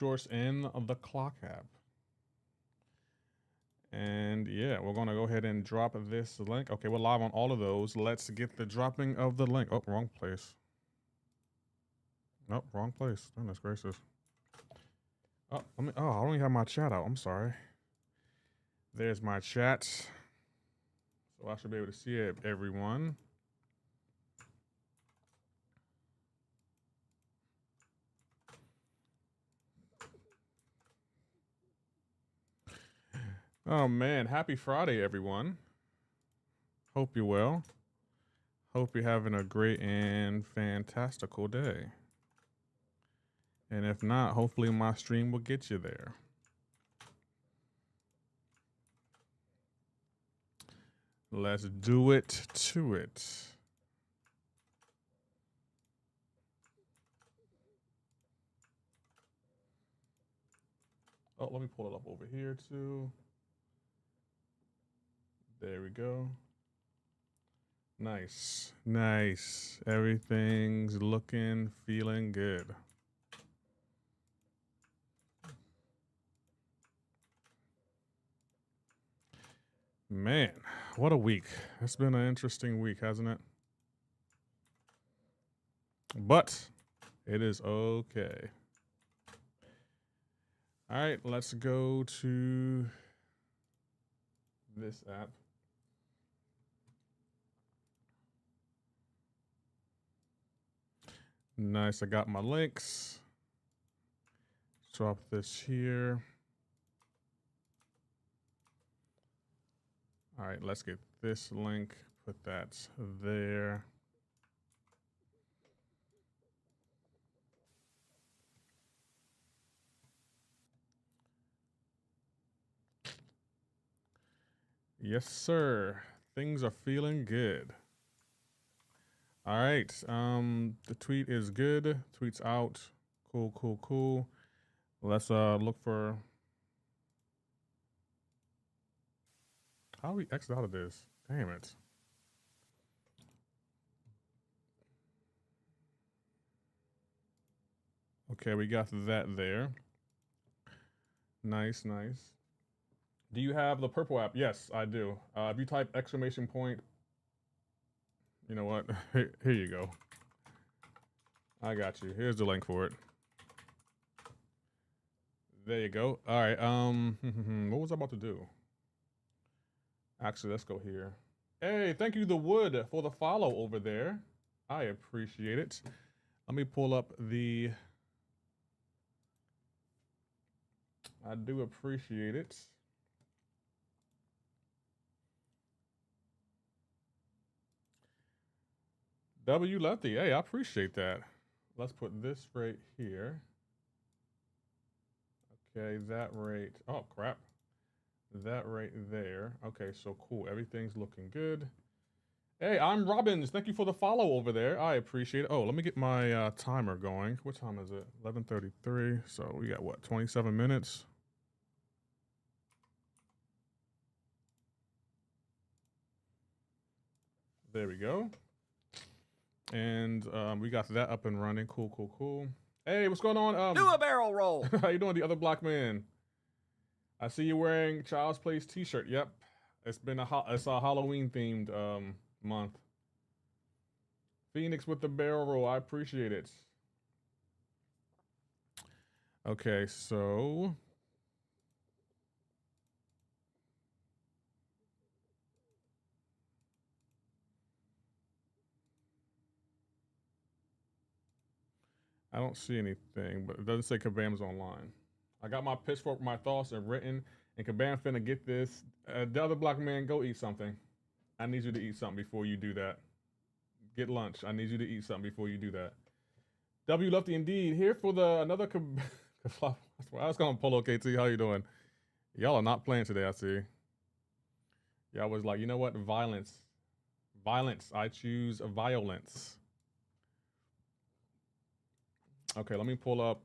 Shorts in the clock app. And yeah, we're gonna go ahead and drop this link. Okay, we're live on all of those. Let's get the dropping of the link. Oh, wrong place. Nope, wrong place. Goodness gracious. Oh, I don't even have my chat out. I'm sorry. There's my chat. So I should be able to see it, everyone. Oh man, happy Friday, everyone. Hope you're well. Hope you're having a great and fantastical day. And if not, hopefully my stream will get you there. Let's do it to it. Oh, let me pull it up over here too. There we go. Nice, nice. Everything's looking, feeling good. Man, what a week. It's been an interesting week, hasn't it? But it is okay. All right, let's go to this app. Nice, I got my links. Drop this here. All right, let's get this link, put that there. Yes, sir. Things are feeling good. All right. The tweet is good. Tweet's out. Cool, cool, cool. Let's look for. How do we exit out of this? Damn it. Okay, we got that there. Nice, nice. Do you have the purple app? Yes, I do. If you type exclamation point, you know what? Here you go. I got you. Here's the link for it. There you go. All right. What was I about to do? Actually, let's go here. Hey, thank you, The Wood, for the follow over there. I appreciate it. Let me pull up the. I do appreciate it. W Lefty. Hey, I appreciate that. Let's put this right here. Okay, that right. Oh, crap. That right there. Okay, so cool. Everything's looking good. Hey, I'm Robbins. Thank you for the follow over there. I appreciate it. Oh, let me get my timer going. What time is it? 11:33. So we got what? 27 minutes. There we go. And we got that up and running. Cool, cool, cool. Hey, what's going on? Do a barrel roll. How you doing, the other black man? I see you wearing Child's Place T-shirt. Yep, it's been it's a Halloween themed month. Phoenix with the barrel roll. I appreciate it. Okay, so I don't see anything, but it doesn't say Kabam's online. I got my pitchfork, my thoughts are written, and Kabam finna get this. The other black man, go eat something. I need you to eat something before you do that. Get lunch. I need you to eat something before you do that. W Lefty indeed here for the another. I was going Polo KT. How you doing? Y'all are not playing today. I see. Y'all was like, you know what? Violence. Violence. I choose violence. Okay, let me pull up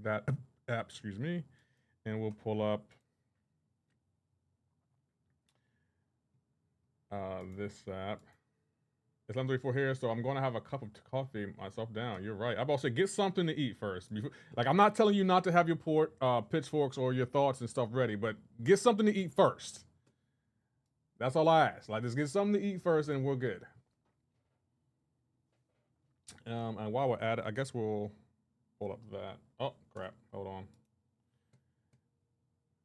that app, excuse me, and we'll pull up this app. It's 11:34 here, so I'm going to have a cup of coffee myself down. You're right. I'm about to say, get something to eat first. Like, I'm not telling you not to have your pitchforks or your thoughts and stuff ready, but get something to eat first. That's all I ask. Like, just get something to eat first, and we're good. And while we're at it, I guess we'll pull up that. Oh, crap. Hold on.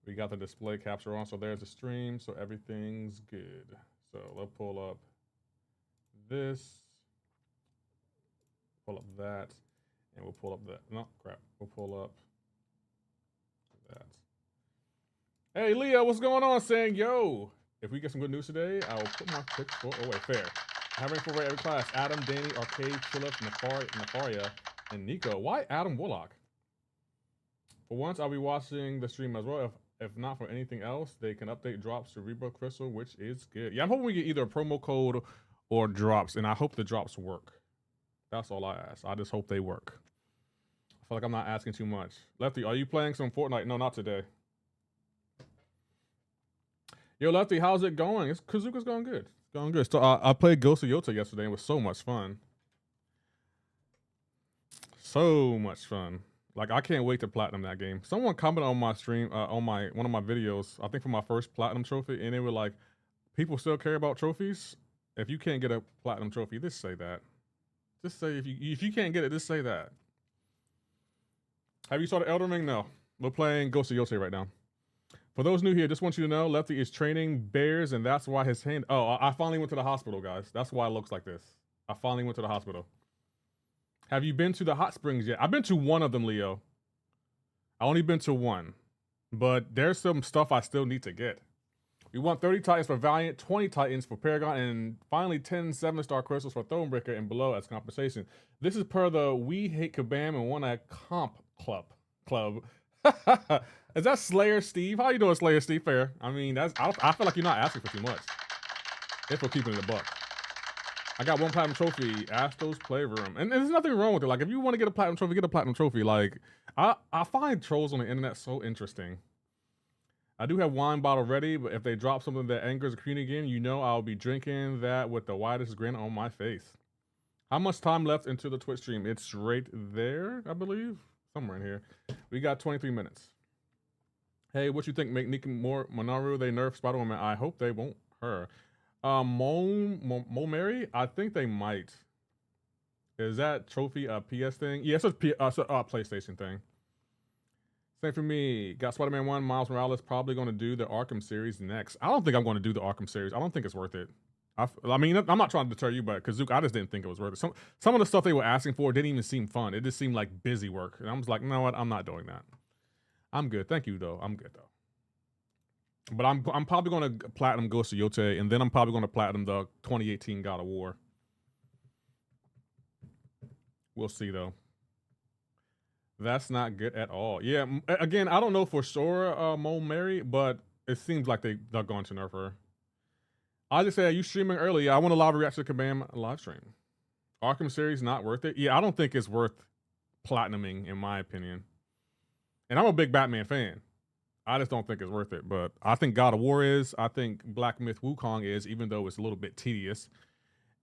We got the display capture on, so there's the stream, so everything's good. So let's pull up this, pull up that, and we'll pull up that. No, crap. We'll pull up that. Hey, Leo, what's going on? Saying, yo, if we get some good news today, I will put my picks for. Oh, wait, fair. Having for every class: Adam, Danny, Arcade, Philip, Nefaria, and Nico. Why Adam Warlock? For once, I'll be watching the stream as well. If not for anything else, they can update drops to Rebirth Crystal, which is good. Yeah, I'm hoping we get either a promo code or drops, and I hope the drops work. That's all I ask. I just hope they work. I feel like I'm not asking too much. Lefty, are you playing some Fortnite? No, not today. Yo, Lefty, how's it going? Kazuka's going good. It's going good. So I played Ghost of Yota yesterday. It was so much fun. So much fun. Like, I can't wait to platinum that game. Someone commented on my stream, on one of my videos, I think for my first platinum trophy, and they were like, people still care about trophies? If you can't get a platinum trophy, just say that. Just say, if you can't get it, just say that. Have you started Elden Ring? No. We're playing Ghost of Yosei right now. For those new here, just want you to know, Lefty is training bears, and that's why his hand... Oh, I finally went to the hospital, guys. That's why it looks like this. I finally went to the hospital. Have you been to the hot springs yet? I've been to one of them, Leo. I only been to one. But there's some stuff I still need to get. We want 30 Titans for Valiant, 20 Titans for Paragon, and finally 10 7-star crystals for Thronebreaker and below as compensation. This is per the We Hate Kabam and Want a Comp Club. Is that Slayer Steve? How you doing, Slayer Steve? Fair. I mean, I feel like you're not asking for too much. If we're keeping it a buck. I got one platinum trophy, Astro's Playroom. And there's nothing wrong with it. Like, if you want to get a platinum trophy, get a platinum trophy. Like, I find trolls on the internet so interesting. I do have wine bottle ready, but if they drop something that angers the community again, you know I'll be drinking that with the widest grin on my face. How much time left into the Twitch stream? It's right there, I believe. Somewhere in here. We got 23 minutes. Hey, what you think? Make Nika more Monaru? They nerf Spider-Woman. I hope they won't her. Mo Mary? I think they might. Is that trophy a PS thing? Yeah, it's a PlayStation thing. Same for me. Got Spider-Man 1, Miles Morales probably going to do the Arkham series next. I don't think I'm going to do the Arkham series. I don't think it's worth it. I mean, I'm not trying to deter you, but Kazook, I just didn't think it was worth it. Some of the stuff they were asking for didn't even seem fun. It just seemed like busy work. And I was like, you know what? I'm not doing that. I'm good. Thank you, though. I'm good, though. But I'm probably going to platinum Ghost of Yotei, and then I'm probably going to platinum the 2018 God of War. We'll see, though. That's not good at all. Yeah, again, I don't know for sure, Mo Mary, but it seems like they're going to nerf her. I just said, are you streaming early? Yeah, I want a live reaction to Kabam live stream. Arkham series not worth it? Yeah, I don't think it's worth platinuming, in my opinion. And I'm a big Batman fan. I just don't think it's worth it. But I think God of War is. I think Black Myth Wukong is, even though it's a little bit tedious.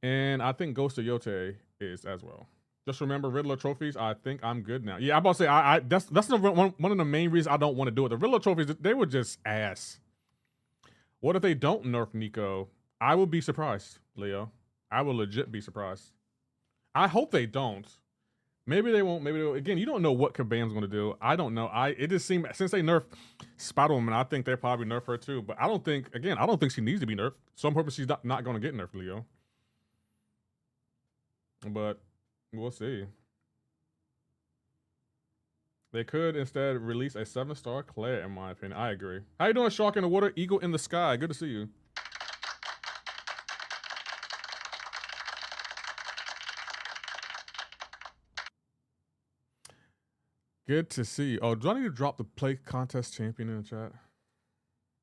And I think Ghost of Yotei is as well. Just remember Riddler trophies. I think I'm good now. Yeah, I'm about to say, that's one of the main reasons I don't want to do it. The Riddler trophies, they were just ass. What if they don't nerf Nico? I will be surprised, Leo. I will legit be surprised. I hope they don't. Maybe they won't. Maybe they will. Again, you don't know what Kabam's going to do. I don't know. It just seemed, since they nerfed Spider-Woman, I think they probably nerf her too. But I don't think she needs to be nerfed. Some purpose she's not going to get nerfed, Leo. But we'll see. They could instead release a 7-star Claire, in my opinion. I agree. How you doing, Shark in the Water, Eagle in the Sky? Good to see you. Good to see you. Oh, do I need to drop the play contest champion in the chat?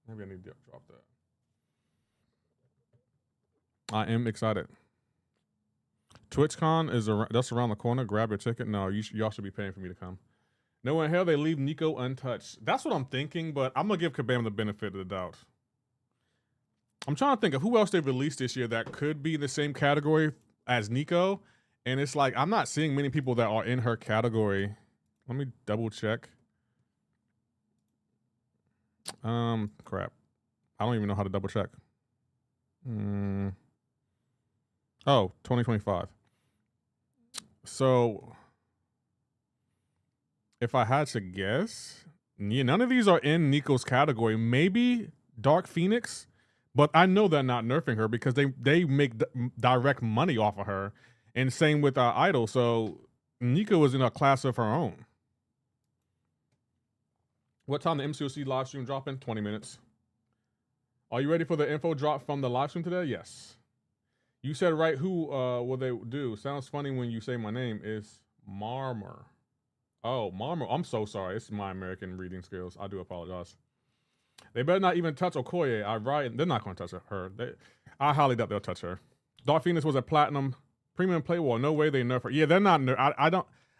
Maybe I need to drop that. I am excited. TwitchCon is that's around the corner. Grab your ticket. No, y'all should be paying for me to come. No in hell they leave Nico untouched. That's what I'm thinking, but I'm gonna give Kabam the benefit of the doubt. I'm trying to think of who else they released this year that could be in the same category as Nico, and it's like I'm not seeing many people that are in her category. Let me double check. Crap. I don't even know how to double check. Oh, 2025. So if I had to guess, yeah, none of these are in Nico's category. Maybe Dark Phoenix, but I know they're not nerfing her because they make direct money off of her. And same with Idol. So Nico is in a class of her own. What time the MCoC live stream dropping? 20 minutes. Are you ready for the info drop from the live stream today? Yes. You said right. Who will they do? Sounds funny when you say my name. Is Marmor. Oh, Marmor. I'm so sorry. It's my American reading skills. I do apologize. They better not even touch Okoye. They're not going to touch her. I highly doubt they'll touch her. Dark Phoenix was a platinum premium play wall. No way they nerf her. Yeah, they're not.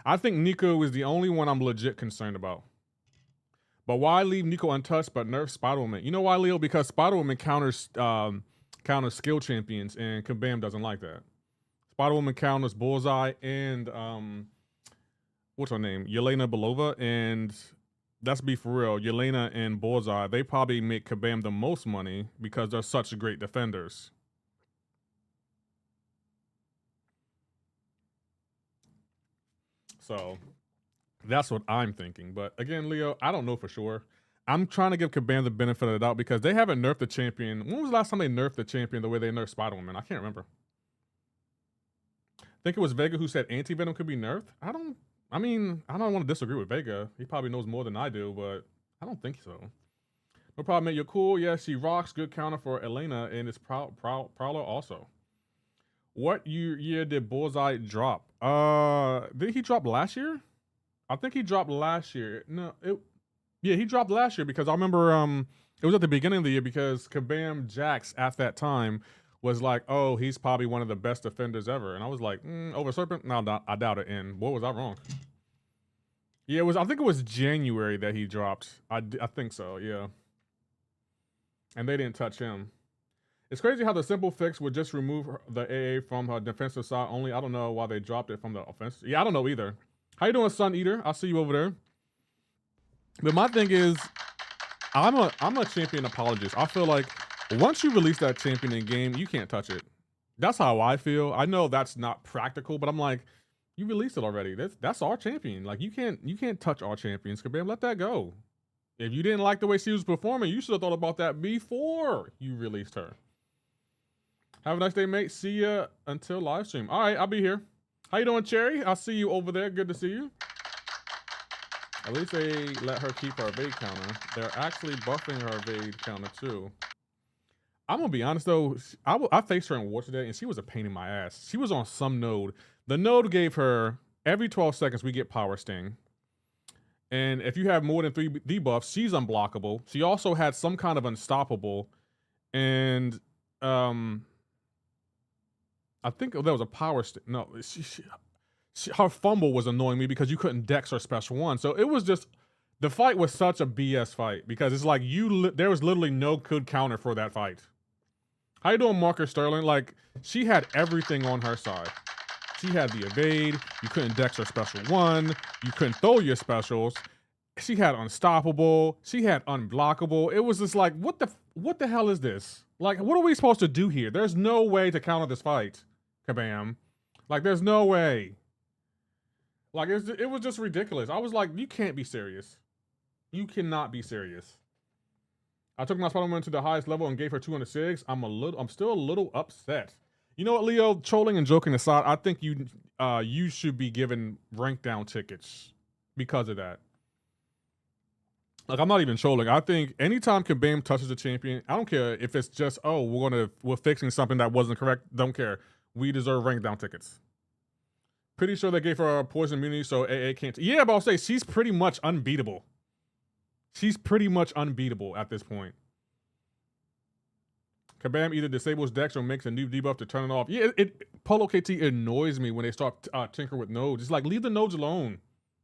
I think Nico is the only one I'm legit concerned about. But why leave Nico untouched but nerf Spider-Woman? You know why, Leo? Because Spider-Woman counters skill champions, and Kabam doesn't like that. Spider-Woman counters Bullseye and what's her name? Yelena Belova, and let's be for real, Yelena and Bullseye, they probably make Kabam the most money because they're such great defenders. So that's what I'm thinking. But again, Leo, I don't know for sure. I'm trying to give Kabam the benefit of the doubt because they haven't nerfed the champion. When was the last time they nerfed the champion the way they nerfed Spider-Woman? I can't remember. I think it was Vega who said Anti-Venom could be nerfed. I don't want to disagree with Vega. He probably knows more than I do, but I don't think so. No problem, mate. You're cool. Yeah, she rocks. Good counter for Elena, and it's Prowler also. What year did Bullseye drop? Did he drop last year? I think he dropped last year. No, he dropped last year because I remember it was at the beginning of the year because Kabam Jax at that time was like, oh, he's probably one of the best defenders ever. And I was like, over Serpent? No, I doubt it. And what was I wrong? Yeah, I think it was January that he dropped. I think so, yeah. And they didn't touch him. It's crazy how the simple fix would just remove the AA from her defensive side only. I don't know why they dropped it from the offensive. Yeah, I don't know either. How you doing, Sun Eater? I'll see you over there. But my thing is, I'm a champion apologist. I feel like once you release that champion in game, you can't touch it. That's how I feel. I know that's not practical, but I'm like, you released it already. That's our champion. Like you can't touch our champions. Kabam, let that go. If you didn't like the way she was performing, you should have thought about that before you released her. Have a nice day, mate. See ya until live stream. All right, I'll be here. How you doing, Cherry? I'll see you over there. Good to see you. At least they let her keep her evade counter. They're actually buffing her evade counter too. I'm gonna be honest though. I faced her in war today, and she was a pain in my ass. She was on some node. The node gave her every 12 seconds we get power sting, and if you have more than 3 debuffs, she's unblockable. She also had some kind of unstoppable, and I think there was a power sting. No, her fumble was annoying me because you couldn't dex her special one. So it was just, the fight was such a BS fight because it's like there was literally no good counter for that fight. How you doing, Marcus Sterling? Like, she had everything on her side. She had the evade. You couldn't dex her special one. You couldn't throw your specials. She had unstoppable. She had unblockable. It was just like, what the hell is this? Like, what are we supposed to do here? There's no way to counter this fight, Kabam. Like, there's no way. Like, it was just ridiculous. I was like, you can't be serious. You cannot be serious. I took my Spider-Man to the highest level and gave her 206. I'm still a little upset. You know what, Leo? Trolling and joking aside, I think you should be given rank down tickets because of that. Like, I'm not even trolling. I think anytime Kabam touches a champion, I don't care if it's just, oh, we're fixing something that wasn't correct. Don't care. We deserve rank down tickets. Pretty sure they gave her a poison immunity, so AA can't. Yeah, but I'll say she's pretty much unbeatable. She's pretty much unbeatable at this point. Kabam either disables Dex or makes a new debuff to turn it off. Yeah, Polo KT annoys me when they start tinker with nodes. It's like, leave the nodes alone.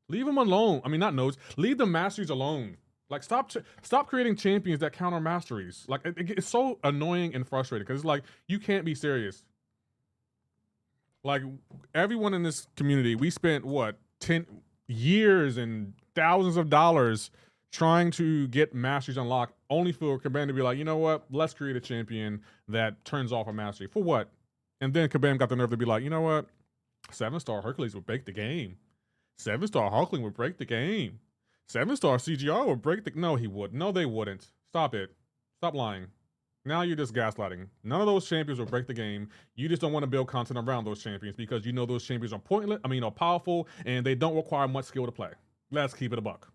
Leave them alone. I mean, not nodes. Leave the masteries alone. Like, stop creating champions that counter masteries. Like, it's so annoying and frustrating because it's like, you can't be serious. Like, everyone in this community, we spent, what, 10 years and thousands of dollars trying to get Masteries unlocked, only for Kabam to be like, you know what, let's create a champion that turns off a Mastery. For what? And then Kabam got the nerve to be like, you know what, 7-star Hercules would break the game. 7-star Hulkling would break the game. 7-star CGR would break the... No, he wouldn't. No, they wouldn't. Stop it. Stop lying. Now you're just gaslighting. None of those champions will break the game. You just don't want to build content around those champions because you know those champions are pointless, are powerful, and they don't require much skill to play. Let's keep it a buck.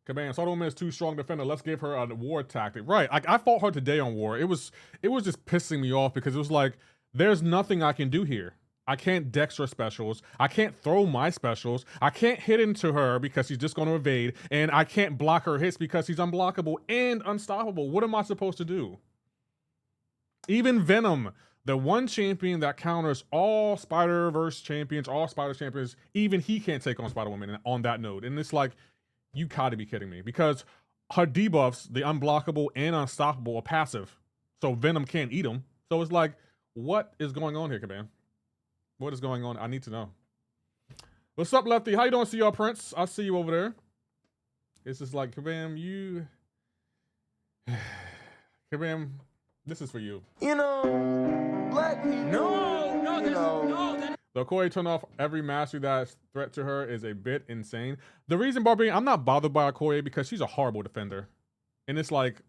Kabam, Salt Woman is too strong defender. Let's give her a war tactic. Right. I fought her today on war. It was just pissing me off because it was like, there's nothing I can do here. I can't dex her specials. I can't throw my specials. I can't hit into her because she's just going to evade. And I can't block her hits because she's unblockable and unstoppable. What am I supposed to do? Even Venom, the one champion that counters all Spider-Verse champions, all Spider champions, even he can't take on Spider-Woman on that node. And it's like, you gotta be kidding me. Because her debuffs, the unblockable and unstoppable, are passive. So Venom can't eat them. So it's like, what is going on here, Kabam? What is going on? I need to know. What's up, Lefty? How you doing, CR Prince? I see you over there. It's just like, Kabam, you... Kabam, this is for you. You know, black people... The Okoye turn off every mastery that's a threat to her is a bit insane. The reason, Barbarian, I'm not bothered by Okoye because she's a horrible defender. And it's like,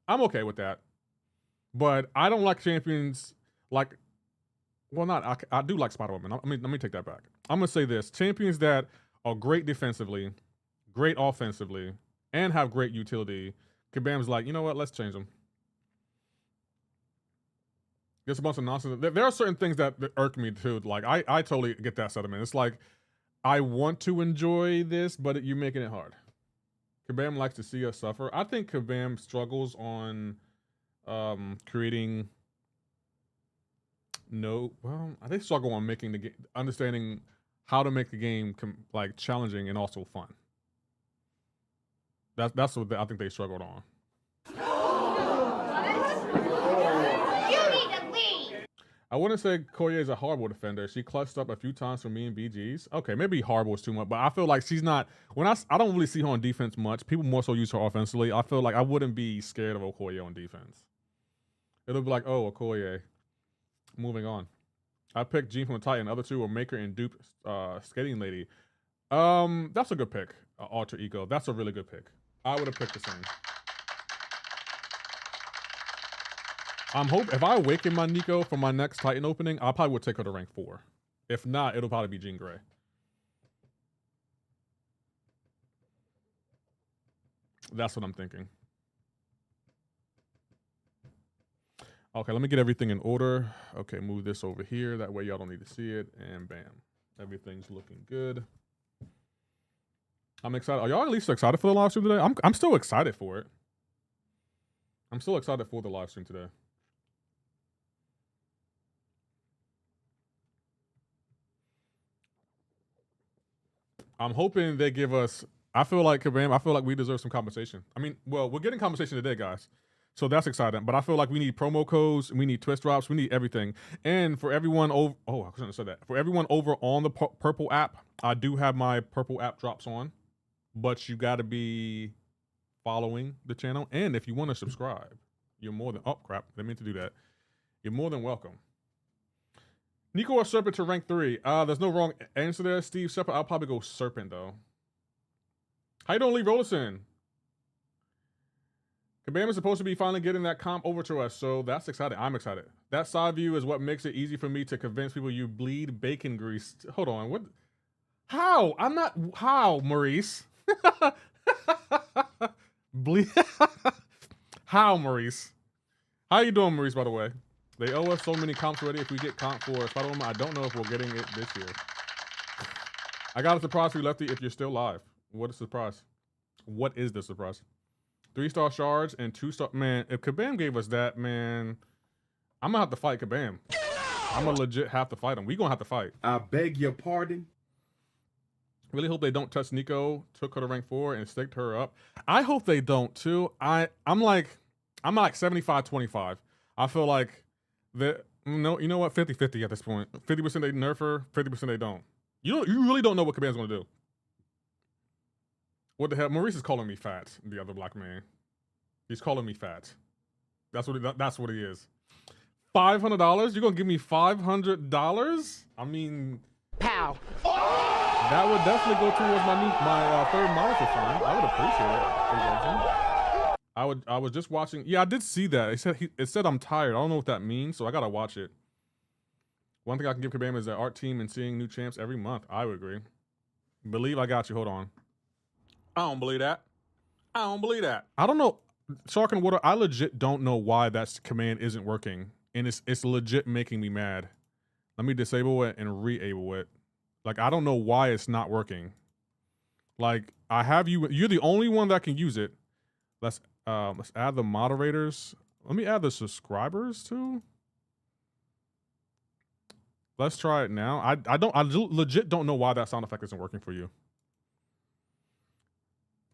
I'm okay with that. But I don't like champions like... Well, I do like Spider-Woman. Let me take that back. I'm going to say this. Champions that are great defensively, great offensively, and have great utility. Kabam's like, you know what? Let's change them. There's a bunch of nonsense. There are certain things that irk me too. Like, I totally get that sentiment. It's like, I want to enjoy this, but you're making it hard. Kabam likes to see us suffer. I think Kabam struggles on creating... I think struggle on making the game, understanding how to make the game like challenging and also fun. That's what I think they struggled on. You need to leave. I wouldn't say Koye is a horrible defender. She clutched up a few times for me and BGs. Okay, maybe horrible is too much, but I feel like she's not. I don't really see her on defense much. People more so use her offensively. I feel like I wouldn't be scared of Okoye on defense. It'll be like, oh, Okoye. Moving on. I picked Jean from the Titan. Other two were Maker and Dupe Skating Lady. That's a good pick. Alter Ego. That's a really good pick. I would have picked the same. If I awaken my Nico for my next Titan opening, I probably would take her to rank 4. If not, it'll probably be Jean Grey. That's what I'm thinking. Okay, let me get everything in order. Okay, move this over here. That way y'all don't need to see it. And bam. Everything's looking good. I'm excited. Are y'all at least excited for the live stream today? I'm still excited for it. I'm still excited for the live stream today. I'm hoping they give us... I feel like, Kabam, I feel like we deserve some compensation. I mean, well, we're getting compensation today, guys. So that's exciting, but I feel like we need promo codes, we need twist drops, we need everything. And for everyone over, I couldn't have said that. For everyone over on the Purple app, I do have my Purple app drops on, but you got to be following the channel. And if you want to subscribe, you're more than, oh crap, I meant to do that. You're more than welcome. Nico or Serpent to rank 3? There's no wrong answer there, Steve. Serpent, I'll probably go Serpent though. How you doing, Lee Rollison? Kabam is supposed to be finally getting that comp over to us, so that's exciting. I'm excited. That side view is what makes it easy for me to convince people you bleed bacon grease. Hold on, what? How? I'm not. How, Maurice? Bleed. How, Maurice? How you doing, Maurice? By the way, they owe us so many comps already. If we get comp for Spider-Woman, I don't know if we're getting it this year. I got a surprise for you, Lefty. If you're still live, what a surprise! What is the surprise? 3-star shards and 2-star. Man, if Kabam gave us that, man, I'm gonna have to fight Kabam. I'm gonna legit have to fight him. We gonna have to fight. I beg your pardon. Really hope they don't touch Nico. Took her to rank 4 and staked her up. I hope they don't too. I'm like 75-25. I feel like that. No, you know what? 50-50 at this point. 50% they nerf her, 50% they don't. You really don't know what Kabam's gonna do. What the hell? Maurice is calling me fat, the other black man. He's calling me fat. That's what he is. $500? You're gonna give me $500? I mean, Pow. that would definitely go towards my third monitor fund. I would appreciate it. I was just watching. Yeah, I did see that. It said I'm tired. I don't know what that means, so I gotta watch it. One thing I can give Kabam is the art team and seeing new champs every month. I would agree. Believe I got you. Hold on. I don't believe that. I don't believe that. I don't know. Shark and Water, I legit don't know why that command isn't working. And it's legit making me mad. Let me disable it and re-able it. Like, I don't know why it's not working. Like, I have you. You're the only one that can use it. Let's add the moderators. Let me add the subscribers too. Let's try it now. I legit don't know why that sound effect isn't working for you.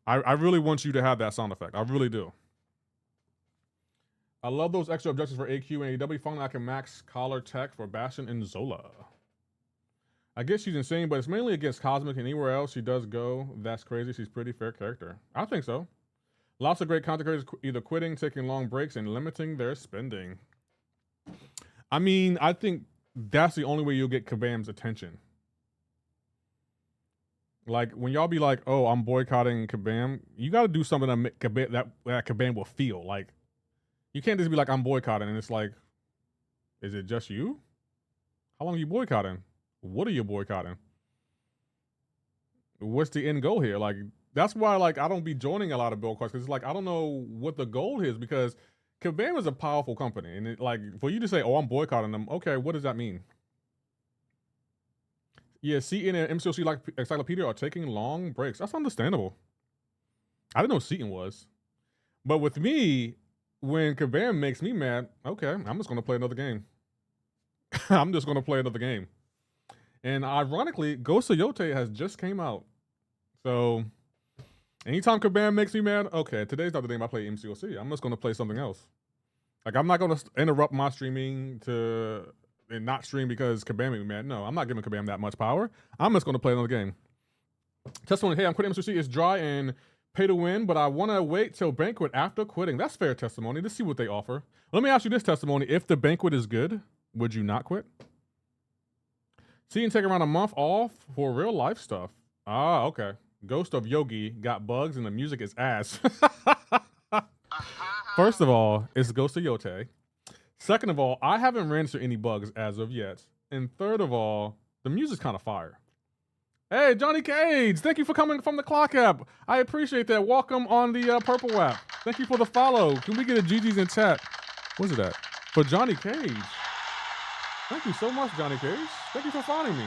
I really want you to have that sound effect. I really do. I love those extra objectives for AQ and AW. Finally, I can max collar tech for Bastion and Zola. I guess she's insane, but it's mainly against Cosmic, and anywhere else she does go, that's crazy. She's a pretty fair character. I think so. Lots of great content creators either quitting, taking long breaks, and limiting their spending. I mean, I think that's the only way you'll get Kabam's attention. Like, when y'all be like, oh, I'm boycotting Kabam, you got to do something that make that Kabam will feel. Like, you can't just be like, I'm boycotting, and it's like, is it just you? How long are you boycotting? What are you boycotting? What's the end goal here? Like, that's why, like, I don't be joining a lot of boycotts, because it's like, I don't know what the goal is, because Kabam is a powerful company, and it, like, for you to say, oh, I'm boycotting them, okay, what does that mean? Yeah, Seaton and MCoC like Encyclopedia are taking long breaks. That's understandable. I didn't know Seaton was. But with me, when Kabam makes me mad, okay, I'm just going to play another game. I'm just going to play another game. And ironically, Ghost of Yote has just came out. So, anytime Kabam makes me mad, okay, today's not the day I play MCoC. I'm just going to play something else. Like, I'm not going to interrupt my streaming and not stream because Kabam made me mad. No, I'm not giving Kabam that much power. I'm just going to play another game. Testimony, hey, I'm quitting MCoC. It's dry and pay to win, but I want to wait till Banquet after quitting. That's fair testimony. Let's see what they offer. Let me ask you this testimony. If the Banquet is good, would you not quit? See and take around a month off for real life stuff. Ah, okay. Ghost of Yogi got bugs and the music is ass. First of all, it's Ghost of Yote. Second of all, I haven't ran into any bugs as of yet. And third of all, the music's kind of fire. Hey, Johnny Cage, thank you for coming from the Clock app. I appreciate that. Welcome on the Purple app. Thank you for the follow. Can we get a GG's in chat? What's it at? For Johnny Cage. Thank you so much, Johnny Cage. Thank you for finding me.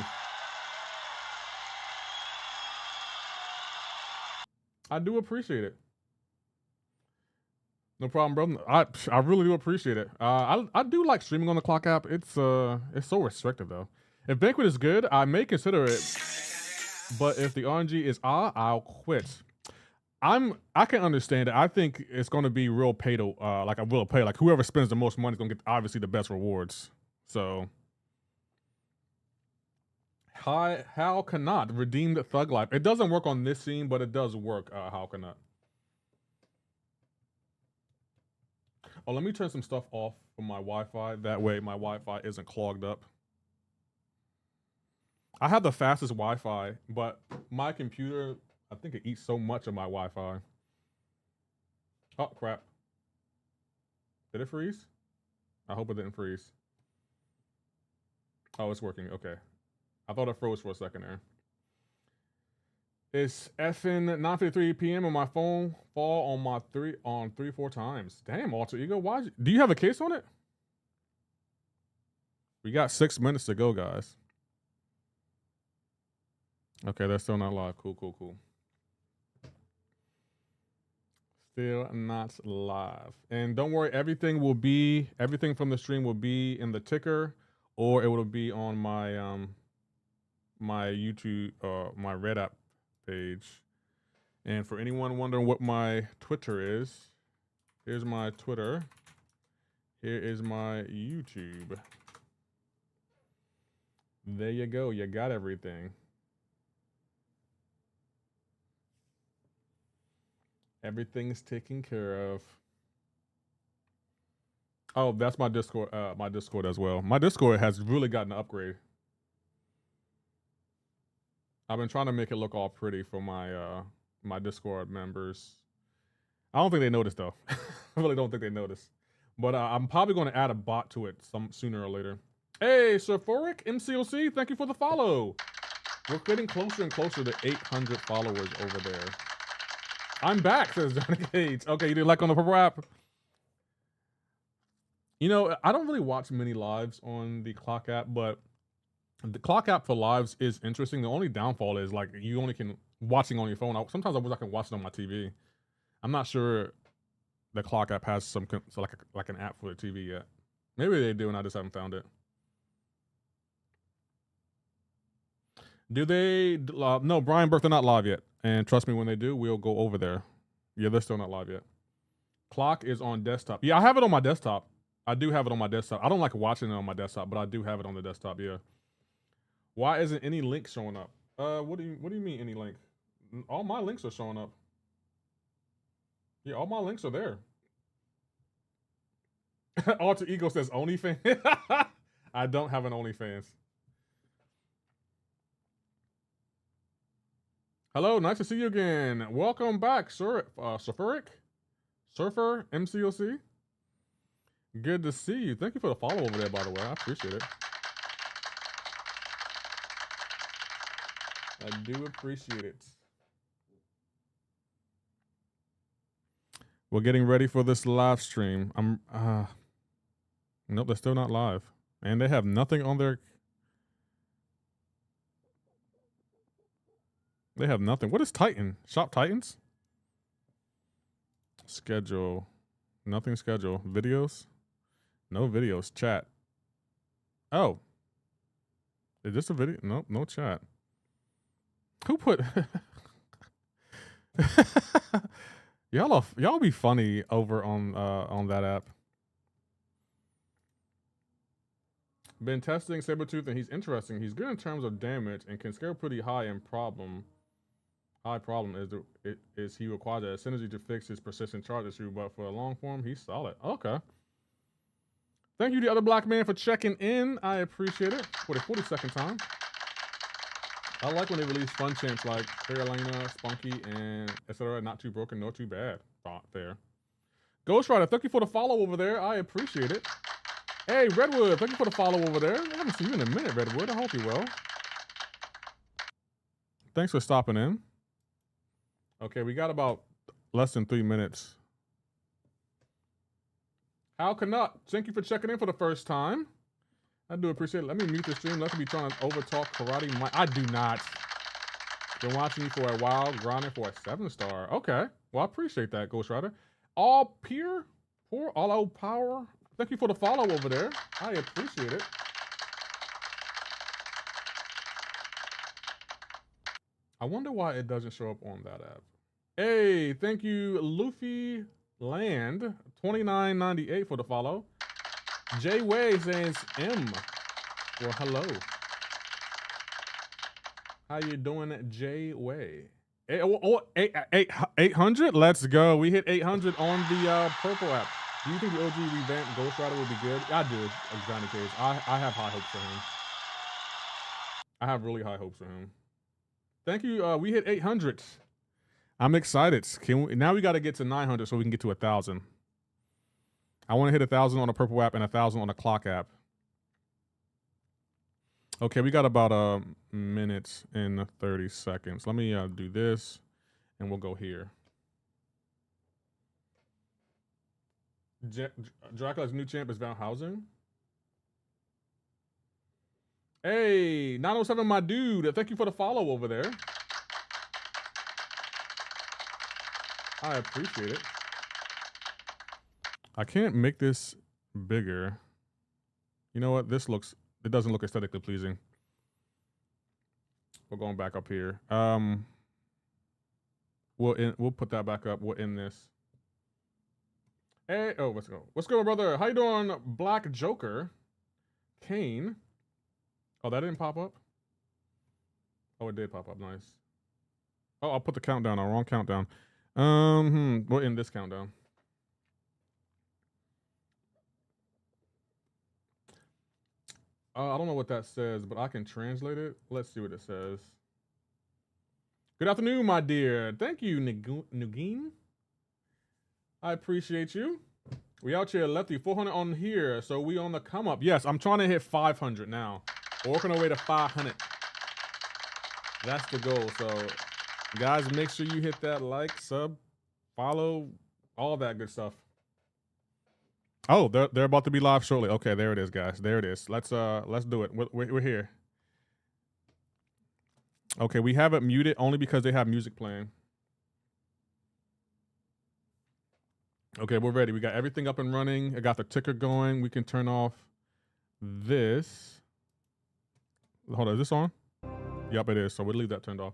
I do appreciate it. No problem, bro. I really do appreciate it. I do like streaming on the Clock app. It's so restrictive though. If Banquet is good, I may consider it. But if the RNG is I'll quit. I can understand it. I think it's gonna be real pay to like a real pay. Like whoever spends the most money is gonna get obviously the best rewards. So how cannot redeemed Thug Life? It doesn't work on this scene, but it does work. How cannot? Oh, let me turn some stuff off from my Wi-Fi. That way my Wi-Fi isn't clogged up. I have the fastest Wi-Fi, but my computer, I think it eats so much of my Wi-Fi. Oh, crap. Did it freeze? I hope it didn't freeze. Oh, it's working. Okay. I thought it froze for a second there. It's effing 9:53 p.m. and my phone fall on my 3-4 times. Damn, Alter Ego, do you have a case on it? We got 6 minutes to go, guys. Okay, that's still not live. Cool. Still not live. And don't worry, everything from the stream will be in the ticker, or it will be on my my YouTube my Red app page. And for anyone wondering what my Twitter is, here's my Twitter. Here is my YouTube. There you go. You got everything. Everything's taken care of. Oh, that's my Discord. My Discord as well. My Discord has really gotten an upgrade. I've been trying to make it look all pretty for my my Discord members. I don't think they noticed though. I really don't think they noticed. But I'm probably going to add a bot to it sooner or later. Hey, Surforic MCoC, thank you for the follow. We're getting closer and closer to 800 followers over there. I'm back, says Johnny Cage. Okay, you did like on the purple app? You know, I don't really watch many lives on the clock app, but the clock app for lives is interesting. The only downfall is like you only can watching on your phone. Sometimes I wish I can watch it on my TV. I'm not sure the clock app has some like an app for the TV yet. Maybe they do, and I just haven't found it. Do they? No, Brian Burke, they're not live yet. And trust me, when they do, we'll go over there. Yeah, they're still not live yet. Clock is on desktop. Yeah, I have it on my desktop. I do have it on my desktop. I don't like watching it on my desktop, but I do have it on the desktop. Yeah. Why isn't any link showing up? What do you mean any link? All my links are showing up. Yeah, all my links are there. Alter Ego says OnlyFans. I don't have an OnlyFans. Hello, nice to see you again. Welcome back, Surferic, Surfer MCoC. Good to see you. Thank you for the follow over there, by the way. I appreciate it. I do appreciate it. We're getting ready for this live stream. Nope, they're still not live. And they have nothing on their... They have nothing. What is Titan? Shop Titans? Schedule. Nothing schedule. Videos? No videos. Chat. Oh. Is this a video? Nope, no chat. Who put... Y'all be funny over on that app. Been testing Sabretooth and he's interesting. He's good in terms of damage and can scale pretty high in problem. High problem is he requires a synergy to fix his persistent charge issue, but for a long form, he's solid. Okay. Thank you, the other black man, for checking in. I appreciate it. For the 42nd time. I like when they release fun chants like Carolina, Spunky, and etc. Not too broken, nor too bad. Thought there. Ghost Rider, thank you for the follow over there. I appreciate it. Hey, Redwood, thank you for the follow over there. I haven't seen you in a minute, Redwood. I hope you're well. Thanks for stopping in. Okay, we got about less than 3 minutes. How cannot? Thank you for checking in for the first time. I do appreciate it. Let me mute the stream. Let's be trying to overtalk karate. I do not. Been watching you for a while, grinding for a 7-star. Okay. Well, I appreciate that, Ghost Rider. All out power. Thank you for the follow over there. I appreciate it. I wonder why it doesn't show up on that app. Hey, thank you, Luffy Land, $29.98 for the follow. Jay Way says M. Well, hello. How you doing, Jay Way? 800? Let's go. We hit 800 on the purple app. Do you think the OG revamped Ghost Rider would be good? I do, Johnny Cage. I have high hopes for him. I have really high hopes for him. Thank you. We hit 800. I'm excited. Now we got to get to 900 so we can get to 1,000. I want to hit 1,000 on the purple app and 1,000 on the clock app. Okay, we got about a minute and 30 seconds. Let me do this, and we'll go here. Dracula's new champ is Van Helsing. Hey, 907, my dude. Thank you for the follow over there. I appreciate it. I can't make this bigger. You know what? It doesn't look aesthetically pleasing. We're going back up here. We'll put that back up. We'll end this. Hey, let's go. What's going on, brother? How you doing, Black Joker? Kane. Oh, that didn't pop up? Oh, it did pop up. Nice. Oh, I'll put the countdown on. Wrong countdown. We'll end this countdown. I don't know what that says, but I can translate it. Let's see what it says. Good afternoon, my dear. Thank you, Nugeen. I appreciate you. We out here, Lefty. 400 on here, so we on the come up. Yes, I'm trying to hit 500 now. We're working our way to 500. That's the goal. So, guys, make sure you hit that like, sub, follow, all that good stuff. Oh, they're about to be live shortly. Okay, there it is, guys. There it is. Let's do it. We're here. Okay, we have it muted only because they have music playing. Okay, we're ready. We got everything up and running. I got the ticker going. We can turn off this. Hold on, is this on? Yep, it is. So we'll leave that turned off.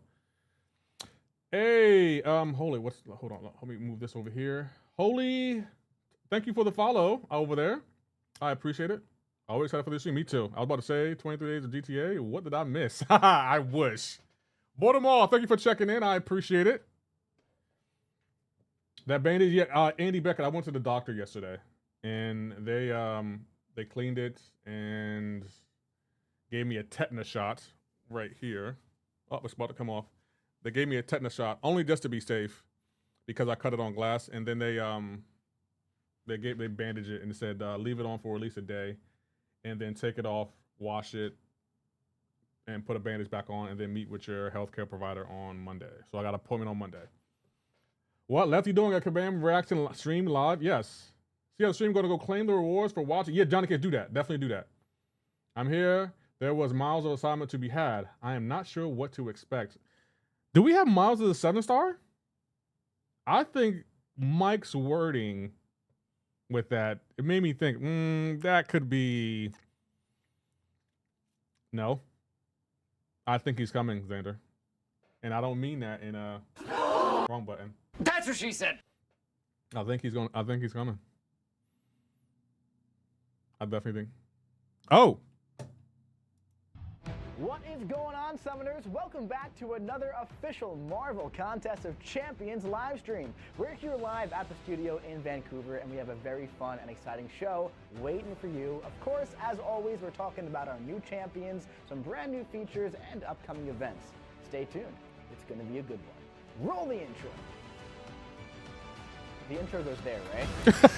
Hey, Holy, hold on. Let me move this over here. Holy, thank you for the follow over there. I appreciate it. Always excited for this stream. Me too. I was about to say 23 days of GTA. What did I miss? I wish. Bought them all. Thank you for checking in. I appreciate it. That bandage, yeah. Andy Beckett. I went to the doctor yesterday, and they cleaned it and gave me a tetanus shot right here. Oh, it's about to come off. They gave me a tetanus shot only just to be safe because I cut it on glass, and then they bandaged it and said leave it on for at least a day, and then take it off, wash it, and put a bandage back on, and then meet with your healthcare provider on Monday. So I got an appointment on Monday. What Lefty doing at Kabam reaction stream live? Yes. See how the stream going to go claim the rewards for watching? Yeah, Johnny can do that. Definitely do that. I'm here. There was miles of assignment to be had. I am not sure what to expect. Do we have miles of the 7-star? I think Mike's wording with that, it made me think, that could be. No. I think he's coming, Xander. And I don't mean that in a wrong button. That's what she said. I think he's coming. I definitely think. Oh. What is going on, Summoners? Welcome back to another official Marvel Contest of Champions live stream. We're here live at the studio in Vancouver, and we have a very fun and exciting show waiting for you. Of course, as always, we're talking about our new champions, some brand new features, and upcoming events. Stay tuned. It's going to be a good one. Roll the intro. The intro goes there, right?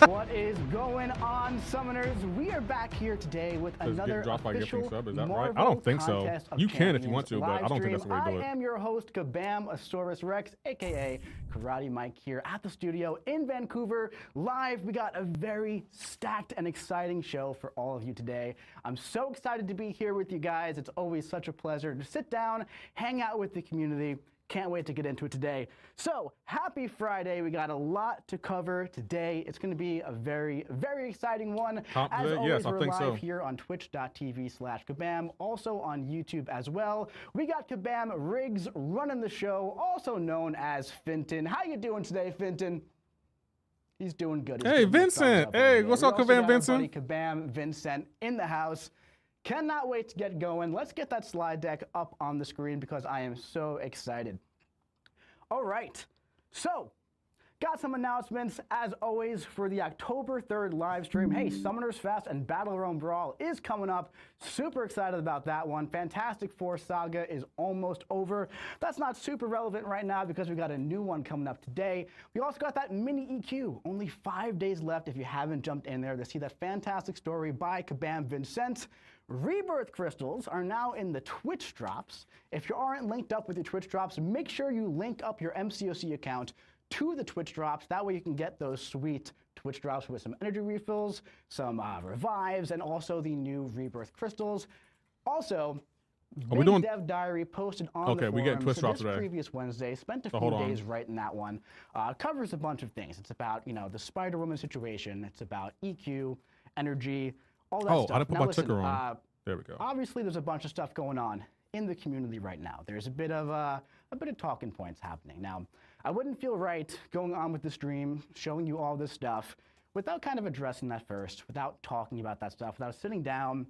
What is going on, Summoners? We are back here today with another official sub. Is that Marvel right? I don't think so. Contest of You can if you Champions want to, but I don't think that's the way to do it. I am your host, Kabam Asaurus Rex, aka Karate Mike, here at the studio in Vancouver. Live, we got a very stacked and exciting show for all of you today. I'm so excited to be here with you guys. It's always such a pleasure to sit down, hang out with the community. Can't wait to get into it today. So, happy Friday. We got a lot to cover today. It's going to be a very, very exciting one. As always, yes, we're I think live so. here on twitch.tv/Kabam, also on YouTube as well. We got Kabam Riggs running the show, also known as Finton. How you doing today, Finton? He's doing good. He's Hey, Vincent. Hey, what's up, Kabam Vincent? Kabam Vincent in the house. Cannot wait to get going. Let's get that slide deck up on the screen because I am so excited. All right, so got some announcements as always for the October 3rd live stream. Hey, Summoners Fest and Battlegrounds Brawl is coming up. Super excited about that one. Fantastic Four Saga is almost over. That's not super relevant right now because we got a new one coming up today. We also got that mini EQ. Only 5 days left if you haven't jumped in there to see that fantastic story by Kabam Vincent. Rebirth crystals are now in the Twitch drops. If you aren't linked up with your Twitch drops, make sure you link up your MCoC account to the Twitch drops. That way you can get those sweet Twitch drops with some energy refills, some revives, and also the new Rebirth crystals. Also, Big Dev Diary posted on the we get forums Twitch drops this today. previous Wednesday. Spent a few days writing that one. Covers a bunch of things. It's about, the Spider-Woman situation. It's about EQ, energy, all that stuff. I didn't put now, my listen, ticker on. There we go. Obviously, there's a bunch of stuff going on in the community right now. There's a bit of talking points happening. Now, I wouldn't feel right going on with the stream, showing you all this stuff, without kind of addressing that first, without talking about that stuff, without sitting down,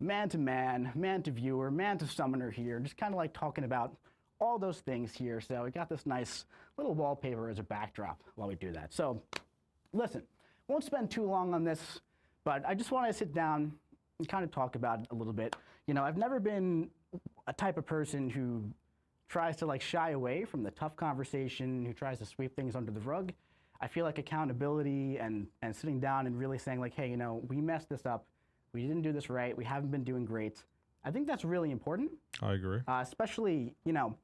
man to man, man to viewer, man to summoner here, just kind of like talking about all those things here. So we got this nice little wallpaper as a backdrop while we do that. So listen, won't spend too long on this, but I just want to sit down and kind of talk about it a little bit. You know, I've never been a type of person who tries to like shy away from the tough conversation, who tries to sweep things under the rug. I feel like accountability and sitting down and really saying like, hey, you know, we messed this up. We didn't do this right. We haven't been doing great. I think that's really important. I agree. Especially, you know,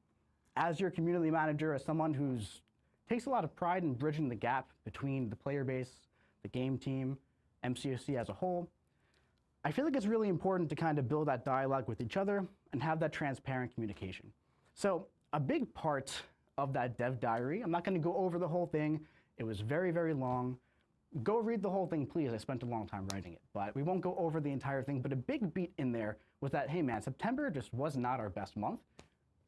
as your community manager, as someone who's takes a lot of pride in bridging the gap between the player base, the game team, MCoC as a whole. I feel like it's really important to kind of build that dialogue with each other and have that transparent communication. So a big part of that dev diary, I'm not going to go over the whole thing. It was very, very long. Go read the whole thing, please. I spent a long time writing it, but we won't go over the entire thing. But a big beat in there was that, hey man, September just was not our best month.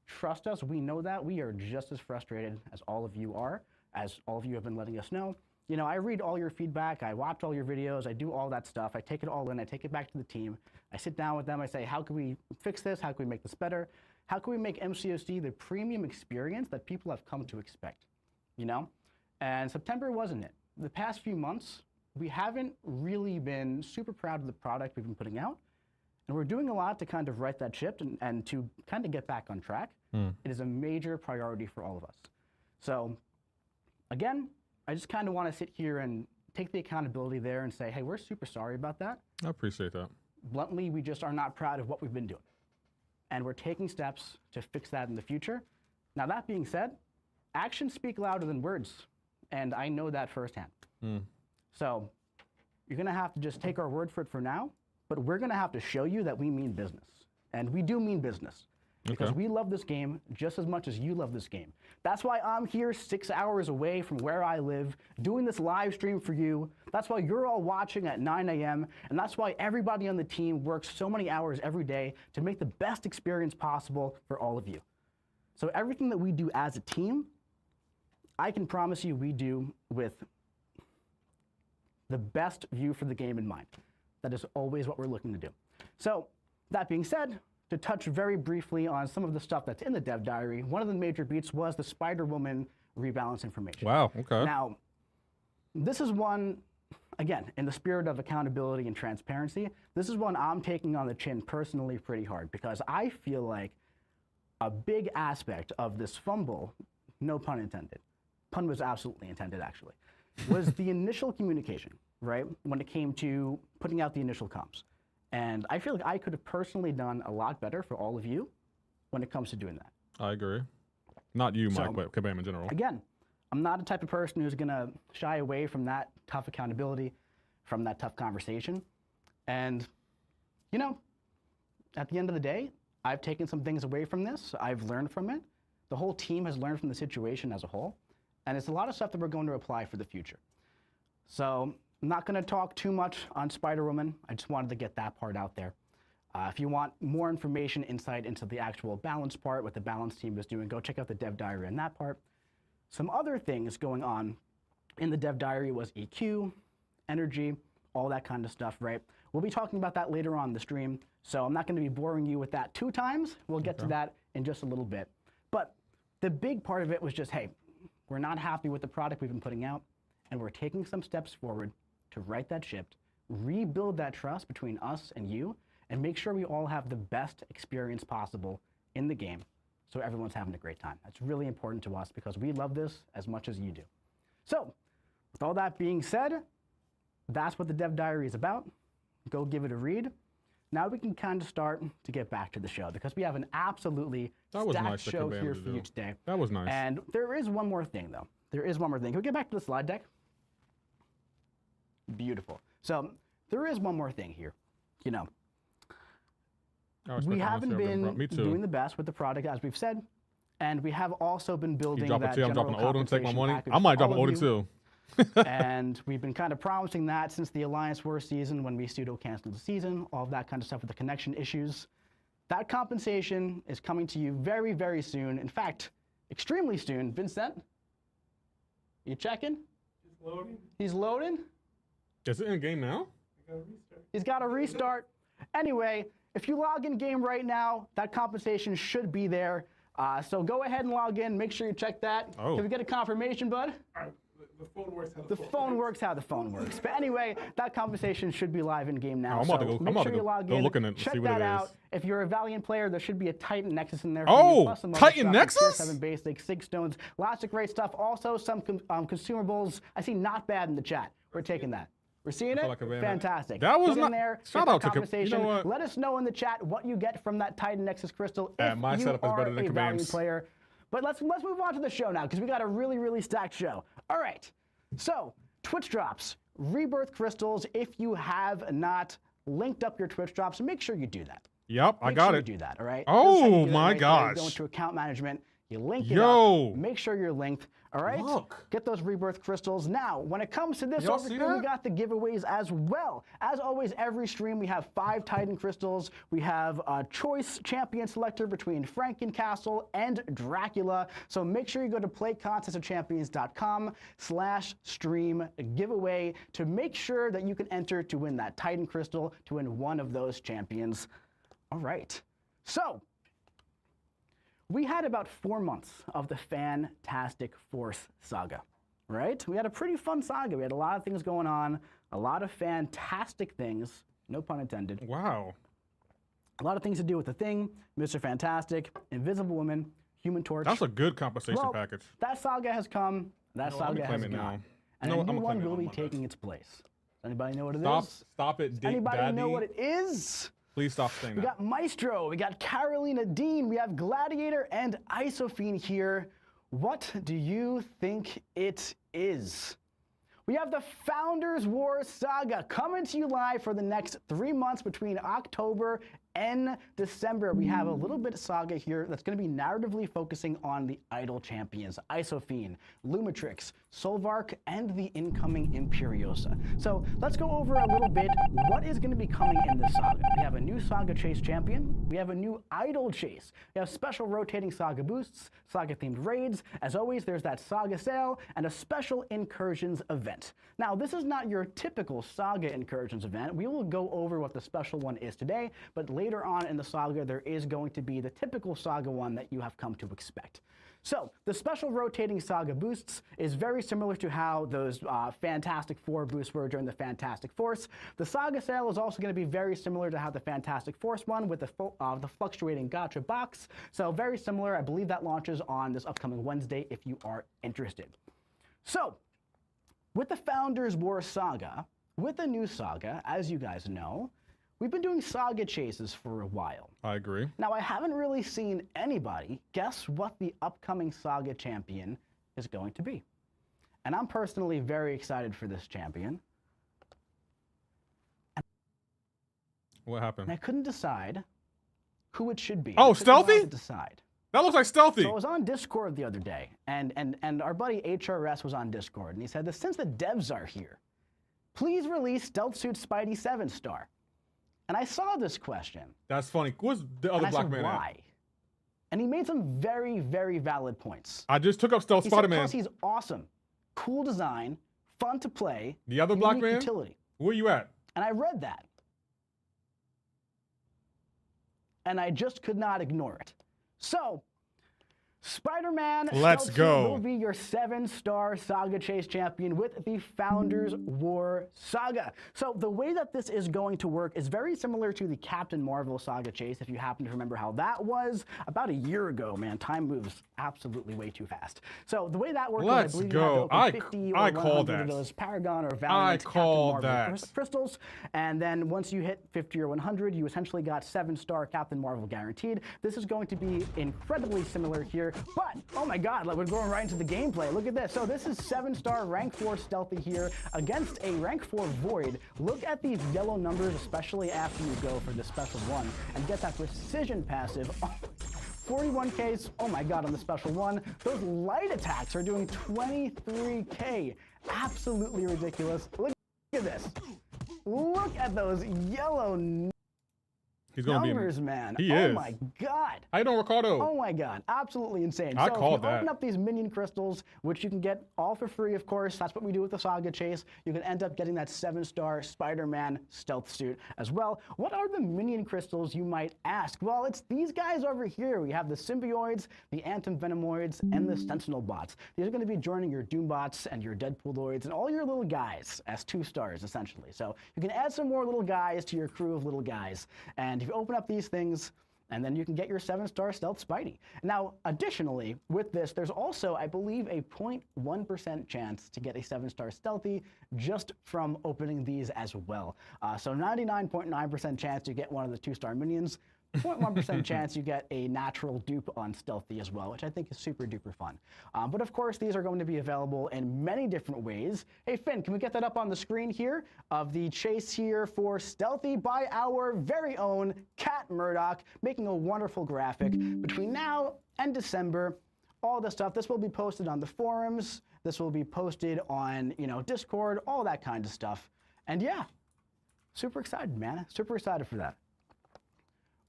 Trust us, we know that. We are just as frustrated as all of you are, as all of you have been letting us know. You know, I read all your feedback, I watch all your videos, I do all that stuff, I take it all in, I take it back to the team. I sit down with them, I say, how can we fix this? How can we make this better? How can we make MCoC the premium experience that people have come to expect? You know? And September wasn't it. The past few months, we haven't really been super proud of the product we've been putting out. And we're doing a lot to kind of right that ship and to kind of get back on track. It is a major priority for all of us. So again, I just kind of want to sit here and take the accountability there and say, hey, we're super sorry about that. I appreciate that. Bluntly, we just are not proud of what we've been doing. And we're taking steps to fix that in the future. Now, that being said, actions speak louder than words. And I know that firsthand. So you're going to have to just take our word for it for now. But we're going to have to show you that we mean business. And we do mean business. Because we love this game just as much as you love this game. That's why I'm here 6 hours away from where I live, doing this live stream for you. That's why you're all watching at 9 a.m. And that's why everybody on the team works so many hours every day to make the best experience possible for all of you. So everything that we do as a team, I can promise you we do with the best view for the game in mind. That is always what we're looking to do. So that being said, to touch very briefly on some of the stuff that's in the dev diary, one of the major beats was the Spider-Woman rebalance information. Wow, okay. Now, this is one, again, in the spirit of accountability and transparency, this is one I'm taking on the chin personally pretty hard because I feel like a big aspect of this fumble, no pun intended, pun was absolutely intended actually, was the initial communication, right? When it came to putting out the initial comms. And I feel like I could have personally done a lot better for all of you when it comes to doing that. I agree. Not you, Mike, but Kabam in general. Again, I'm not the type of person who's going to shy away from that tough accountability, from that tough conversation. And, you know, at the end of the day, I've taken some things away from this. I've learned from it. The whole team has learned from the situation as a whole. And it's a lot of stuff that we're going to apply for the future. So I'm not going to talk too much on Spider-Woman. I just wanted to get that part out there. If you want more information, insight into the actual balance part, what the balance team is doing, go check out the dev diary on that part. Some other things going on in the dev diary was EQ, energy, all that kind of stuff, right? We'll be talking about that later on in the stream, so I'm not going to be boring you with that 2 times. We'll get to that in just a little bit. But the big part of it was just, hey, we're not happy with the product we've been putting out, and we're taking some steps forward to right that ship, rebuild that trust between us and you, and make sure we all have the best experience possible in the game so everyone's having a great time. That's really important to us because we love this as much as you do. So, with all that being said, that's what the dev diary is about. Go give it a read. Now we can kind of start to get back to the show because we have an absolutely stacked show here for you today. That was nice. And there is one more thing, though. There is one more thing. Can we get back to the slide deck? Beautiful. So there is one more thing here. You know, we haven't been doing the best with the product, as we've said, and we have also been building that general I'm dropping an old one, take my money. package I might for drop an all of oldie too. And we've been kind of promising that since the Alliance War season when we pseudo-canceled the season, all of that kind of stuff with the connection issues. That compensation is coming to you very, very soon. In fact, extremely soon. Vincent, you checking? He's loading. He's loading? Is it in game now? I got a restart. He's got to restart. Anyway, if you log in game right now, that compensation should be there. So go ahead and log in. Make sure you check that. Oh. Can we get a confirmation, bud? The phone works how The phone works how the phone works. But anyway, that conversation should be live in game now. I'm so about to go- make I'm about sure to you go- log go in. look in and check see what that it out. is. If you're a Valiant player, there should be a Titan Nexus in there. For Oh, you, plus some other Titan stuff, like Tier Nexus? 7 basic, 6 stones, lots of great stuff. Also some consumables. I see not bad in the chat. We're taking that. We're seeing it? like a van- Fantastic. That was Get in not- there. shout get out that to Kab- you know conversation. what? Let us know in the chat what you get from that Titan Nexus crystal if my you setup is are better than a Valiant Kabam's. player. But let's move on to the show now because we got a really stacked show. All right. So Twitch drops, rebirth crystals. If you have not linked up your Twitch drops, make sure you do that. Yep, I Make got sure it. You do that, all right? Oh, This is how you do that my right there. You go gosh. into account management, you link it Yo. up, make sure you're linked, all right? Look. Get those rebirth crystals. Now, when it comes to this Y'all over see here, we that? got the giveaways as well. As always, every stream we have 5 Titan crystals. We have a choice champion selector between Frankencastle and Dracula. So make sure you go to playcontestofchampions.com/stream giveaway to make sure that you can enter to win that Titan crystal, to win one of those champions. All right. So, we had about 4 months of the Fantastic Force saga, right? We had a pretty fun saga. We had a lot of things going on, a lot of fantastic things, no pun intended. Wow. A lot of things to do with the Thing, Mr. Fantastic, Invisible Woman, Human Torch. That's a good compensation Well, package. that saga has come, that You know what, I'm saga gonna has claim it gone. now. And You know a what, new I'm gonna one claim it will on be my taking its place. Anybody know what it Stop, is? stop it, Anybody Daddy. know what it is? Please stop saying We that. got Maestro, we got Carolina Dean, we have Gladiator and Isophene here. What do you think it is? We have the Founders War Saga coming to you live for the next 3 months between October and December. We have a little bit of saga here that's going to be narratively focusing on the idol champions, Isophene, Lumitrix, Solvark, and the incoming Imperiosa. So let's go over a little bit what is going to be coming in this saga. We have a new Saga Chase champion. We have a new idol chase. We have special rotating saga boosts, saga-themed raids. As always, there's that saga sale and a special incursions event. Now, this is not your typical saga incursions event. We will go over what the special one is today, but later on in the saga, there is going to be the typical saga one that you have come to expect. So, the special rotating saga boosts is very similar to how those Fantastic Four boosts were during the Fantastic Force. The saga sale is also going to be very similar to how the Fantastic Force one with the fluctuating gacha box. So, very similar. I believe that launches on this upcoming Wednesday if you are interested. So, with the Founders War saga, with the new saga, as you guys know, we've been doing saga chases for a while. I agree. Now, I haven't really seen anybody guess what the upcoming saga champion is going to be. And I'm personally very excited for this champion. What And happened? I couldn't decide who it should be. Oh, It took me a while stealthy? to decide. That looks like stealthy. So I was on Discord the other day, and our buddy HRS was on Discord, and he said that since the devs are here, please release Stealth Suit Spidey 7-star. And I saw this question, That's funny. What's the and other I black said, man at? why? And he made some very, very valid points. I just took up Stealth He said, Spider-Man. plus he's awesome, cool design, fun to play, The other black unique man? utility. Where you at? And I read that. And I just could not ignore it. So, Spider-Man Let's Stealth Suit go. will be your 7-star Saga Chase champion with the Founders War Saga. So the way that this is going to work is very similar to the Captain Marvel Saga Chase, if you happen to remember how that was about a year ago, man. Time moves absolutely way too fast. So the way that works Let's is I believe go. you have to I- open 50 or I 100 call of that. those Paragon or Valiant call Captain Marvel that. crystals, and then once you hit 50 or 100, you essentially got 7-star Captain Marvel guaranteed. This is going to be incredibly similar here, but oh my god, like we're going right into the gameplay. Look at this. So this is 7-star rank 4 stealthy here against a rank 4 void. Look at these yellow numbers, especially after you go for the special one and get that precision passive. 41Ks, oh my god, on the special one. Those light attacks are doing 23K. Absolutely ridiculous. Look at this. Look at those yellow He's gonna numbers, be. man. He oh is. my God. How you doing, Ricardo? Oh my God, absolutely insane. I so called if you that. open up these minion crystals, which you can get all for free, of course, that's what we do with the Saga Chase, you can end up getting that 7-star Spider-Man stealth suit as well. What are the minion crystals, you might ask? Well, it's these guys over here. We have the Symbioids, the Antivenomoids, and the Sentinel bots. These are going to be joining your Doombots and your Deadpooloids and all your little guys as 2 stars, essentially. So you can add some more little guys to your crew of little guys. And if you open up these things, and then you can get your 7-star stealth Spidey. Now, additionally, with this, there's also, I believe, a 0.1% chance to get a 7-star stealthy just from opening these as well. So 99.9% chance to get one of the 2-star minions. 0.1% chance you get a natural dupe on Stealthy as well, which I think is super duper fun. But of course, these are going to be available in many different ways. Hey Finn, can we get that up on the screen here of the chase here for Stealthy by our very own Cat Murdoch, making a wonderful graphic between now and December. All the stuff, this will be posted on the forums, this will be posted on, Discord, all that kind of stuff. And yeah, super excited, man. Super excited for that.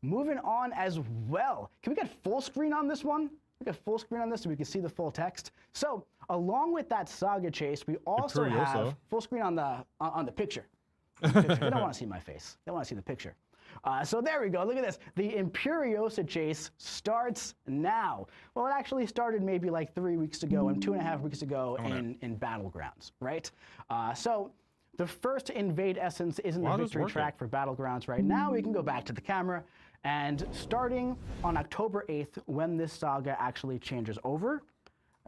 Moving on as well. Can we get full screen on this one? We get full screen on this so we can see the full text. So along with that Saga Chase, we also have full screen on the picture. They don't want to see my face. They want to see the picture. So there we go. Look at this. The Imperiosa Chase starts now. Well, it actually started maybe like 3 weeks ago and 2.5 weeks ago in Battlegrounds, right? So the first Invade Essence is in the victory track for Battlegrounds right now. We can go back to the camera. And starting on October 8th, when this saga actually changes over,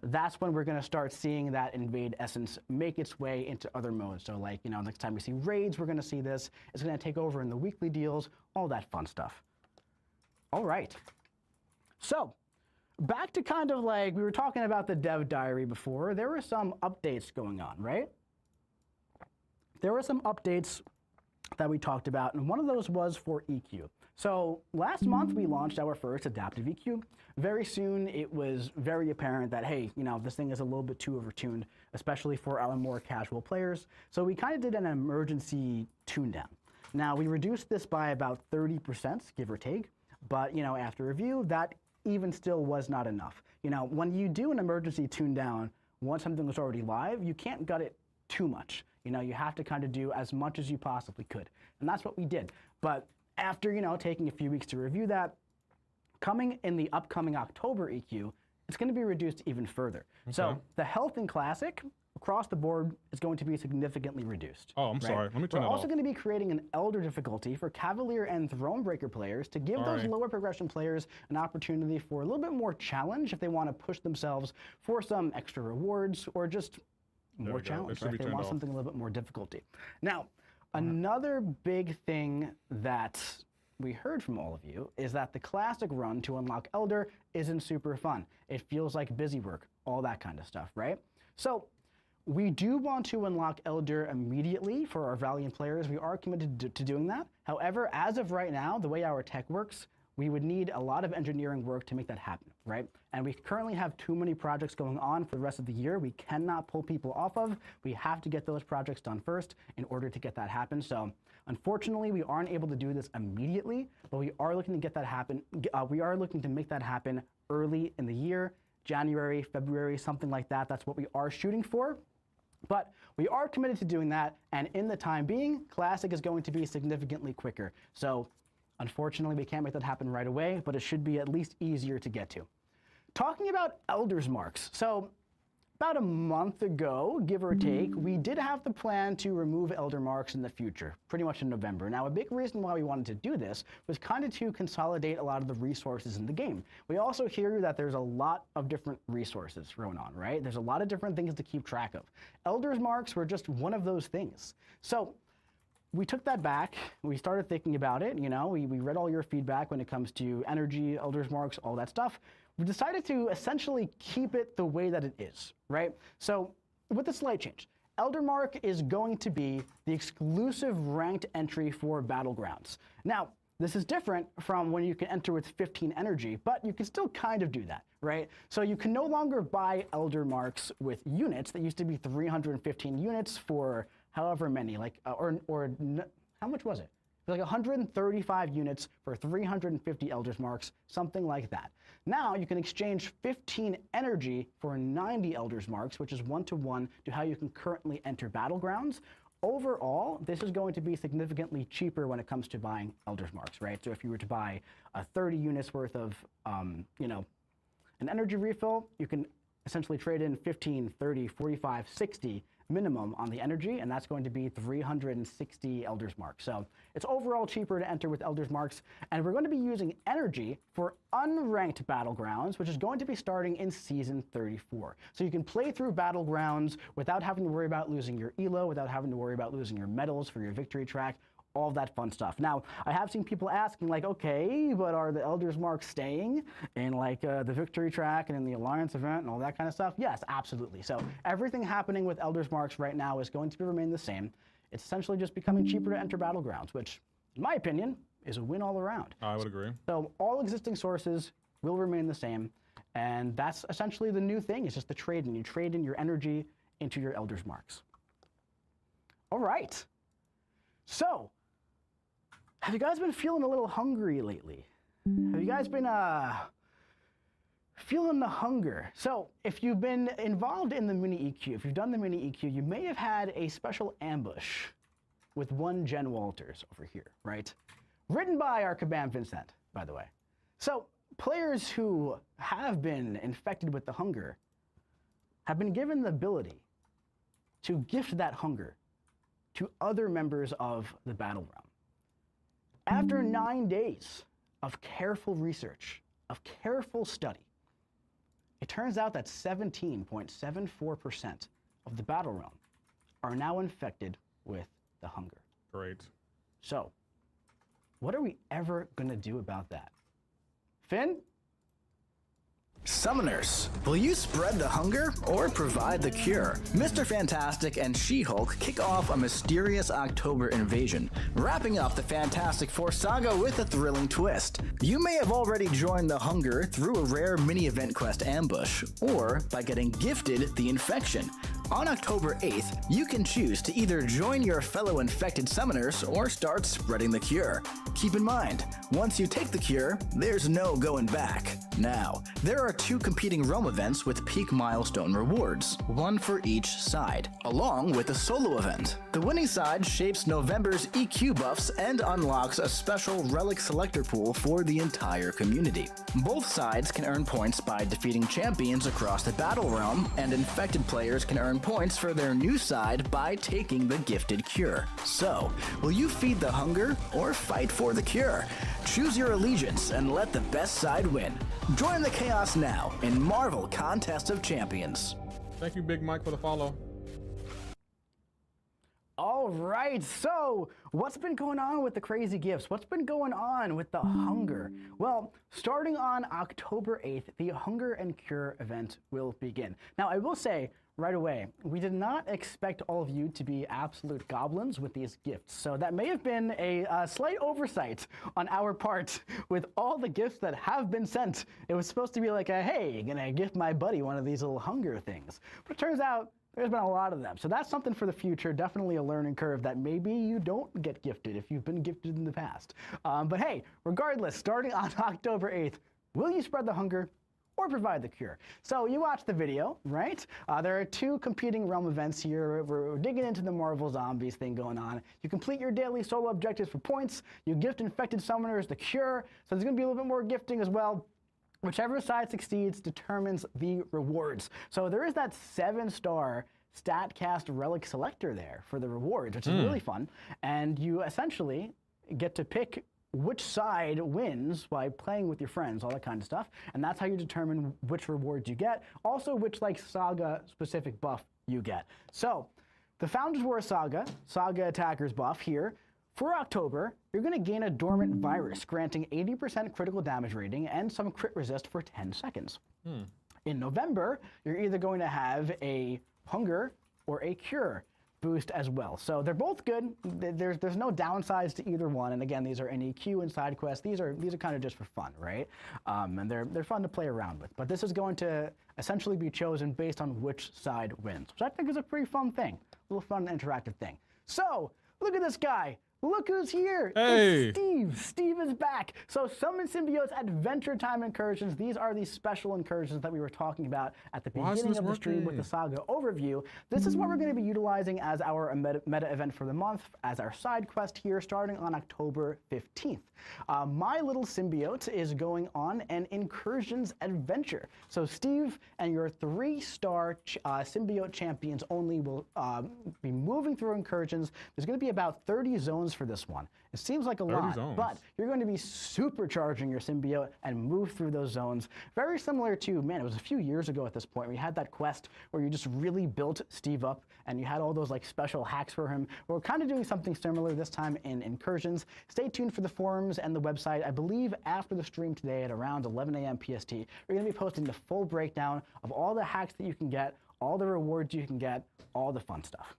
that's when we're going to start seeing that Invade Essence make its way into other modes. So like, next time we see raids, we're going to see this. It's going to take over in the weekly deals, all that fun stuff. All right. So back to kind of like, we were talking about the dev diary before. There were some updates going on, right? There were some updates that we talked about, and one of those was for EQ. So last month we launched our first adaptive EQ. Very soon it was very apparent that, hey, this thing is a little bit too overtuned, especially for our more casual players. So we kind of did an emergency tune down. Now we reduced this by about 30%, give or take, but after review, that even still was not enough. When you do an emergency tune down, once something was already live, you can't gut it too much. You have to kind of do as much as you possibly could. And that's what we did. But after, taking a few weeks to review that, coming in the upcoming October EQ, it's going to be reduced even further. Okay. So the health in Classic across the board is going to be significantly reduced. Oh, I'm sorry. Let me turn it off. We're also going to be creating an Elder difficulty for Cavalier and Thronebreaker players to give those lower progression players an opportunity for a little bit more challenge if they want to push themselves for some extra rewards or just more challenge, right? If they want something a little bit more difficulty. Now, another big thing that we heard from all of you is that the classic run to unlock Elder isn't super fun. It feels like busy work, all that kind of stuff, right? So we do want to unlock Elder immediately for our Valiant players. We are committed to doing that. However, as of right now, the way our tech works, we would need a lot of engineering work to make that happen, right? And we currently have too many projects going on for the rest of the year. We cannot pull people off of. We have to get those projects done first in order to get that happen. So unfortunately, we aren't able to do this immediately, but we are looking to get that happen. We are looking to make that happen early in the year, January, February, something like that. That's what we are shooting for. But we are committed to doing that. And in the time being, Classic is going to be significantly quicker. So unfortunately, we can't make that happen right away, but it should be at least easier to get to. Talking about Elder's Marks. So about a month ago, give or take, we did have the plan to remove Elder Marks in the future, pretty much in November. Now, a big reason why we wanted to do this was kind of to consolidate a lot of the resources in the game. We also hear that there's a lot of different resources going on, right? There's a lot of different things to keep track of. Elder's Marks were just one of those things. So we took that back, we started thinking about it, we read all your feedback when it comes to energy, Elder's Marks, all that stuff. We decided to essentially keep it the way that it is, right? So with a slight change, Elder Mark is going to be the exclusive ranked entry for Battlegrounds. Now, this is different from when you can enter with 15 energy, but you can still kind of do that, right? So you can no longer buy Elder Marks with units that used to be 315 units for however many, like, how much was it? like 135 units for 350 Elder's Marks, something like that. Now you can exchange 15 energy for 90 Elder's Marks, which is 1-to-1 to how you can currently enter Battlegrounds. Overall, this is going to be significantly cheaper when it comes to buying Elder's Marks, right? So if you were to buy 30 units worth of, you know, an energy refill, you can essentially trade in 15, 30, 45, 60 minimum on the energy, and that's going to be 360 Elder's Marks. So it's overall cheaper to enter with Elder's Marks, and we're going to be using energy for unranked Battlegrounds, which is going to be starting in Season 34. So you can play through Battlegrounds without having to worry about losing your elo, without having to worry about losing your medals for your victory track, all of that fun stuff. Now, I have seen people asking, like, okay, but are the Elder's Marks staying in, like, the victory track and in the Alliance event and all that kind of stuff? Yes, absolutely. So everything happening with Elder's Marks right now is going to remain the same. It's essentially just becoming cheaper to enter Battlegrounds, which, in my opinion, is a win all around. I would agree. So all existing sources will remain the same, and that's essentially the new thing. It's just the trade, and you trade in your energy into your Elder's Marks. All right. So, have you guys been feeling a little hungry lately? Have you guys been feeling the hunger? So if you've been involved in the mini EQ, if you've done the mini EQ, you may have had a special ambush with one Jen Walters over here, right? Written by our Kabam Vincent, by the way. So players who have been infected with the hunger have been given the ability to gift that hunger to other members of the Battleground. After 9 days of careful research, of careful study, it turns out that 17.74% of the battle realm are now infected with the hunger. Great. So, what are we ever going to do about that? Finn? Summoners, will you spread the hunger or provide the cure? Mr. Fantastic and She-Hulk kick off a mysterious October invasion, wrapping up the Fantastic Four saga with a thrilling twist. You may have already joined the hunger through a rare mini-event quest ambush, or by getting gifted the infection. On October 8th, you can choose to either join your fellow infected summoners or start spreading the cure. Keep in mind, once you take the cure, there's no going back. Now, there are 2 competing realm events with peak milestone rewards, one for each side, along with a solo event. The winning side shapes November's EQ buffs and unlocks a special relic selector pool for the entire community. Both sides can earn points by defeating champions across the battle realm, and infected players can earn points for their new side by taking the gifted cure. So, will you feed the hunger or fight for the cure? Choose your allegiance and let the best side win. Join the chaos now in Marvel Contest of Champions. Thank you, Big Mike, for the follow. All right, so what's been going on with the crazy gifts? What's been going on with the hunger? Well, starting on October 8th, the Hunger and Cure event will begin. Now, I will say right away, we did not expect all of you to be absolute goblins with these gifts. So that may have been a slight oversight on our part with all the gifts that have been sent. It was supposed to be like, hey, gonna gift my buddy one of these little hunger things. But it turns out there's been a lot of them. So that's something for the future, definitely a learning curve that maybe you don't get gifted if you've been gifted in the past. But hey, regardless, starting on October 8th, will you spread the hunger or provide the cure? So you watched the video, right? There are 2 competing realm events here. We're digging into the Marvel Zombies thing going on. You complete your daily solo objectives for points. You gift infected summoners the cure. So there's gonna be a little bit more gifting as well. Whichever side succeeds determines the rewards. So there is that 7-star StatCast Relic Selector there for the rewards, which is really fun. And you essentially get to pick which side wins by playing with your friends, all that kind of stuff. And that's how you determine which rewards you get. Also, which like saga-specific buff you get. So the Founders War Saga Attackers buff here. For October, you're going to gain a dormant virus, granting 80% critical damage rating and some crit resist for 10 seconds. In November, you're either going to have a hunger or a cure boost as well. So they're both good. There's no downsides to either one. And again, these are NEQ and side quests. These are kind of just for fun, right? And they're fun to play around with. But this is going to essentially be chosen based on which side wins, which I think is a pretty fun thing, a little fun and interactive thing. So look at this guy. Look who's here. Hey. It's Steve. Steve is back. So Summon Symbiotes Adventure Time incursions. These are the special incursions that we were talking about at the beginning of the stream with the Saga overview. This is what we're going to be utilizing as our meta event for the month, as our side quest here, starting on October 15th. My little symbiote is going on an incursions adventure. So Steve and your 3-star symbiote champions only will be moving through incursions. There's going to be about 30 zones for this one. It seems like a lot, but you're going to be supercharging your symbiote and move through those zones. Very similar to, man, it was a few years ago at this point. We had that quest where you just really built Steve up and you had all those like special hacks for him. We're kind of doing something similar this time in incursions. Stay tuned for the forums and the website. I believe after the stream today at around 11 a.m. PST, we're going to be posting the full breakdown of all the hacks that you can get, all the rewards you can get, all the fun stuff.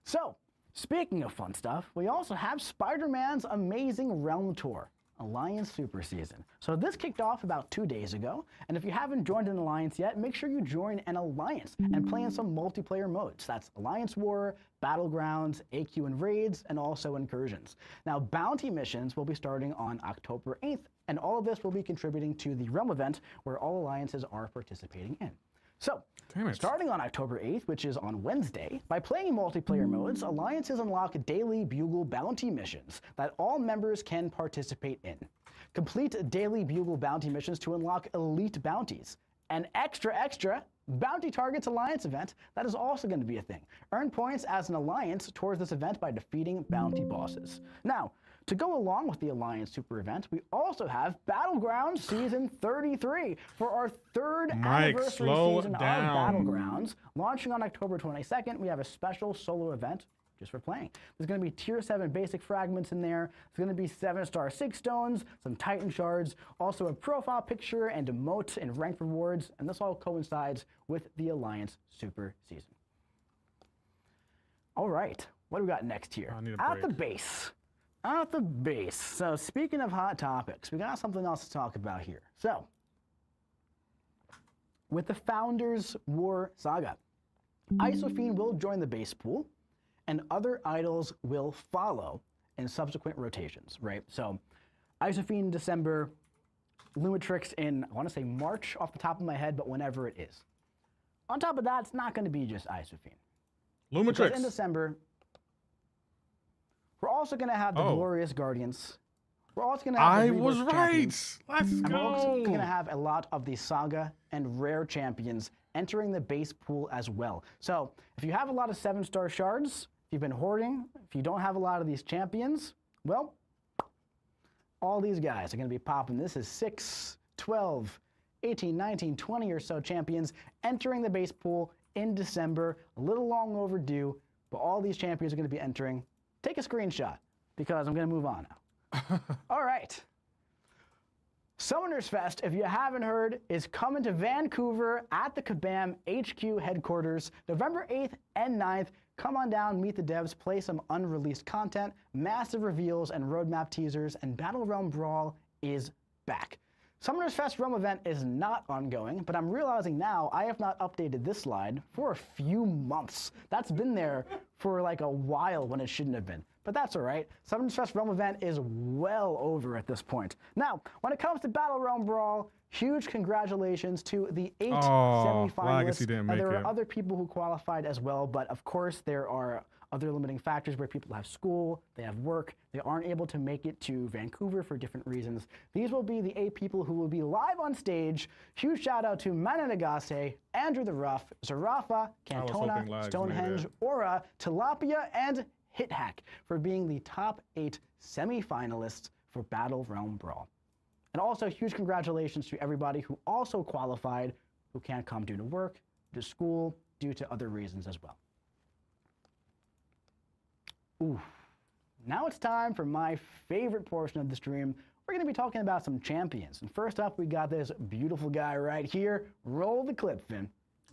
So, speaking of fun stuff, we also have Spider-Man's Amazing Realm Tour, Alliance Super Season. So this kicked off about 2 days ago, and if you haven't joined an alliance yet, make sure you join an alliance and play in some multiplayer modes. That's Alliance War, Battlegrounds, AQ and Raids, and also Incursions. Now, bounty missions will be starting on October 8th, and all of this will be contributing to the Realm event where all alliances are participating in. So, starting on October 8th, which is on Wednesday, by playing multiplayer modes, alliances unlock daily Bugle bounty missions that all members can participate in. Complete daily Bugle bounty missions to unlock elite bounties. An extra Bounty Targets Alliance event that is also going to be a thing. Earn points as an alliance towards this event by defeating bounty bosses. Now, to go along with the Alliance Super event, we also have Battlegrounds Season 33 for our 3rd anniversary season of Battlegrounds. Launching on October 22nd, we have a special solo event just for playing. There's going to be Tier 7 basic fragments in there. There's going to be 7-star 6 stones, some Titan shards, also a profile picture and emote and rank rewards, and this all coincides with the Alliance Super Season. All right, what do we got next here? At the base. At the base. So speaking of hot topics, we got something else to talk about here. So, with the Founders War Saga, Isophene will join the base pool, and other idols will follow in subsequent rotations, right? So, Isophene in December, Lumitrix in, I want to say March off the top of my head, but whenever it is. On top of that, it's not going to be just Isophene. Lumitrix. Because in December, we're also going to have the Glorious Guardians. We're also going to have the Rebirth Champions. Let's go. And we're also going to have a lot of the Saga and Rare champions entering the base pool as well. So if you have a lot of 7-star shards, if you've been hoarding, if you don't have a lot of these champions, well, all these guys are going to be popping. This is 6, 12, 18, 19, 20 or so champions entering the base pool in December. A little long overdue, but all these champions are going to be entering. Take a screenshot, because I'm going to move on now. All right. Summoners Fest, if you haven't heard, is coming to Vancouver at the Kabam HQ headquarters, November 8th and 9th. Come on down, meet the devs, play some unreleased content, massive reveals and roadmap teasers, and Battle Realm Brawl is back. Summoners Fest Realm event is not ongoing, but I'm realizing now I have not updated this slide for a few months. That's been there for like a while when it shouldn't have been. But that's all right. Summoners Fest Realm event is well over at this point. Now, when it comes to Battle Realm Brawl, huge congratulations to the 8 semifinalists. And there are other people who qualified as well, but of course there are other limiting factors where people have school, they have work, they aren't able to make it to Vancouver for different reasons. These will be the 8 people who will be live on stage. Huge shout out to Mana Nagase, Andrew the Rough, Zarafa, Cantona, Stonehenge, Aura, Tilapia, and HitHack for being the top 8 semifinalists for Battle Realm Brawl. And also huge congratulations to everybody who also qualified who can't come due to work, to school, due to other reasons as well. Ooh. Now it's time for my favorite portion of the stream. We're going to be talking about some champions. And first up, we got this beautiful guy right here. Roll the clip, Finn.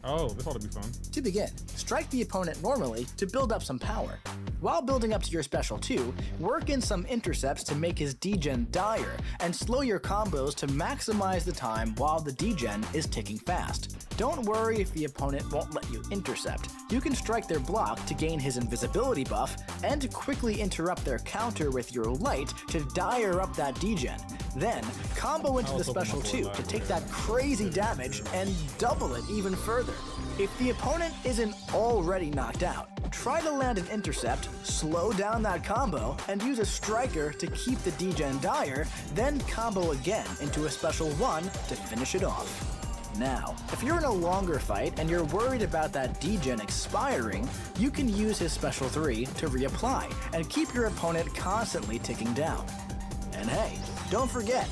Oh, this ought to be fun. To begin, strike the opponent normally to build up some power. While building up to your special 2, work in some intercepts to make his degen dire, and slow your combos to maximize the time while the degen is ticking fast. Don't worry if the opponent won't let you intercept. You can strike their block to gain his invisibility buff, and to quickly interrupt their counter with your light to dire up that degen. Then, combo into the special 2 to take that crazy damage and double it even further. If the opponent isn't already knocked out, try to land an intercept, slow down that combo, and use a striker to keep the degen dire, then combo again into a special 1 to finish it off. Now, if you're in a longer fight and you're worried about that degen expiring, you can use his special 3 to reapply and keep your opponent constantly ticking down. And hey, don't forget,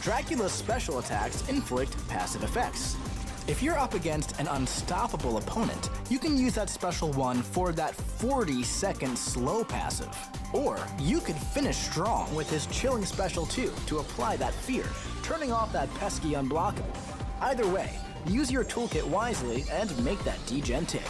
Dracula's special attacks inflict passive effects. If you're up against an unstoppable opponent, you can use that special 1 for that 40-second slow passive. Or you could finish strong with his chilling special 2 to apply that fear, turning off that pesky unblockable. Either way, use your toolkit wisely and make that degen tick.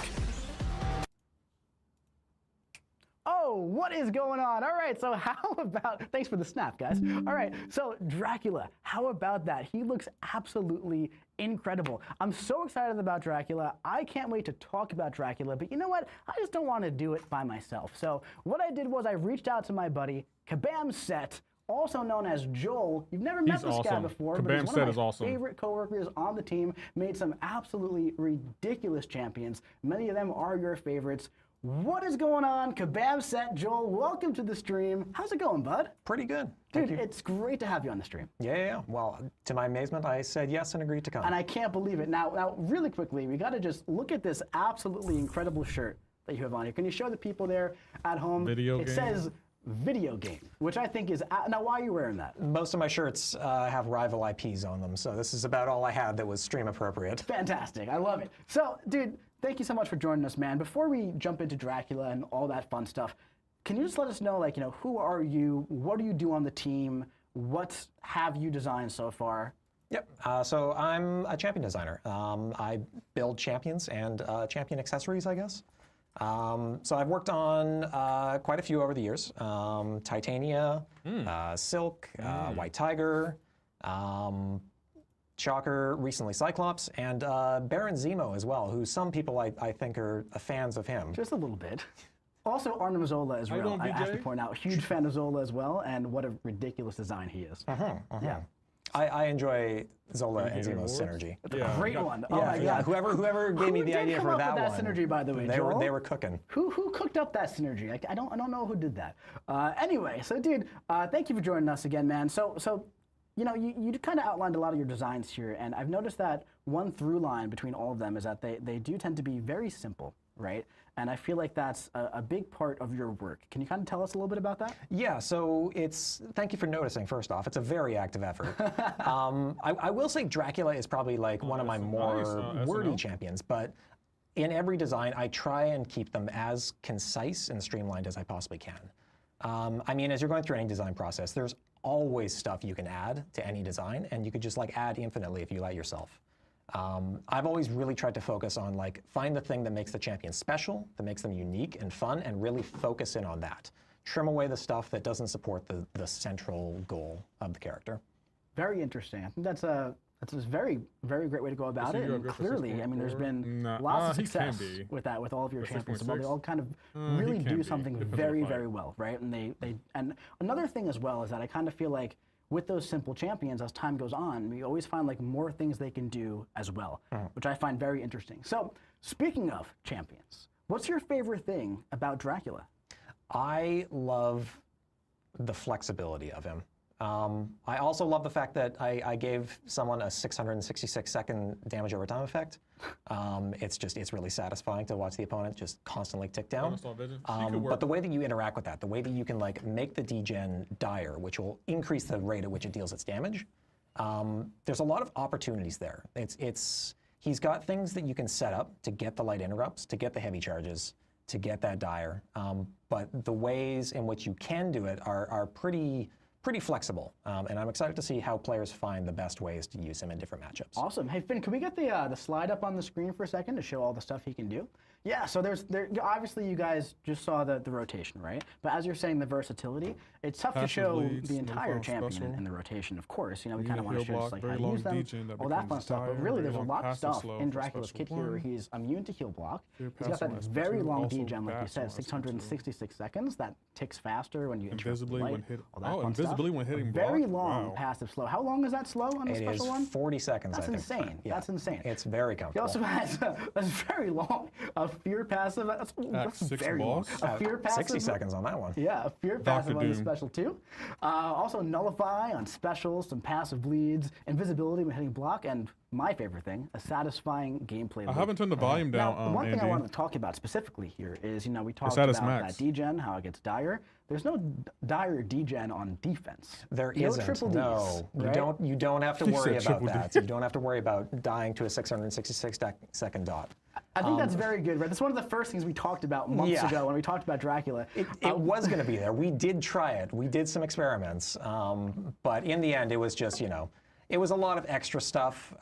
Oh, what is going on? All right, so how about, thanks for the snap, guys. All right, so Dracula, how about that? He looks absolutely incredible. I'm so excited about Dracula. I can't wait to talk about Dracula, but you know what? I just don't want to do it by myself. So what I did was I reached out to my buddy, Kabam Set, also known as Joel. You've never met this guy before, but he's one of my favorite coworkers on the team. Made some absolutely ridiculous champions. Many of them are your favorites. What is going on? Kabam Set, Joel, welcome to the stream. How's it going, bud? Pretty good. Dude, it's great to have you on the stream. Yeah. Well, to my amazement, I said yes and agreed to come. And I can't believe it. Now, really quickly, we got to just look at this absolutely incredible shirt that you have on here. Can you show the people there at home? It says video game, which I think is, now why are you wearing that? Most of my shirts have rival IPs on them, so this is about all I had that was stream appropriate. Fantastic, I love it. So, dude, thank you so much for joining us, man. Before we jump into Dracula and all that fun stuff, can you just let us know, like, you know, who are you, what do you do on the team, what have you designed so far? Yep, so I'm a champion designer. I build champions and champion accessories, I guess. So I've worked on quite a few over the years. Titania, Silk, White Tiger, Shocker, recently Cyclops, and Baron Zemo as well, who some people I think are fans of him. Just a little bit. Also, Arnim Zola as well. I have to point out, huge fan of Zola as well, and what a ridiculous design he is. Yeah. I enjoy Zola and Zemo's synergy. It's a great one. Oh my God. Whoever gave me the idea for that one. Synergy, by the way, they were cooking. Who cooked up that synergy? I don't know who did that. Anyway, so dude, thank you for joining us again, man. So you know, you kind of outlined a lot of your designs here, and I've noticed that one through line between all of them is that they do tend to be very simple, right? And I feel like that's a big part of your work. Can you kind of tell us a little bit about that? Yeah, so thank you for noticing, first off. It's a very active effort. I will say Dracula is probably like one of my more wordy champions, but in every design, I try and keep them as concise and streamlined as I possibly can. I mean, as you're going through any design process, there's always stuff you can add to any design, and you could just like add infinitely if you let yourself. I've always really tried to focus on like find the thing that makes the champion special, that makes them unique and fun, and really focus in on that. Trim away the stuff that doesn't support the central goal of the character. Very interesting. I think that's a very, very great way to go about it. And clearly, I mean, there's been lots of success with that, with all of your champions. They all kind of really do something very, very well, right? And and another thing as well is that I kind of feel like with those simple champions, as time goes on, we always find like more things they can do as well, which I find very interesting. So, speaking of champions, what's your favorite thing about Dracula? I love the flexibility of him. I also love the fact that I gave someone a 666-second damage over time effect. It's really satisfying to watch the opponent just constantly tick down. But the way that you interact with that, the way that you can like make the degen dire, which will increase the rate at which it deals its damage, there's a lot of opportunities there. He's got things that you can set up to get the light interrupts, to get the heavy charges, to get that dire. But the ways in which you can do it are pretty pretty flexible, and I'm excited to see how players find the best ways to use him in different matchups. Awesome. Hey, Finn, can we get the slide up on the screen for a second to show all the stuff he can do? Yeah, so obviously you guys just saw the rotation, right? But as you're saying, the versatility, it's tough to Passive show leads, the no entire foul champion special. in the rotation, of course. You know, we Unit kind of want to heal show just block, like how very to long use them, degen that all that fun becomes stuff. But dire, really, very there's a long lot of passive stuff slow in for Dracula's special kit here where one. he's immune to heal block. Fear He's got passive that on very SP2, long also degen, like you bats said, on SP2. 666 seconds. That ticks faster when you interrupt the Invisibly light, when hit. all that Oh, fun invisibly stuff. when hitting Very block? long Wow. passive slow. How long is that slow on the It special is one? 40 seconds, That's I think. insane. Yeah. That's insane. It's very He comfortable. also has that's very long. A fear passive. That's 6 very long. balls. A fear passive. 60 seconds on that one. Yeah, a fear Dr. passive on the Doom. special too. Also nullify on specials, some passive bleeds, invisibility when hitting block, and my favorite thing, a satisfying gameplay loop. I haven't turned the volume down, Now, one thing I Andy. wanted to talk about specifically here is, you know, we talked Status about max. that degen, how it gets dire. There's no dire degen on defense. There no isn't. triple Ds, No, right? you don't have to He worry said about triple D. that. You don't have to worry about dying to a 666-second dot. I think that's very good, right? That's one of the first things we talked about months Yeah. ago when we talked about Dracula. It was going to be there. We did try it. We did some experiments, but in the end, it was just, you know, it was a lot of extra stuff.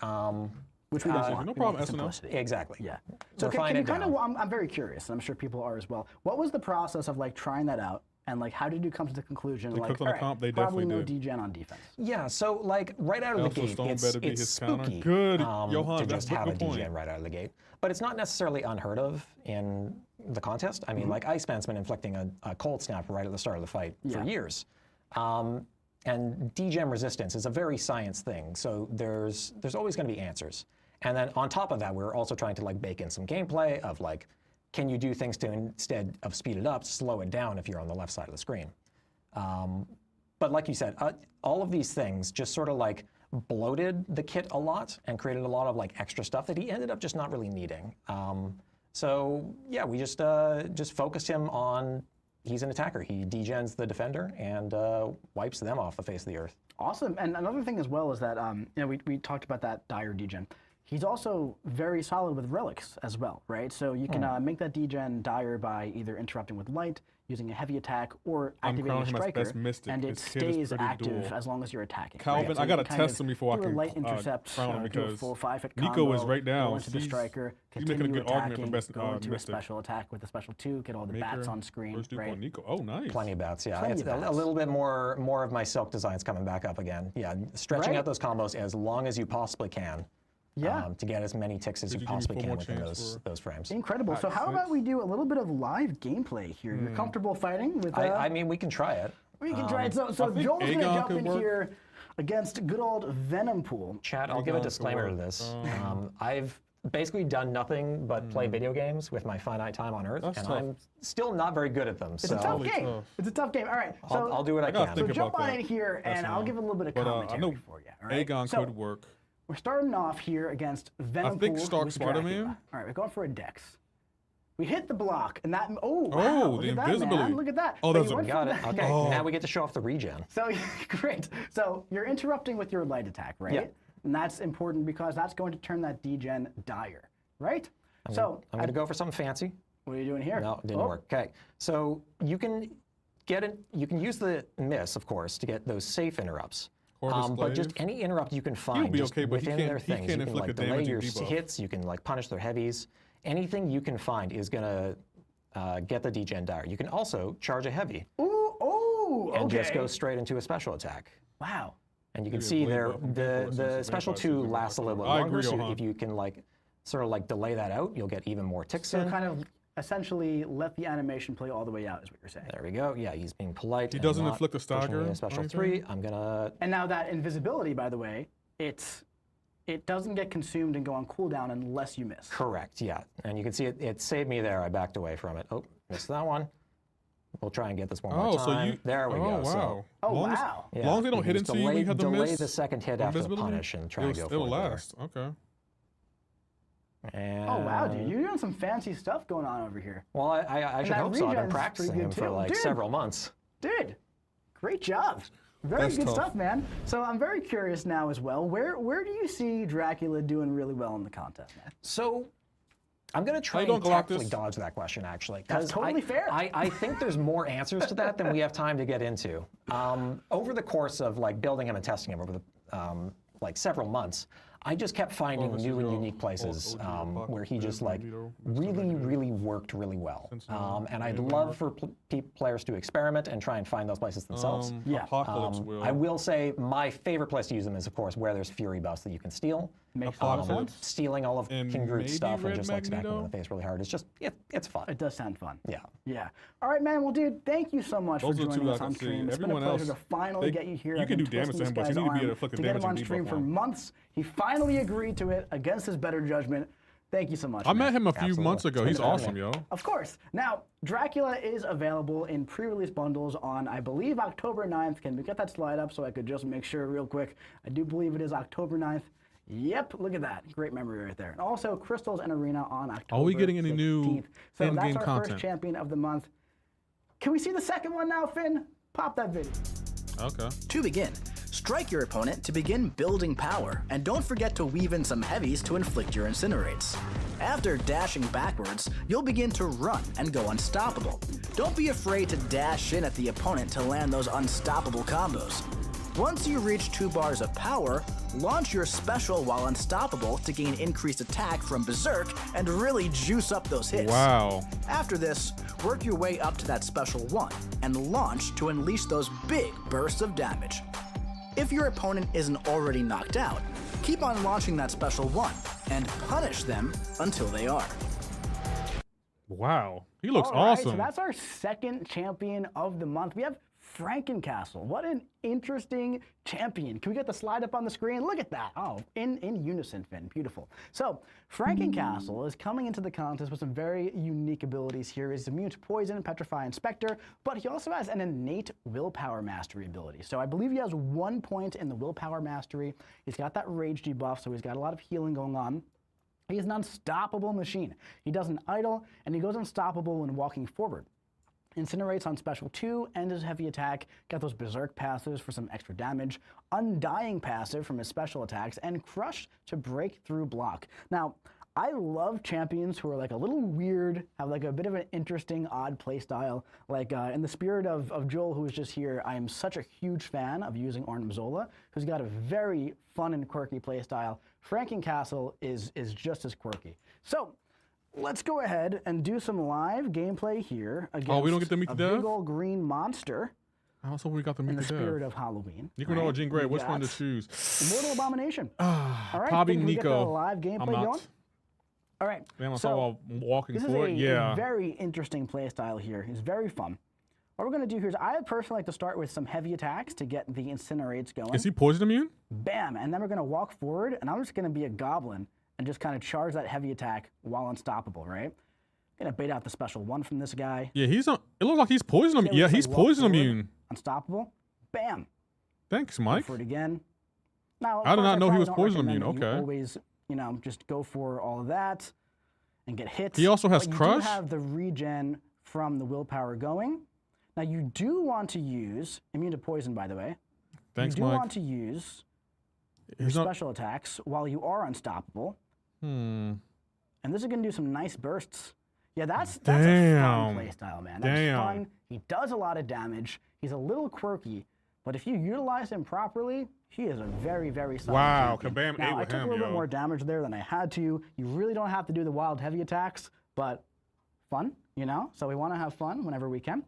Which we don't want. no We problem, want the SNL. simplicity. Exactly. Yeah. So Refine can you it kind down. of? I'm very curious, and I'm sure people are as well. What was the process of like trying that out, and like how did you come to the conclusion? They like, cooked on the all right, comp, they probably no definitely did. degen on defense. Yeah, so like right out of the Elsa gate, Stone it's better be his counter. spooky Good, Johan, to that's just a have a good point. degen right out of the gate. But it's not necessarily unheard of in the contest. I mean, like Iceman's been inflicting a cold snap right at the start of the fight for years. And degen resistance is a very science thing, so there's always going to be answers. And then on top of that, we're also trying to like bake in some gameplay of like, can you do things to, instead of speed it up, slow it down if you're on the left side of the screen. But like you said, all of these things just sort of like bloated the kit a lot and created a lot of like extra stuff that he ended up just not really needing. So yeah, we just focused him on, he's an attacker. He degens the defender and wipes them off the face of the earth. Awesome. And another thing as well is that you know we talked about that dire degen. He's also very solid with relics as well, right? So you can make that degen dire by either interrupting with light, using a heavy attack, or activating a crowning him as striker, best mystic. and it His kit is stays pretty active dual. as long as you're attacking. Calvin, right? So I you gotta can test him before I do a can light intercept, crown him do a because full 5-hit Nico combo, is right now. go into the He's striker, making a continue good argument for attacking, best go into a mystic. special attack with the special 2, get all the bats Maker, on screen, first dupe right? on Nico. Oh, nice. Plenty of bats, yeah. Plenty It's of a bats. little bit more of my silk designs coming back up again. Yeah, stretching Right? out those combos as long as you possibly can. Yeah. To get as many ticks as Did you you give me possibly 4 can more within chance those frames. Incredible. So how about we do a little bit of live gameplay here? You're comfortable fighting with? I mean, we can try it. we can try it. So I think Joel's gonna Aegon jump could in work. here against good old Venom Pool. Chat, I'll give a Aegon could disclaimer to work. this. I've basically done nothing but play video games with my finite time on Earth, That's and tough. I'm still not very good at them. It's So a tough Really game. tough. It's a tough game. All right. So I'll do what I gotta can. think so jump about on that. in here, and That's I'll fine. give a little bit of But I commentary know for you. All right? Aegon So, could work. we're starting off here against Venom think Pool Stark with Spider-Man. Dracula. All right, we're going for a Dex. We hit the block, and that. Oh, wow, Oh, look the at that, man. invisibility. Look at that. Oh, So that's you a- went Got for it. that- Okay, now we get to show off the regen. So great. So you're interrupting with your light attack, right? Yeah. And that's important because that's going to turn that degen dire, right? I'm going to go for something fancy. What are you doing here? No, it didn't Oh, work. Okay, so you can you can use the miss, of course, to get those safe interrupts. Or But just displays. any interrupt you can find be just okay, but he within can't- their he things. can't You can inflict like a delay damaging your debuff. hits. You can like punish their heavies. Anything you can find is gonna get the degen dire. You can also charge a heavy Ooh, and okay. just go straight into a special attack. Wow. And you can Maybe a see blade there buff from the Vampire since special Vampire 2 season lasts a was little bit I longer. agree, So Johan. if you can like sort of like delay that out, you'll get even more ticks So in. kind of essentially let the animation play all the way out is what you're saying. There we go. Yeah, he's being polite. He and doesn't not inflict a pushing me stagger in or a special anything? 3. I'm gonna. And now that invisibility, by the way, it doesn't get consumed and go on cooldown unless you miss. Correct. Yeah, and you can see it saved me there. I backed away from it. Oh, missed that one. We'll try and get this one more Oh, time. so you. There we oh, go. So, Wow. Oh, long as, wow. yeah, long as they don't you hit just into you when you have the delay miss. the second hit after the invisibility, punish and try and go for it'll it there. last. Okay. And, Oh, wow, dude. You're doing some fancy stuff going on over here. Well, I should that hope so. I've been regen's practicing pretty him good for too. like Dude. several months. Dude, great job. Very That's good tough. stuff, man. So I'm very curious now as well. Where do you see Dracula doing really well in the contest, man? So I'm going to try you and doing, Galactus? tactfully dodge that question, actually. That's totally fair. I think there's more answers to that than we have time to get into. Over the course of like building him and testing him over the like several months, I just kept finding new and unique places where he just like really worked really well. And I'd love for players to experiment and try and find those places themselves. I will say my favorite place to use them is, of course, where there's Fury buffs that you can steal. Makes a lot of sense. Stealing all of King Groot's stuff and Red just like smacking him in Magneto? the face really hard. It's just, it's fun. It does sound fun. Yeah. Yeah. All right, man. Well, dude, thank you so much Those for are the two joining I us can on see. stream. It's been a Everyone pleasure else, to finally get you here. you I've can been do damage twisting to him, this but you guy's need to be able to arm fucking to get him on damage stream and for debuff him. months. He finally agreed to it against his better judgment. Thank you so much. I man. met him a few Absolutely. months ago. He's awesome, yo. Of course. Now, Dracula is available in pre-release bundles on, I believe, October 9th. Can we get that slide up so I could just make sure real quick? I do believe it is October 9th. Yep, look at that. Great memory right there. And also, Crystals and Arena on October 16th. Are we getting any new So in-game that's our content? first champion of the month. Can we see the second one now, Finn? Pop that video. Okay. To begin, strike your opponent to begin building power, and don't forget to weave in some heavies to inflict your incinerates. After dashing backwards, you'll begin to run and go unstoppable. Don't be afraid to dash in at the opponent to land those unstoppable combos. Once you reach 2 bars of power, launch your special while unstoppable to gain increased attack from Berserk and really juice up those hits. Wow. After this, work your way up to that special 1 and launch to unleash those big bursts of damage. If your opponent isn't already knocked out, keep on launching that special 1 and punish them until they are. Wow. He looks All right, awesome. so that's our second champion of the month. We have Frankencastle. What an interesting champion. Can we get the slide up on the screen? Look at that. Oh, in unison, Finn. Beautiful. So, Frankencastle is coming into the contest with some very unique abilities here. He's immune to poison, petrify, and specter, but he also has an innate willpower mastery ability. So I believe he has 1 point in the willpower mastery. He's got that rage debuff, so he's got a lot of healing going on. He's an unstoppable machine. He doesn't idle, and he goes unstoppable when walking forward. Incinerates on special 2 and his heavy attack. Got those Berserk passives for some extra damage. Undying passive from his special attacks. And Crush to break through block. Now, I love champions who are like a little weird, have like a bit of an interesting, odd playstyle. Like in the spirit of Joel, who is just here, I am such a huge fan of using Arnim Zola, who's got a very fun and quirky playstyle. Frankencastle is just as quirky. So, let's go ahead and do some live gameplay here against we don't get to meet a the dev? big old green monster I also we got to in meet the the spirit dev. of Halloween. Nico Noah, Jean Grey, We which one to got choose? Immortal Abomination. All right, Probably can we get the Nico. live I'm gameplay not. going? All right. Damn, I so saw while walking this is forward. a Yeah. very interesting play style here. It's very fun. What we're going to do here is I personally like to start with some heavy attacks to get the incinerates going. Is he poison immune? Bam, and then we're going to walk forward, and I'm just going to be a goblin and just kind of charge that heavy attack while unstoppable, right? Gonna bait out the special 1 from this guy. Yeah, he's on. It looks like he's poison immune. we Yeah, just, he's like, walk poison forward, immune. Unstoppable. Bam. Thanks, Go Mike. for it again. Now, of I did course, not know he probably was don't poison recommend immune. that you Okay. always, just go for all of that and get hit. He also has but Crush? You do have the regen from the willpower going. Now, you do want to use immune to poison, by the way. Thanks, you do Mike. want to use your He's not. special attacks while you are unstoppable. And this is going to do some nice bursts. Yeah, that's a fun Damn. playstyle, man. That's Damn. fun. He does a lot of damage. He's a little quirky, but if you utilize him properly, he is a very, very solid Wow, champion. Kabam Now, ate I with took him, a little yo. bit more damage there than I had to. You really don't have to do the wild heavy attacks, but fun, So we want to have fun whenever we can.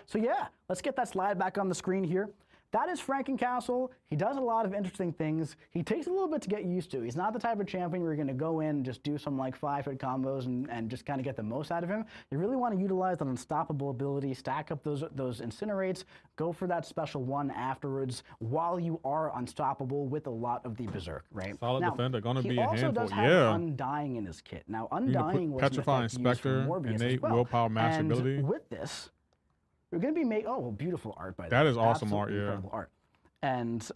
So yeah, let's get that slide back on the screen here. That is Frankencastle. He does a lot of interesting things. He takes a little bit to get used to. He's not the type of champion where you're going to go in and just do some like 5-hit combos and just kind of get the most out of him. You really want to utilize that unstoppable ability, stack up those incinerates, go for that special 1 afterwards while you are unstoppable with a lot of the Berserk, right? Solid Now, defender, gonna be a He also handful. does have Yeah. Undying in his kit. Now, You need to put Undying was Petrify an and effect used for Spectre, Morbius as innate well. willpower master And ability. with this, we're going to be beautiful art, by the way. That is awesome Absolutely art, yeah. Incredible art. And,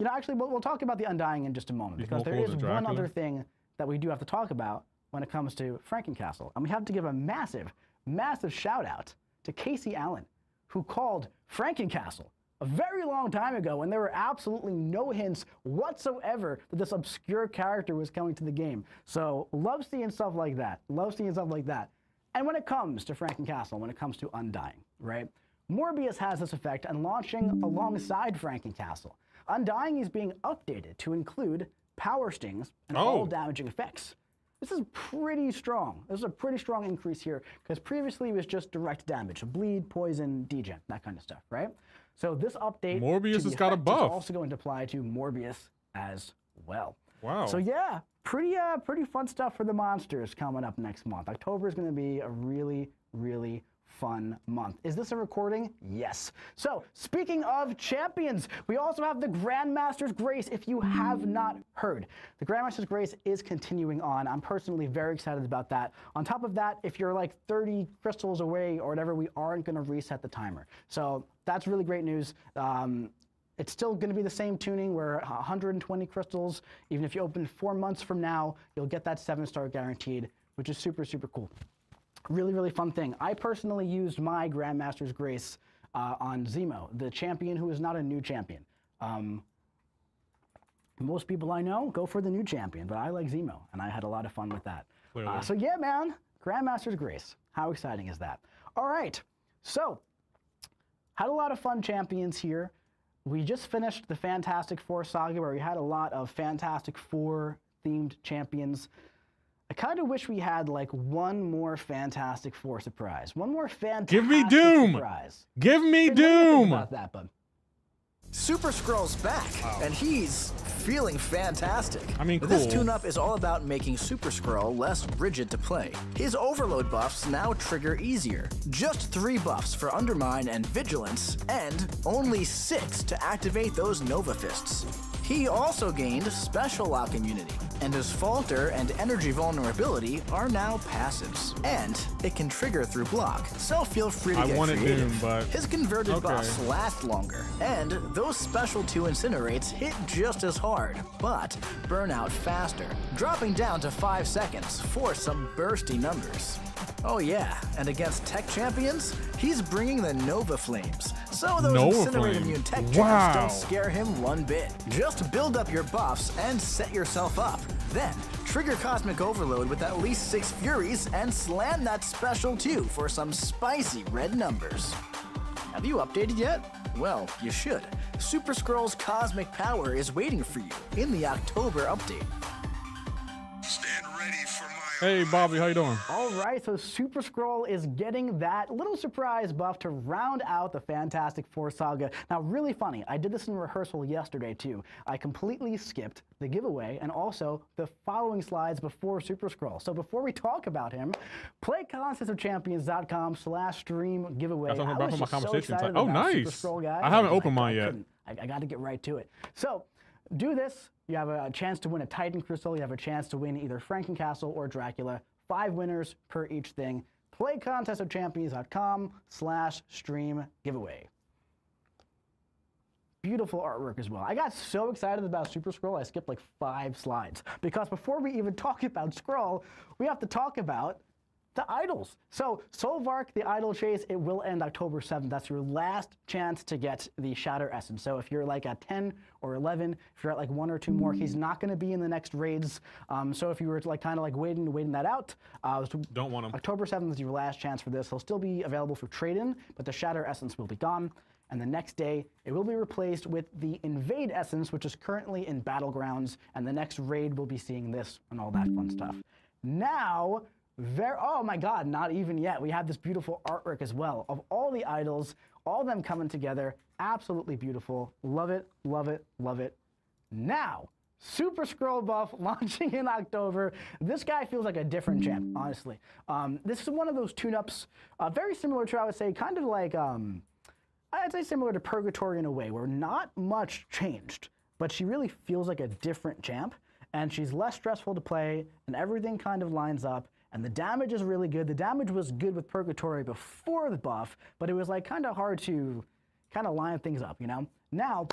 actually, we'll talk about the Undying in just a moment, He's because more there cool is than one Dracula. other thing that we do have to talk about when it comes to Frankencastle. And we have to give a massive, massive shout out to Casey Allen, who called Frankencastle a very long time ago when there were absolutely no hints whatsoever that this obscure character was coming to the game. So love seeing stuff like that. Love seeing stuff like that. And when it comes to Frankencastle, when it comes to Undying, right? Morbius has this effect and launching alongside Frankencastle. Undying is being updated to include power stings and all damaging effects. This is pretty strong. This is a pretty strong increase here because previously it was just direct damage, so bleed, poison, degen, that kind of stuff, right? So this update Morbius has got a is buff. also going to apply to Morbius as well. Wow. So yeah, pretty fun stuff for the monsters coming up next month. October is going to be a really, really fun month. Is this a recording? Yes. So, speaking of champions, we also have the Grandmaster's Grace. If you have not heard, the Grandmaster's Grace is continuing on. I'm personally very excited about that. On top of that, if you're like 30 crystals away or whatever, we aren't going to reset the timer. So, that's really great news. It's still going to be the same tuning where 120 crystals, even if you open 4 months from now, you'll get that 7-star guaranteed, which is super, super cool. Really, really fun thing. I personally used my Grandmaster's Grace on Zemo, the champion who is not a new champion. Most people I know go for the new champion, but I like Zemo, and I had a lot of fun with that. So yeah, man, Grandmaster's Grace. How exciting is that? All right, so had a lot of fun champions here. We just finished the Fantastic Four saga where we had a lot of Fantastic Four themed champions. I kind of wish we had like one more Fantastic Four surprise. One more Fantastic Give me Doom! Surprise. Give me What do you think Doom! about that, bud? Super Skrull's back, and he's feeling fantastic. I mean, This cool. tune-up is all about making Super Skrull less rigid to play. His overload buffs now trigger easier. Just 3 buffs for Undermine and Vigilance, and only 6 to activate those Nova Fists. He also gained Special Lock immunity, and his Falter and Energy Vulnerability are now passives. And it can trigger through block, so feel free to I get wanted creative. Doom, but His converted okay. buffs last longer, and those special 2 Incinerates hit just as hard, but burn out faster, dropping down to 5 seconds for some bursty numbers. Oh yeah, and against tech champions, he's bringing the Nova Flames, so those Nova Incinerate Flame. immune tech champs Wow. don't scare him one bit. Just build up your buffs and set yourself up. Then, trigger Cosmic Overload with at least 6 Furies and slam that special 2 for some spicy red numbers. Have you updated yet? Well, you should. Super Skrull's Cosmic Power is waiting for you in the October update. Stand ready for my Hey, Bobby, how you doing? All right, so Super Skrull is getting that little surprise buff to round out the Fantastic Four saga. Now, really funny, I did this in rehearsal yesterday too. I completely skipped the giveaway and also the following slides before Super Skrull. So before we talk about him, play contestofchampions.com/stream giveaway. That's what I'm I about was for my just so conversation. excited Oh, about nice. Super Skrull, guys. I haven't was opened mine yet. couldn't. I got to get right to it. So do this. You have a chance to win a Titan Crystal. You have a chance to win either Frankencastle or Dracula. 5 winners per each thing. Play contestofchampions.com/stream giveaway. Beautiful artwork as well. I got so excited about Super Skrull, I skipped like 5 slides. Because before we even talk about Skrull, we have to talk about the idols. So Solvark, the idol chase, it will end October 7th. That's your last chance to get the Shatter Essence. So if you're like at 10 or 11, if you're at like 1 or 2 more, he's not going to be in the next raids. So if you were like kind of like waiting that out, Don't want him. October 7th is your last chance for this. He'll still be available for trade-in, but the Shatter Essence will be gone. And the next day, it will be replaced with the Invade Essence, which is currently in Battlegrounds. And the next raid will be seeing this and all that fun stuff. Now, oh my God, not even yet. We have this beautiful artwork as well of all the idols, all of them coming together. Absolutely beautiful. Love it, love it, love it. Now, Super Skrull buff launching in October. This guy feels like a different champ, honestly. This is one of those tune-ups, very similar to, I would say, kind of like, I'd say similar to Purgatory in a way, where not much changed, but she really feels like a different champ, and she's less stressful to play, and everything kind of lines up. And the damage is really good. The damage was good with Purgatory before the buff, but it was like kind of hard to kind of line things up, you know? Now,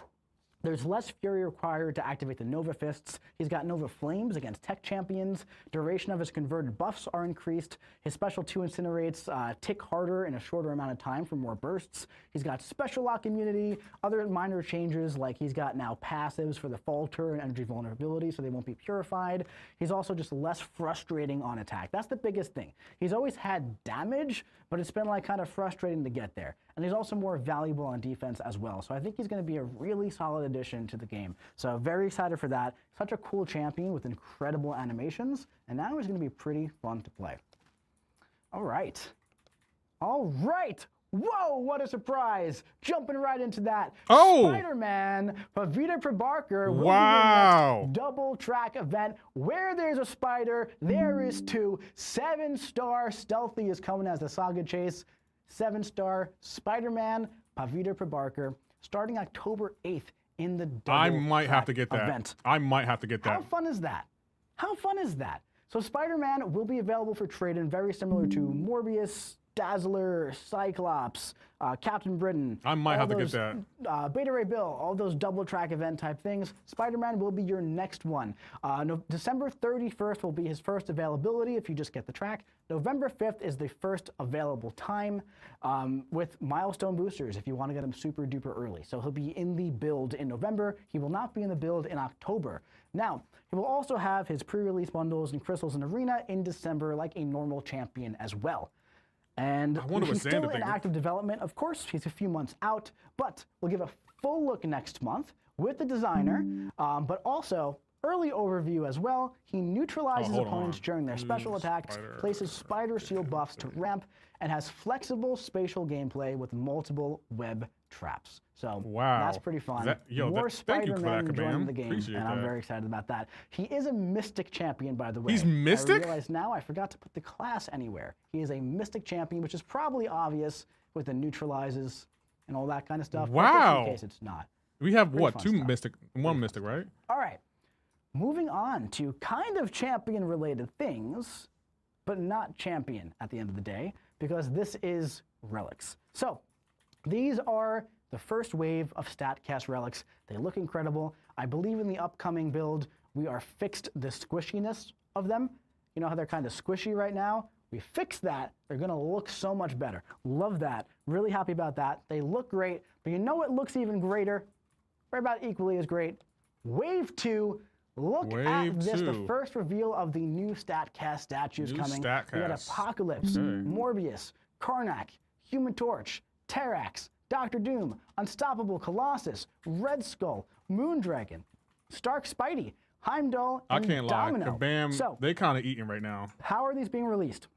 There's less fury required to activate the Nova Fists. He's got Nova Flames against tech champions. Duration of his converted buffs are increased. His special 2 incinerates tick harder in a shorter amount of time for more bursts. He's got special lock immunity, other minor changes like he's got now passives for the falter and energy vulnerability so they won't be purified. He's also just less frustrating on attack. That's the biggest thing. He's always had damage, but it's been like kind of frustrating to get there. And he's also more valuable on defense as well. So I think he's going to be a really solid addition to the game. So very excited for that. Such a cool champion with incredible animations. And now he's going to be pretty fun to play. All right. All right. Whoa, what a surprise. Jumping right into that. Oh! Spider-Man Pavita Prabarker will be Wow. your next double track event. Where there's a spider, there is 2. 7-star Stealthy is coming as the Saga Chase. 7-star Spider-Man Pavita Prabarker starting October 8th in the double I might have to track get that. event. I might have to get that. How fun is that? How fun is that? So Spider-Man will be available for trade-in, very similar to Morbius, Dazzler, Cyclops, Captain Britain. I might all have to those, get that. Beta Ray Bill, all those double track event type things. Spider-Man will be your next one. December 31st will be his first availability if you just get the track. November 5th is the first available time with milestone boosters if you want to get him super duper early. So he'll be in the build in November. He will not be in the build in October. Now, he will also have his pre-release bundles and crystals in Arena in December like a normal champion as well. And he's still in active development. Of course, he's a few months out, but we'll give a full look next month with the designer, but also early overview as well. He neutralizes opponents during their special attacks, places spider seal buffs to ramp, and has flexible spatial gameplay with multiple web traps. So that's pretty fun. More Spider-Man joining the game, and I'm very excited about that. He is a Mystic champion, by the way. He's Mystic? I realize now I forgot to put the class anywhere. He is a Mystic champion, which is probably obvious with the neutralizes and all that kind of stuff. Wow. But just in case it's not. We have what? Pretty fun stuff. One Mystic, right? All right. Moving on to kind of champion-related things, but not champion at the end of the day, because this is relics. So these are the first wave of StatCast relics. They look incredible. I believe in the upcoming build, we are fixed the squishiness of them. You know how they're kind of squishy right now? We fixed that. They're going to look so much better. Love that. Really happy about that. They look great, but you know what looks even greater? Or about equally as great? Wave 2. Look at this, the first reveal of the new StatCast statues coming. We got Apocalypse, Morbius, Karnak, Human Torch, Terrax, Dr. Doom, Unstoppable Colossus, Red Skull, Moondragon, Stark Spidey, Heimdall, and Domino. I can't lie, Kabam, so, they kind of eating right now. How are these being released?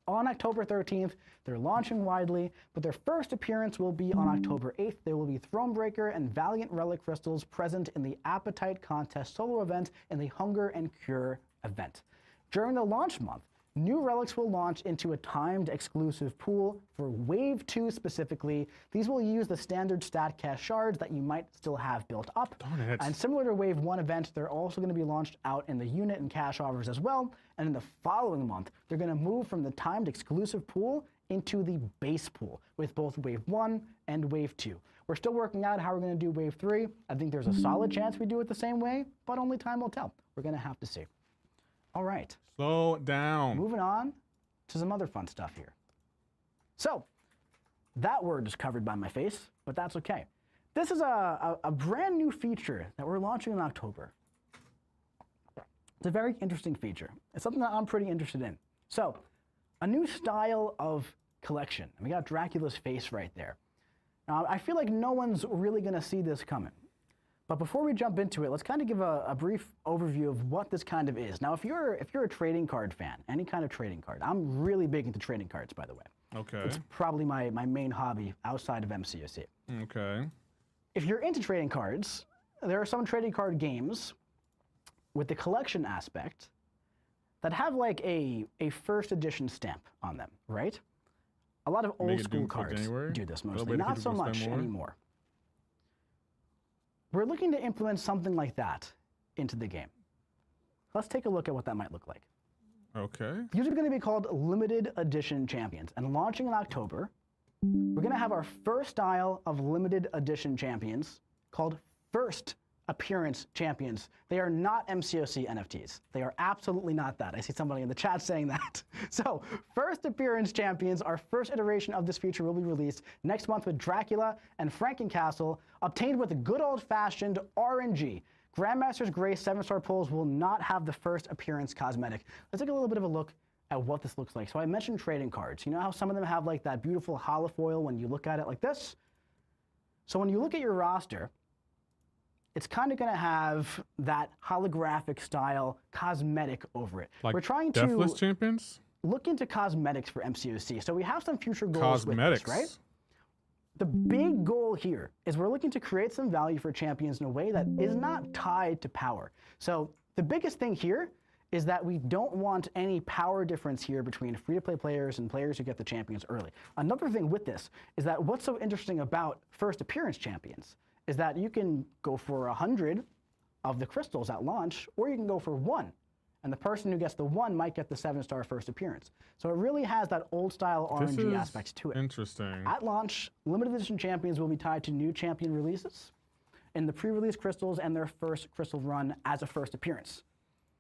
On October 13th, they're launching widely, but their first appearance will be on October 8th. There will be Thronebreaker and Valiant Relic Crystals present in the Appetite Contest solo event and the Hunger and Cure event. During the launch month, new relics will launch into a timed exclusive pool for Wave 2 specifically. These will use the standard StatCast shards that you might still have built up. Darn it. And similar to Wave 1 event, they're also going to be launched out in the unit and cash offers as well. And in the following month, they're going to move from the timed exclusive pool into the base pool with both Wave 1 and Wave 2. We're still working out how we're going to do Wave 3. I think there's a solid chance we do it the same way, but only time will tell. We're going to have to see. All right. Slow down. Moving on to some other fun stuff here. So, that word is covered by my face, but that's okay. This is a brand new feature that we're launching in October. It's a very interesting feature. It's something that I'm pretty interested in. So, a new style of collection. And we got Dracula's face right there. Now, I feel like no one's really going to see this coming. But before we jump into it, let's kind of give a brief overview of what this kind of is. Now, if you're a trading card fan, any kind of trading card, I'm really big into trading cards, by the way. Okay. It's probably my main hobby outside of MCoC. Okay. If you're into trading cards, there are some trading card games with the collection aspect that have like a first edition stamp on them, right? A lot of old school cards do this mostly, not so much anymore. We're looking to implement something like that into the game. Let's take a look at what that might look like. Okay. These are going to be called limited edition champions, and launching in October, we're going to have our first style of limited edition champions called first appearance champions. They are not MCoC NFTs. They are absolutely not that. I see somebody in the chat saying that. So first appearance champions, our first iteration of this feature will be released next month with Dracula and Frankencastle, obtained with a good old-fashioned RNG. Grandmaster's Grace 7-star pulls will not have the first appearance cosmetic. Let's take a little bit of a look at what this looks like. So I mentioned trading cards. You know how some of them have like that beautiful holofoil when you look at it like this? So when you look at your roster, it's kind of going to have that holographic style cosmetic over it. Like we're trying Deathless to Champions? look into cosmetics for MCoC. So we have some future goals Cosmetics. with this, right? The big goal here is we're looking to create some value for champions in a way that is not tied to power. So the biggest thing here is that we don't want any power difference here between free-to-play players and players who get the champions early. Another thing with this is that what's so interesting about first appearance champions is that you can go for 100 of the crystals at launch, or you can go for 1. And the person who gets the 1 might get the 7-star first appearance. So it really has that old-style RNG aspect to it. Interesting. At launch, limited edition champions will be tied to new champion releases in the pre-release crystals and their first crystal run as a first appearance.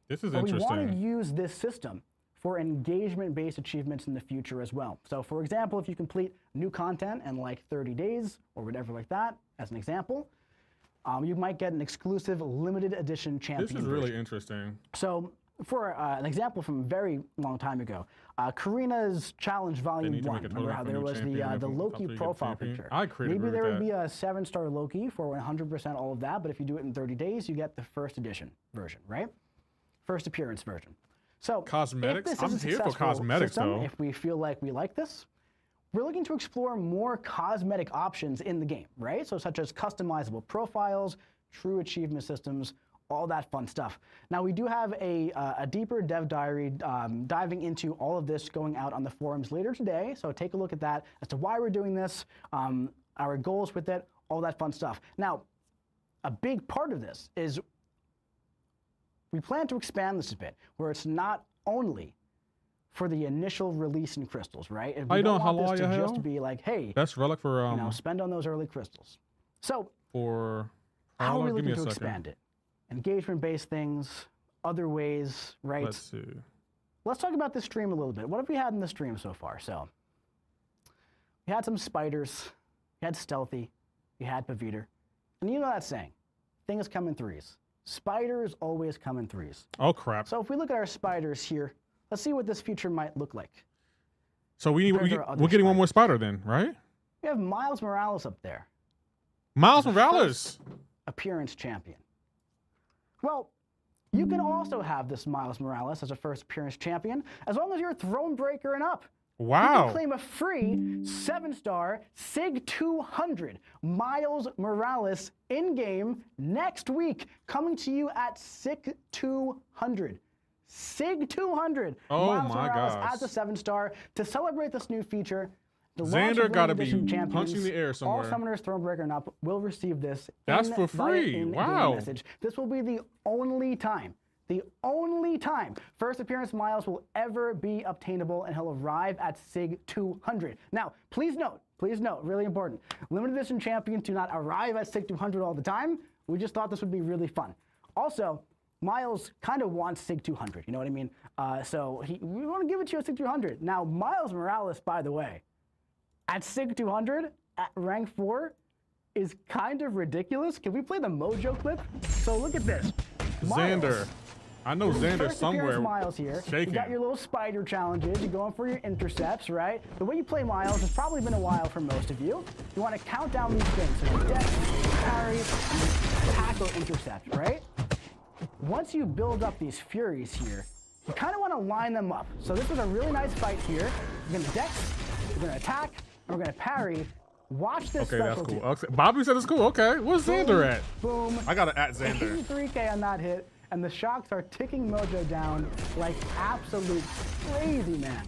This is But we want to interesting. use this system for engagement-based achievements in the future as well. So for example, if you complete new content in like 30 days or whatever like that, as an example, you might get an exclusive limited edition champion This is version. really interesting. So for an example from a very long time ago, Karina's Challenge Volume need to 1, make a remember how total there for was new champion, the and Loki after you get profile champion. picture. I could Maybe agree there with would be that. a 7-star Loki for 100% all of that, but if you do it in 30 days, you get the first edition version, right? First appearance version. So Cosmetics? if this I'm is a here for successful cosmetics, system, though. if we feel like we like this, we're looking to explore more cosmetic options in the game, right? So such as customizable profiles, true achievement systems, all that fun stuff. Now we do have a deeper dev diary diving into all of this going out on the forums later today, so take a look at that as to why we're doing this, our goals with it, all that fun stuff. Now, a big part of this is we plan to expand this a bit, where it's not only for the initial release in crystals, right? And How we you don't doing, want this to Halal just Yahel? be like, hey, Best relic for you know, spend on those early crystals. So for how are we give me looking a to second. expand it? Engagement-based things, other ways, right? Let's see. Let's talk about this stream a little bit. What have we had in the stream so far? So we had some spiders, we had stealthy, we had Paviter. And you know that saying, things come in threes. Spiders always come in threes. Oh crap. So if we look at our spiders here, let's see what this future might look like. So compared to our other we're getting one more spider then, right? We have Miles Morales up there, Miles Morales. appearance champion. Well, you can also have this Miles Morales as a first appearance champion, as long as you're Thronebreaker and up. You Wow. can claim a free 7-star SIG 200 Miles Morales in-game next week, coming to you at SIG 200. SIG 200 Oh Miles my Morales gosh. as a 7-star to celebrate this new feature. The launch Xander of gotta limited be edition champions, punching the air somewhere. All summoners, Thronebreaker and up will receive this. That's for via free. in-game Wow. message. This will be the only time first appearance Miles will ever be obtainable, and he'll arrive at SIG 200. Now, please note, really important, limited edition champions do not arrive at SIG 200 all the time. We just thought this would be really fun. Also, Miles kind of wants SIG 200, you know what I mean? So we want to give it to you at SIG 200. Now, Miles Morales, by the way, at SIG 200, at rank 4, is kind of ridiculous. Can we play the Mojo clip? So look at this. Miles, Xander. I know Xander first somewhere. appearance Miles here. Shaking. You got your little spider challenges. You're going for your intercepts, right? The way you play Miles has probably been a while for most of you. You want to count down these things. So your dex, parry, attack, or intercept, right? Once you build up these furies here, you kind of want to line them up. So this was a really nice fight here. You're going to dex, you're going to attack, and we're going to parry. Watch this Okay, that's special cool. too. Okay. Bobby said it's cool. Okay, where's Xander at? Boom. I gotta at Xander. 83K on that hit, and the shocks are ticking Mojo down like absolute crazy, man.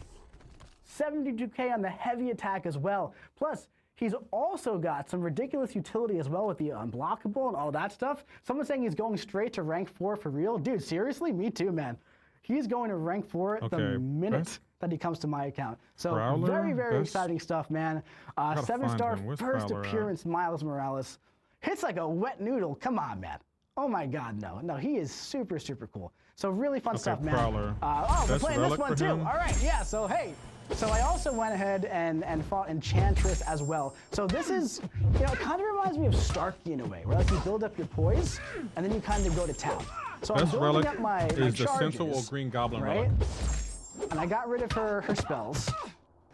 72K on the heavy attack as well. Plus, he's also got some ridiculous utility as well with the unblockable and all that stuff. Someone's saying he's going straight to rank 4 for real. Dude, seriously? Me too, man. He's going to rank 4 the Okay, minute best- that he comes to my account. So Prowler, very, very best- exciting stuff, man. Gotta find 7-star him. Where's first Prowler at? appearance Miles Morales. hits like a wet noodle. Come on, man. Oh my God, no. No, he is super, super cool. So really fun stuff, man. Prowler. Oh, we're That's playing this relic one for too. him? All right, yeah, so hey. So I also went ahead and fought Enchantress as well. So this is, you know, it kind of reminds me of Starkey in a way, where like you build up your poise, and then you kind of go to town. So I'm Best building relic up my is the charges, Sentinel Green Goblin right? relic. And I got rid of her spells.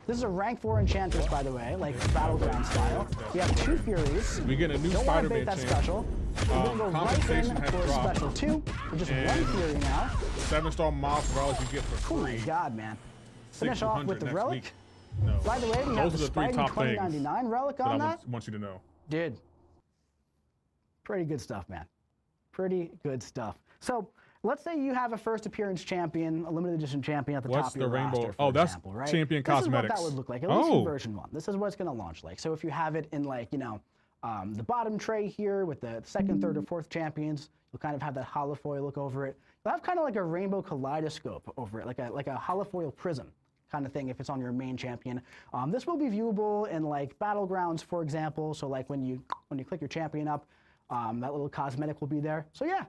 This is a rank 4 Enchantress, by the way, like Battleground style. We have 2 Furies. We get a new Don't want to Spider-Man bait that champ. special. We're going to go right Compensation in has for a dropped. special 2. We're just 1 And Fury now. 7-star Miles Morales you get for Oh my free. God, man. Finish off with the 600 relic. next week. No. By the way, we have Those the are the 3 Spidey top things 2099 relic that I on that. want you to know. Dude, pretty good stuff, man. Pretty good stuff. So let's say you have a first appearance champion, a limited edition champion at the What's top of your the rainbow? roster, for Oh, that's example, right? champion This cosmetics. is what that would look like, at least in Oh. version 1. This is what it's going to launch like. So if you have it in like, you know, the bottom tray here with the 2nd, 3rd, or 4th champions, you'll kind of have that holofoil look over it. You'll have kind of like a rainbow kaleidoscope over it, like a holofoil prism kind of thing if it's on your main champion. This will be viewable in like Battlegrounds, for example. So like when you click your champion up, that little cosmetic will be there. So yeah,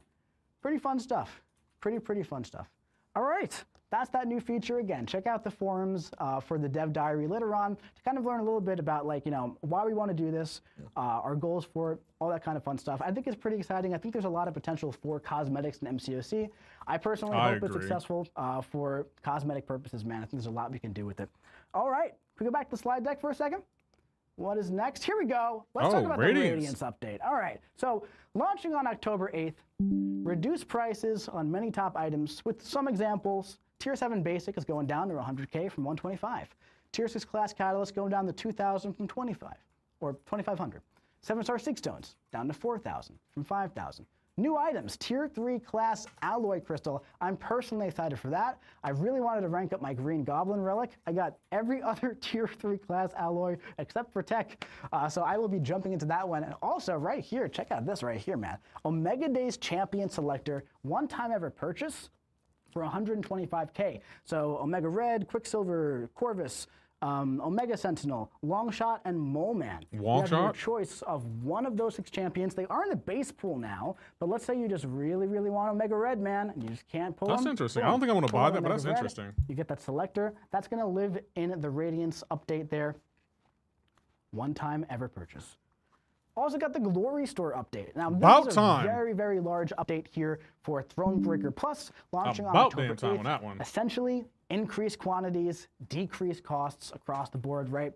pretty fun stuff. Pretty fun stuff. All right, that's that new feature again. Check out the forums for the dev diary later on to kind of learn a little bit about like, you know, why we want to do this, our goals for it, all that kind of fun stuff. I think it's pretty exciting. I think there's a lot of potential for cosmetics in MCoC. I personally hope it's successful for cosmetic purposes, man. I think there's a lot we can do with it. All right, can we go back to the slide deck for a second? What is next? Here we go. Let's talk about the Radiance update. All right, so launching on October 8th, reduced prices on many top items with some examples. Tier 7 Basic is going down to 100K from 125. Tier 6 Class Catalyst going down to 2,000 from 25, or 2,500. 7-star 6 stones down to 4,000 from 5,000. New items, Tier 3 Class Alloy Crystal. I'm personally excited for that. I really wanted to rank up my Green Goblin Relic. I got every other Tier 3 Class Alloy except for Tech. So I will be jumping into that one. And also right here, check out this right here, man. Omega Days Champion Selector, one-time ever purchase for 125K. So Omega Red, Quicksilver, Corvus, Omega Sentinel, Longshot, and Mole Man. You have your choice of one of those 6 champions. They are in the base pool now, but let's say you just really want Omega Red, man, and you just can't pull them. That's interesting. Boom. I don't think I want to Pull buy that, Omega but that's Red. interesting. You get that selector. That's going to live in the Radiance update there. One time ever purchase. Also got the Glory Store update. Now, this is a very large update here for Thronebreaker Plus, launching on October 8th. On that one. Essentially, increased quantities, decreased costs across the board, right?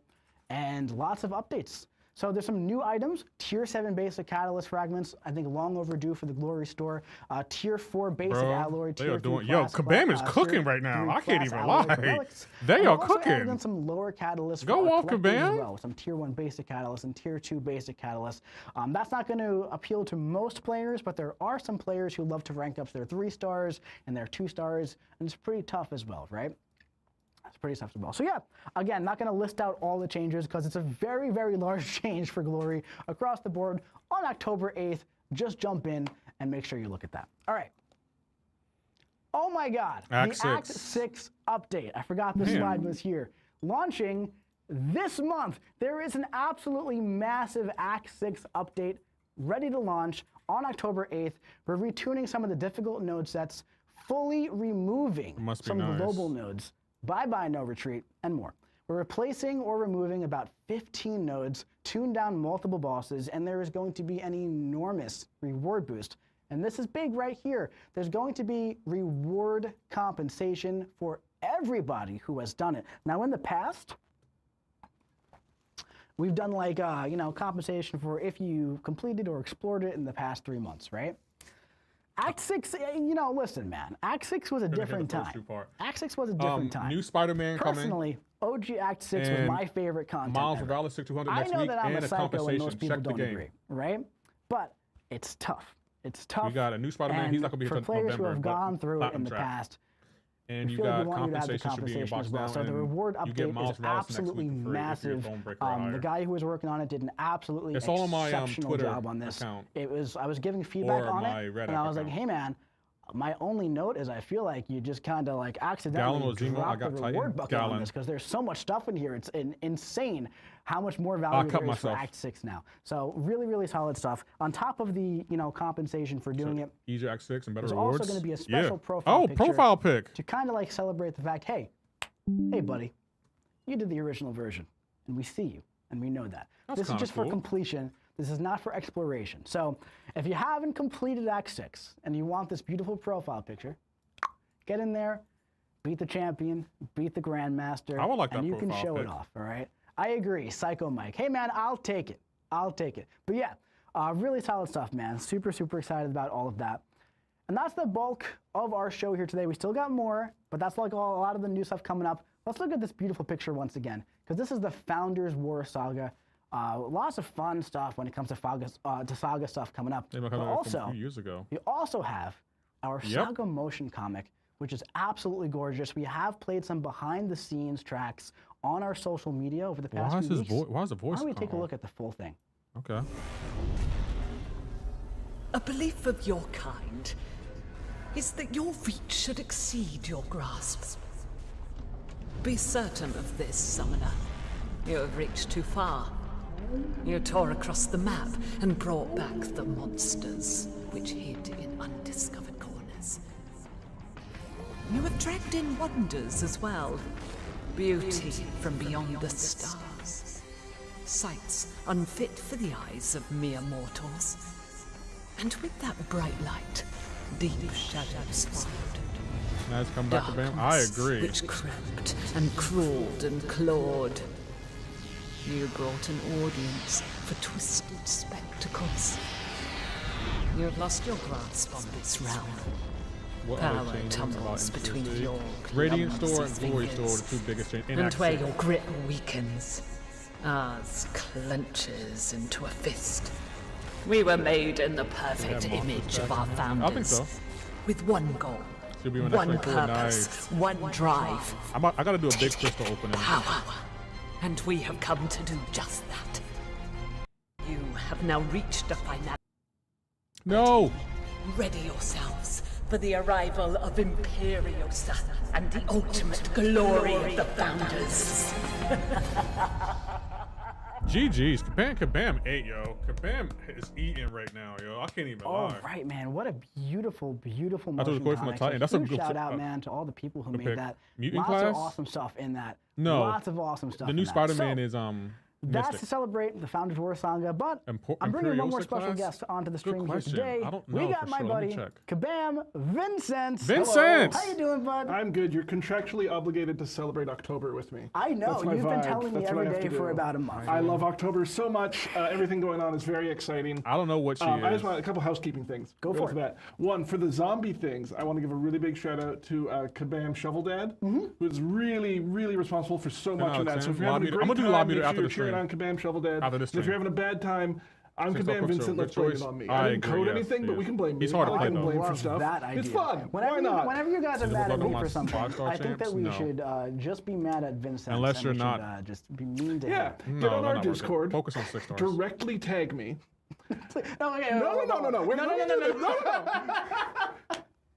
And lots of updates. So there's some new items. Tier 7 basic catalyst fragments, I think long overdue for the Glory Store. Tier 4 basic alloy. They are doing, yo, Kabam is cooking right now. I can't even lie. They are cooking. And some lower catalysts. Go off, Kabam. Well, some Tier 1 basic catalysts and Tier 2 basic catalysts. That's not going to appeal to most players, but there are some players who love to rank up their 3 stars and their 2 stars, and it's pretty tough as well, right? It's pretty tough as well. So yeah, again, not going to list out all the changes because it's a very large change for Glory across the board on October 8th. Just jump in and make sure you look at that. All right. Oh my God, the Act 6 update. I forgot this slide was here. Launching this month. There is an absolutely massive Act 6 update ready to launch on October 8th. We're retuning some of the difficult node sets, fully removing some global nodes. Bye-bye No Retreat, and more. We're replacing or removing about 15 nodes, tuned down multiple bosses, and there is going to be an enormous reward boost. And this is big right here. There's going to be reward compensation for everybody who has done it. Now, in the past, we've done like, you know, compensation for if you completed or explored it in the past 3 months, right? Act 6, you know, listen, man. Act 6 was a different time. Act 6 was a different time. New Spider-Man coming. Personally, OG Act 6 was my favorite content. Miles Morales 6200 next week. I know that I'm and a psycho and most people Check don't agree, right? But it's tough. It's tough. We got a new Spider-Man. He's not going to be here for until players November, who have gone through it in the past. And you got compensation should be in your box now. So the reward update is absolutely massive. The guy who was working on it did an absolutely exceptional job on this. I was giving feedback on it, and I was like, hey man, My only note is I feel like you just kind of like accidentally Gallon or Zemo, I dropped got the Titan. reward bucket on Gallon. this because there's so much stuff in here. It's insane how much more value cut there is for myself. Act 6 now. So really, really solid stuff. On top of the compensation for doing it, Easier Act 6 and better there's rewards. also going to be a special yeah. profile Oh, picture profile pic. to kind of like celebrate the fact, hey, buddy, you did the original version, and we see you, and we know that. That's This is kinda just for cool. completion. This is not for exploration. So if you haven't completed Act 6 and you want this beautiful profile picture, get in there, beat the champion, beat the grandmaster, I would like and that you can profile show it pic. off, all right? I agree, Psycho Mike. Hey, man, I'll take it. I'll take it. But yeah, really solid stuff, man. Super, super excited about all of that. And that's the bulk of our show here today. We still got more, but that's like a lot of the new stuff coming up. Let's look at this beautiful picture once again, because this is the Founders War Saga. Lots of fun stuff when it comes to Saga stuff coming up. They But from also, a few years ago. we also have our Saga motion comic, which is absolutely gorgeous. We have played some behind-the-scenes tracks on our social media over the past Why is few his weeks. why is the voice? Why don't we take a calm? look at the full thing? Okay. A belief of your kind is that your reach should exceed your grasp. Be certain of this, Summoner. You have reached too far. You tore across the map and brought back the monsters which hid in undiscovered corners. You have dragged in wonders as well. Beauty from beyond the stars. Sights unfit for the eyes of mere mortals. And with that bright light, deep shadows followed. Nice comeback, Kabam. I agree. Which crept and crawled and clawed. You brought an audience for twisted spectacles. You have lost your grasp on this realm. What Power other changes tumbles about between MCoC? your Radiant clumsy Store and Glory fingers. Store, the two biggest changes. In And Act where 6. your grip weakens, ours clenches into a fist. We were made in the perfect monsters image back of our in there? founders. I think so. With one goal, Should be when that's one like cool. purpose, Nice. one drive, I gotta do a big crystal opening. power. And we have come to do just that. You have now reached a final. No! Ready yourselves for the arrival of Imperiosa and the ultimate glory of the Founders. GG's. Kabam ate, yo. Kabam is eating right now, yo. I can't even All lie. right, man. What a beautiful, beautiful That's motion what it's going from comic. the Titan. That's a huge good shout fi- out, man, to all the people who made pick. that. Mutant Lots of class? awesome stuff in that. No. Lots of awesome stuff. The in new that. Spider-Man So, is that's Mystic. to celebrate the Founders War Saga, but I'm bringing one more Imperiosa special class? guest onto the Good stream here question. today. I don't We know got for my sure. Let me buddy, check. Kabam Vincent. Vincent! How you doing, bud? I'm good. You're contractually obligated to celebrate October with me. I know. That's my You've been vibe. telling me That's what I every have day to for do. about a month. I love October so much. Everything going on is very exciting. I don't know what she I is. just want a couple housekeeping things. Go right for off it. the bat. One, for the zombie things, I want to give a really big shout out to Kabam Shovel Dad, who's really, really responsible for so much of that. So if you're having a I'm great gonna do time, Lob make Meter sure after you're the cheering stream. on Kabam Shovel Dad. After the And if stream. you're having a bad time, I'm Six up Kabam Quicksilver. Vincent. Let's Good blame choice. it on me. I I didn't agree, code yes, anything, but yes. we can blame me. He's hard to I play, can though. blame for Love stuff. that idea. It's fun. Why not? Whenever you guys are mad at me my for something, five-star I think that champs? we No. should just be mad at Vincent. Unless and you're we not. should, just be mean to Yeah, him. get No, on they're our not worth it. Discord. Focus on 6 stars. Directly tag me. No, okay, No. Wait, no.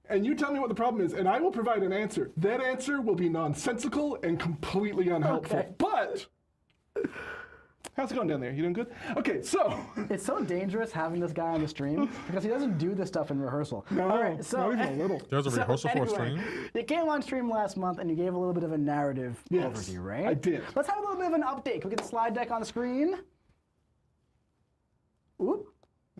And you tell me what the problem is, and I will provide an answer. That answer will be nonsensical and completely unhelpful. Okay. But how's it going down there? You doing good? Okay, so It's so dangerous having this guy on the stream because he doesn't do this stuff in rehearsal. No, All right, so not even a little. There's a rehearsal for a anyway, stream. You came on stream last month and you gave a little bit of a narrative Yes, overview, right? I did. Let's have a little bit of an update. Can we get the slide deck on the screen? Oop.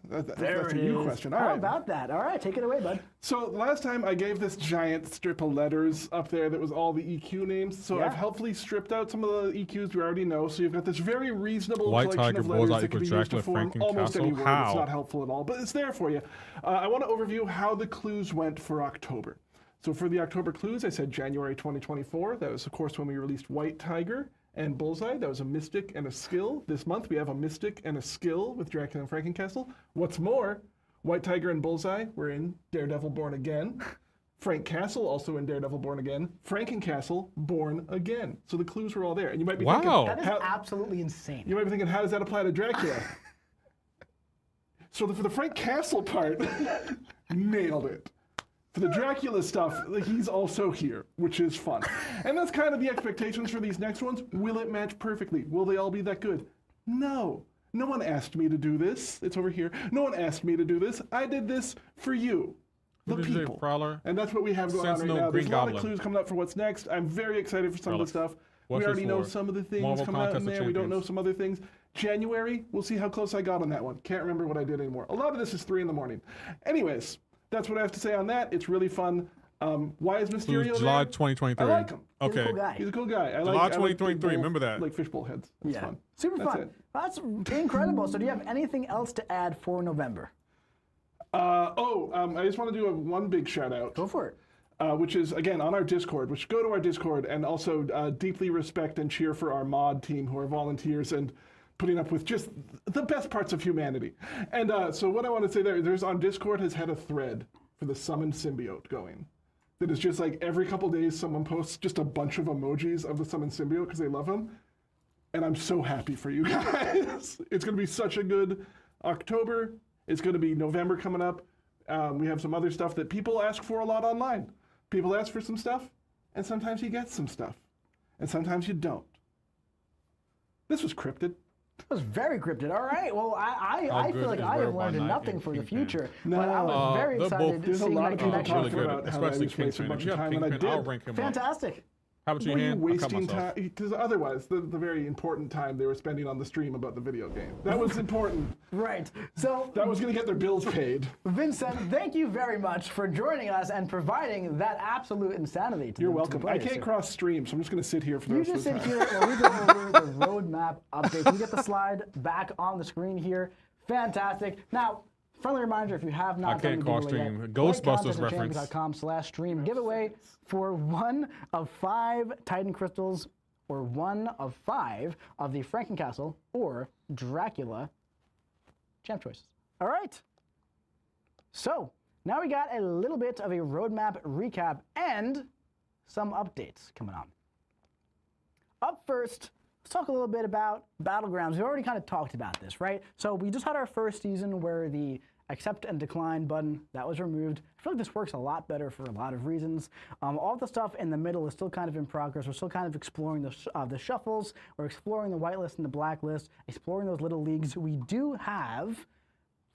That's There a it you is. question. All How right. about that? All right, take it away, bud. So last time I gave this giant strip of letters up there that was all the EQ names. So Yeah. I've helpfully stripped out some of the EQs we already know. So you've got this very reasonable White collection Tiger, of letters Bullseye that can be equals used to Dracula, form Franken almost any Castle. word. How? It's not helpful at all, but it's there for you. I want to overview how the clues went for October. So for the October clues, I said January 2024. That was, of course, when we released White Tiger and Bullseye. That was a mystic and a skill. This month we have a mystic and a skill with Dracula and Frankencastle. What's more, White Tiger and Bullseye were in Daredevil Born Again. Frank Castle also in Daredevil Born Again. Frankencastle Born Again. So the clues were all there. And you might be Wow. thinking, That is how, absolutely insane. you might be thinking, how does that apply to Dracula? So for the Frank Castle part, nailed it. For the Dracula stuff, like, he's also here, which is fun. And that's kind of the expectations for these next ones. Will it match perfectly? Will they all be that good? No. No one asked me to do this. It's over here. No one asked me to do this. I did this for you, the people. Prowler? And that's what we have going on right now. There's a lot of clues coming up for what's next. I'm very excited for some of the stuff. We already know some of the things coming out in there. We don't know some other things. January, we'll see how close I got on that one. Can't remember what I did anymore. A lot of this is 3 in the morning. Anyways, that's what I have to say on that. It's really fun. Why is Mysterio July there? 2023. I like him. Okay. He's a cool guy. He's a cool guy. July 2023. Remember that. Like fishbowl heads. That's fun. Super That's fun. it. That's incredible. So do you have anything else to add for November? I just want to do one big shout out. Go for it. Which is, again, on our Discord, which go to our Discord and also deeply respect and cheer for our mod team who are volunteers and putting up with just the best parts of humanity. And so what I want to say there's on Discord has had a thread for the summoned symbiote going. That is just like every couple days someone posts just a bunch of emojis of the summoned symbiote because they love him. And I'm so happy for you guys. It's going to be such a good October. It's going to be November coming up. We have some other stuff that people ask for a lot online. People ask for some stuff, and sometimes you get some stuff, and sometimes you don't. This was cryptid. It was very cryptid. All right. Well, I feel like I have learned nothing for the future. But I was very excited There's a seeing lot that of people connection. talking about how I just wasted a bunch of time, and I did. I'll rank him up. Fantastic. How about you, Were you hand? wasting time? Because otherwise, the very important time they were spending on the stream about the video game. That was important. Right. So that was going to get their bills paid. Vincent, thank you very much for joining us and providing that absolute insanity to You're the welcome. players. I can't cross stream, so I'm just going to sit here for the rest of the time. You just sit here while we go over the roadmap update. Can you get the slide back on the screen here? Fantastic. Now, friendly reminder, if you have not done the giveaway yet, Ghostbusters reference. .com/stream giveaway for 1 of 5 Titan crystals or 1 of 5 of the Frankencastle or Dracula champ choices. All right. So now we got a little bit of a roadmap recap and some updates coming on. Up first, let's talk a little bit about Battlegrounds. We already kind of talked about this, right? So we just had our first season where the accept and decline button, that was removed. I feel like this works a lot better for a lot of reasons. All the stuff in the middle is still kind of in progress. We're still kind of exploring the shuffles. We're exploring the whitelist and the blacklist, exploring those little leagues. We do have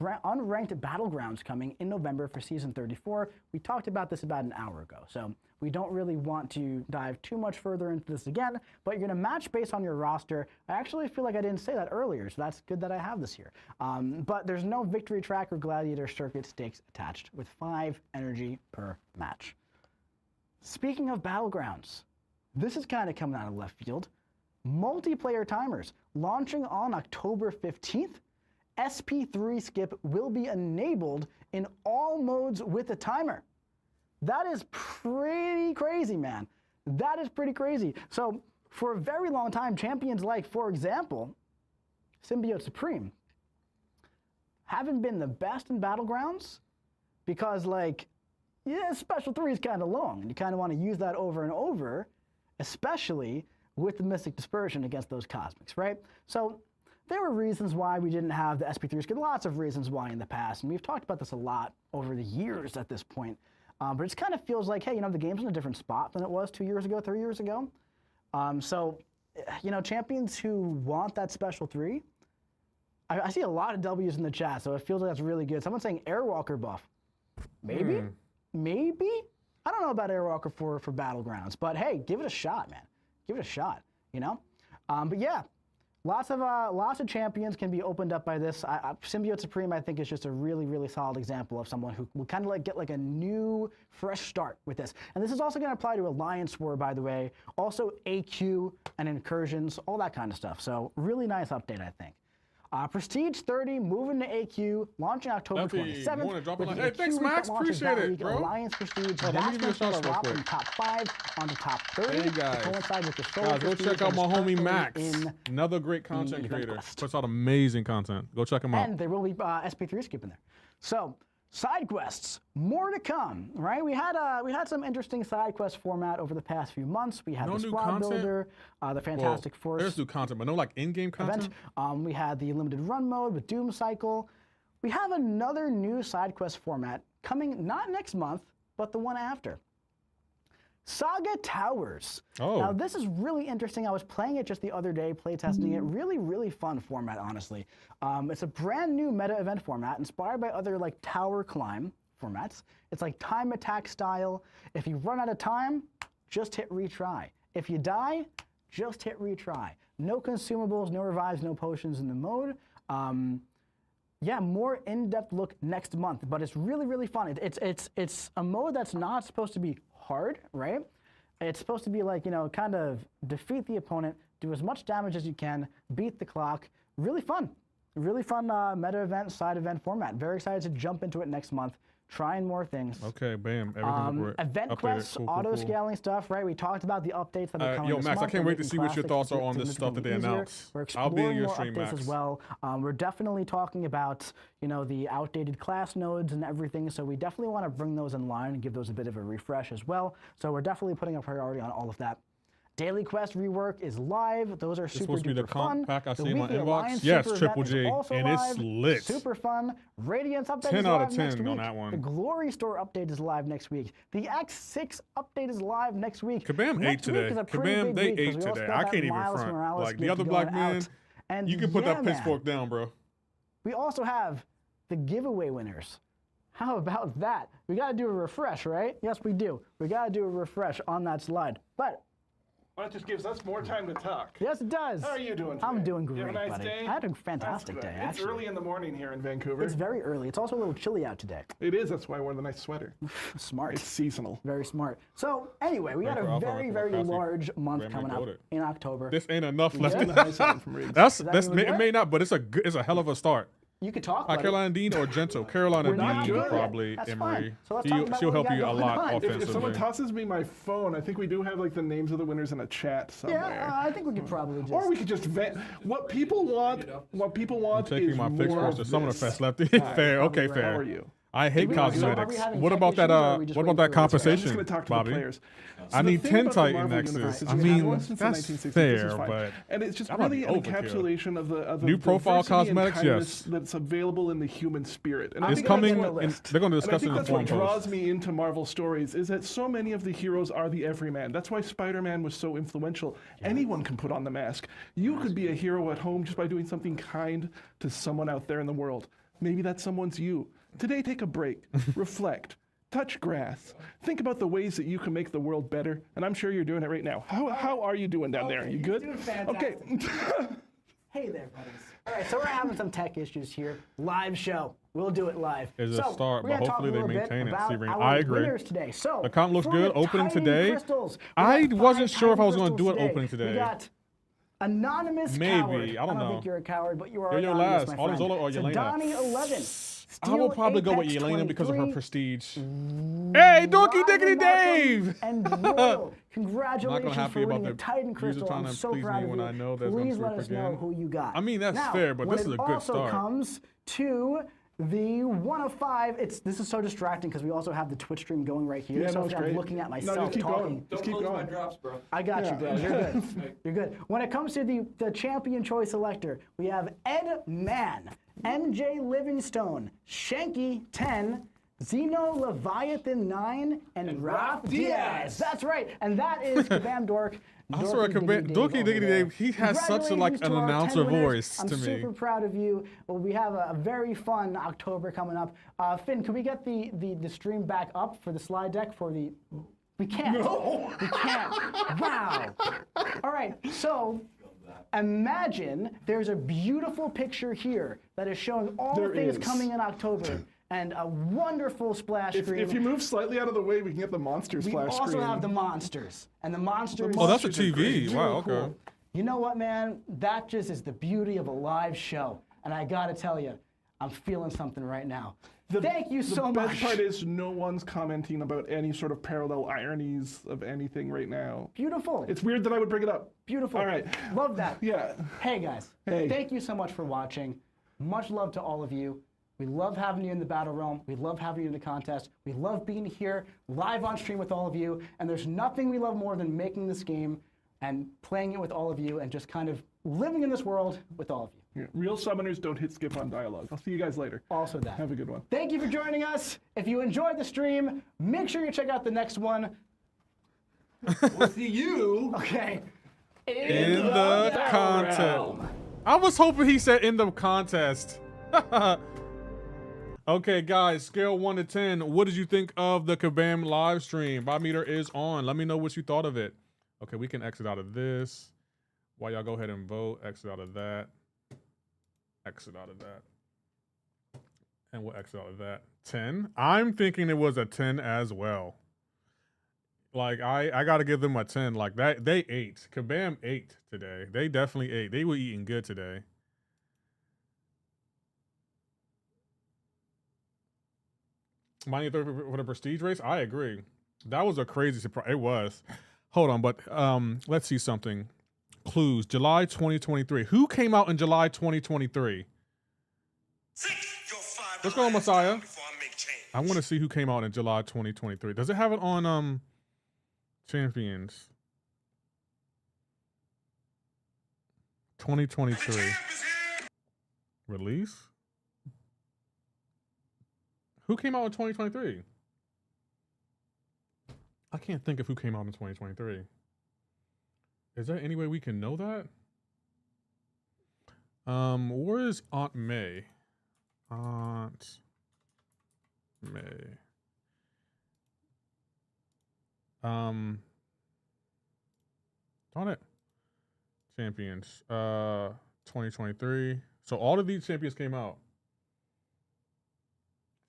unranked Battlegrounds coming in November for Season 34. We talked about this about an hour ago, so we don't really want to dive too much further into this again, but you're going to match based on your roster. I actually feel like I didn't say that earlier, so that's good that I have this here. But there's no victory track or gladiator circuit stakes attached with 5 energy per match. Speaking of Battlegrounds, this is kind of coming out of left field. Multiplayer timers launching on October 15th. SP3 skip will be enabled in all modes with a timer. That is pretty crazy, man. That is pretty crazy. So for a very long time, champions like, for example, Symbiote Supreme haven't been the best in Battlegrounds because, like, yeah, Special 3 is kind of long, and you kind of want to use that over and over, especially with the Mystic Dispersion against those Cosmics, right? So there were reasons why we didn't have the SP3 skip, lots of reasons why in the past, and we've talked about this a lot over the years at this point. But it kind of feels like, hey, you know, the game's in a different spot than it was 2 years ago, 3 years ago. So, you know, champions who want that Special 3, I see a lot of W's in the chat, so it feels like that's really good. Someone's saying Airwalker buff. Maybe? Maybe? I don't know about Airwalker for Battlegrounds, but hey, give it a shot, man. Give it a shot, you know? But yeah. Lots of champions can be opened up by this. Symbiote Supreme, I think, is just a really, really solid example of someone who will kind of like get like a new, fresh start with this. And this is also going to apply to Alliance War, by the way. Also AQ and incursions, all that kind of stuff. So really nice update, I think. Prestige 30 moving to AQ, launching October 27th. Hey, thanks, Max. Appreciate it, bro. Alliance Prestige. Let me give you a shout out real quick. From top 5 onto top 30. Hey guys, to coincide with the go check out my homie Max. Another great content creator. Puts out amazing content. Go check him out. And there will be SP3 skip in there. So side quests, more to come. Right? We had some interesting side quest format over the past few months. We had the squad builder, the Fantastic Force. There's new content, but no like in-game content. We had the limited run mode with Doom Cycle. We have another new side quest format coming not next month, but the one after. Saga Towers. Oh. Now this is really interesting. I was playing it just the other day, playtesting it. Really, really fun format, honestly. It's a brand new meta event format inspired by other like tower climb formats. It's like time attack style. If you run out of time, just hit retry. If you die, just hit retry. No consumables, no revives, no potions in the mode. Yeah, more in-depth look next month, but it's really, really fun. It's a mode that's not supposed to be hard, right? It's supposed to be like, you know, kind of defeat the opponent, do as much damage as you can, beat the clock. Really fun meta event, side event format. Very excited to jump into it next month. Trying more things. Okay, bam. Everything Event updated. quests, Cool, auto cool. scaling stuff, right? We talked about the updates that are coming Yo, this Max, I month. can't We're wait to making see what your classics thoughts are on this stuff that they significantly announced. We're I'll be in exploring your more stream, updates Max. as well. We're definitely talking about, you know, the outdated class nodes and everything. So we definitely want to bring those in line and give those a bit of a refresh as well. So we're definitely putting a priority on all of that. Daily Quest rework is live. Those are super supposed to be the duper comp fun. pack I The see in my Weekly inbox? Alliance Yes, Super Triple Event is G, also and it's live. lit. Super fun. Radiance update 10 is out live of next 10 on week. that one. The Glory Store update is live next week. The Act 6 update is live next week. Kabam ate Next week today. is a pretty Kabam, big they week 'cause ate we also today. got I that can't even Miles front. Morales Like the gift other going black man, out. And you can put yeah, that man, pitchfork down, bro. we also have the giveaway winners. How about that? We got to do a refresh, right? Yes, we do. We got to do a refresh on that slide. But Well, that just gives us more time to talk. yes, it does. How are you doing today? I'm doing You great, have a nice buddy. day? I had a That's fantastic good. day, It's actually. early in the morning here in Vancouver. It's very early. It's also a little chilly out today. It is. That's why I wore the nice sweater. Smart. It's seasonal. Very smart. So anyway, we got for a Alpha, very, Alpha, very Alpha. large month Graham coming up goaded. in October. This ain't enough left. On the high side from Riggs. That's mean we're it may good? not, but it's a hell of a start. You could talk, Hi, buddy. Carolina Dean or Gentle? Carolina We're not Dean good yet. probably That's Emery. fine. So let's talk about She'll what we help you got a going lot on. offensively. If someone tosses me my phone, I think we do have like the names of the winners in a chat somewhere. Yeah, I think we could probably just. Or we could just vent. What people want. What people want Taking is my fix more first to of Summoner this. Fest lefty. Hi, Fair, Bobby okay, Ray. fair. How are you? I hate we- so are we cosmetics. having What tech about that? issues, or are we just What about waiting that for I'm just compensation, going to talk to Bobby? the players. I the need thing 10 about the Titan Marvel Nexus. universe is I we've had mean, one since the that's 1960s. This fair, is fine. but and it's just that might really be an overkill. encapsulation of the New profile diversity and cosmetics, kindness yes. that's available in the human spirit. And I It's think that's coming. what- They're going to and I discuss it think in the that's what forum draws post. me into Marvel stories is that so many of the heroes are the everyman. That's why Spider-Man was so influential. Anyone can put on the mask. You could be a hero at home just by doing something kind to someone out there in the world. Maybe that someone's you. Today, take a break, reflect, touch grass, think about the ways that you can make the world better. And I'm sure you're doing it right now. How are you doing down there? You good? doing fantastic. Okay. Hey there, buddies. All right, so we're having some tech issues here. Live show. We'll do it live. It's a so start, we're but gonna talk hopefully a they little bit maintain it, about Sebring. our I agree. winners today. So The comp looks for good. the Opening Titan today. Crystals, we I got wasn't 5 sure if I was Titan gonna do it crystals opening today. We got Anonymous Maybe. Coward. I don't know. think you're a coward, but you are You're your anonymous, last. my friend. Olozola or Yelena? Donnie 11. I will probably go with Steel Yelena Apex because of her 23, prestige. Hey, Dorky Ryan Diggity Malcolm, Dave! And Royal. Congratulations happy for about winning a the Titan user Crystal. trying I'm to so please proud me of when you. I know there's Please gonna let us slip know again. who you got. I mean, that's Now, fair, but when this is a good It also start. comes to the 1 of 5. This is so distracting because we also have the Twitch stream going right here. Yeah, so no, it's I'm great. looking at No, myself just keep talking. going. Just keep going. I got Yeah. you, bro. You're good. You're good. When it comes to the champion choice selector, we have Ed Mann, MJ Livingstone, Shanky 10, Zeno Leviathan 9, and Ralph Diaz. That's right. And that is Kabam Dork. I swear, Dorky Diggity Dave, he has such a, like, Congratulations an to our announcer 10 winners. voice I'm to me. super proud of you. Well, we have a very fun October coming up. Finn, can we get the stream back up for the slide deck for the... We can't. No. We can't. Wow. All right, so imagine there's a beautiful picture here that is showing all There the things is. coming in October and a wonderful splash screen. If you move slightly out of the way, we can get the monster We splash also screen. have the monsters, and the monsters. Oh, that's a Monsters are great. TV. really Wow, okay. cool. You know what, man? That just is the beauty of a live show, and I gotta tell you, I'm feeling something right now. Thank you so The much. best part is no one's commenting about any sort of parallel ironies of anything right now. Beautiful. It's weird that I would bring it up. Beautiful. All right. Love that. Yeah. Hey guys. Hey. Thank you so much for watching. Much love to all of you. We love having you in the Battle Realm. We love having you in the contest. We love being here live on stream with all of you. And there's nothing we love more than making this game and playing it with all of you and just kind of living in this world with all of you. Yeah, real summoners don't hit skip on dialogue. I'll see you guys later. Also that. Have a good one. Thank you for joining us. If you enjoyed the stream, make sure you check out the next one. We'll see you. Okay. In the contest. I was hoping he said in the contest. Okay, guys, scale 1 to 10. What did you think of the Kabam live stream? My meter is on. Let me know what you thought of it. Okay, we can exit out of this. While y'all go ahead and vote, exit out of that. Exit out of that. And we'll exit out of that. 10. I'm thinking it was a 10 as well. Like, I got to give them a 10. Like, that they ate. Kabam ate today. They definitely ate. They were eating good today. Mining for the prestige race? I agree. That was a crazy surprise. It was. Hold on, but let's see something. Clues, July 2023. Who came out in July 2023? Let's go on Messiah. I want to see who came out in July 2023. Does it have it on Champions? 2023. Release? Who came out in 2023? I can't think of who came out in 2023. Is there any way we can know that? Where is Aunt May? Aunt May. Darn it. Champions. 2023. So all of these champions came out.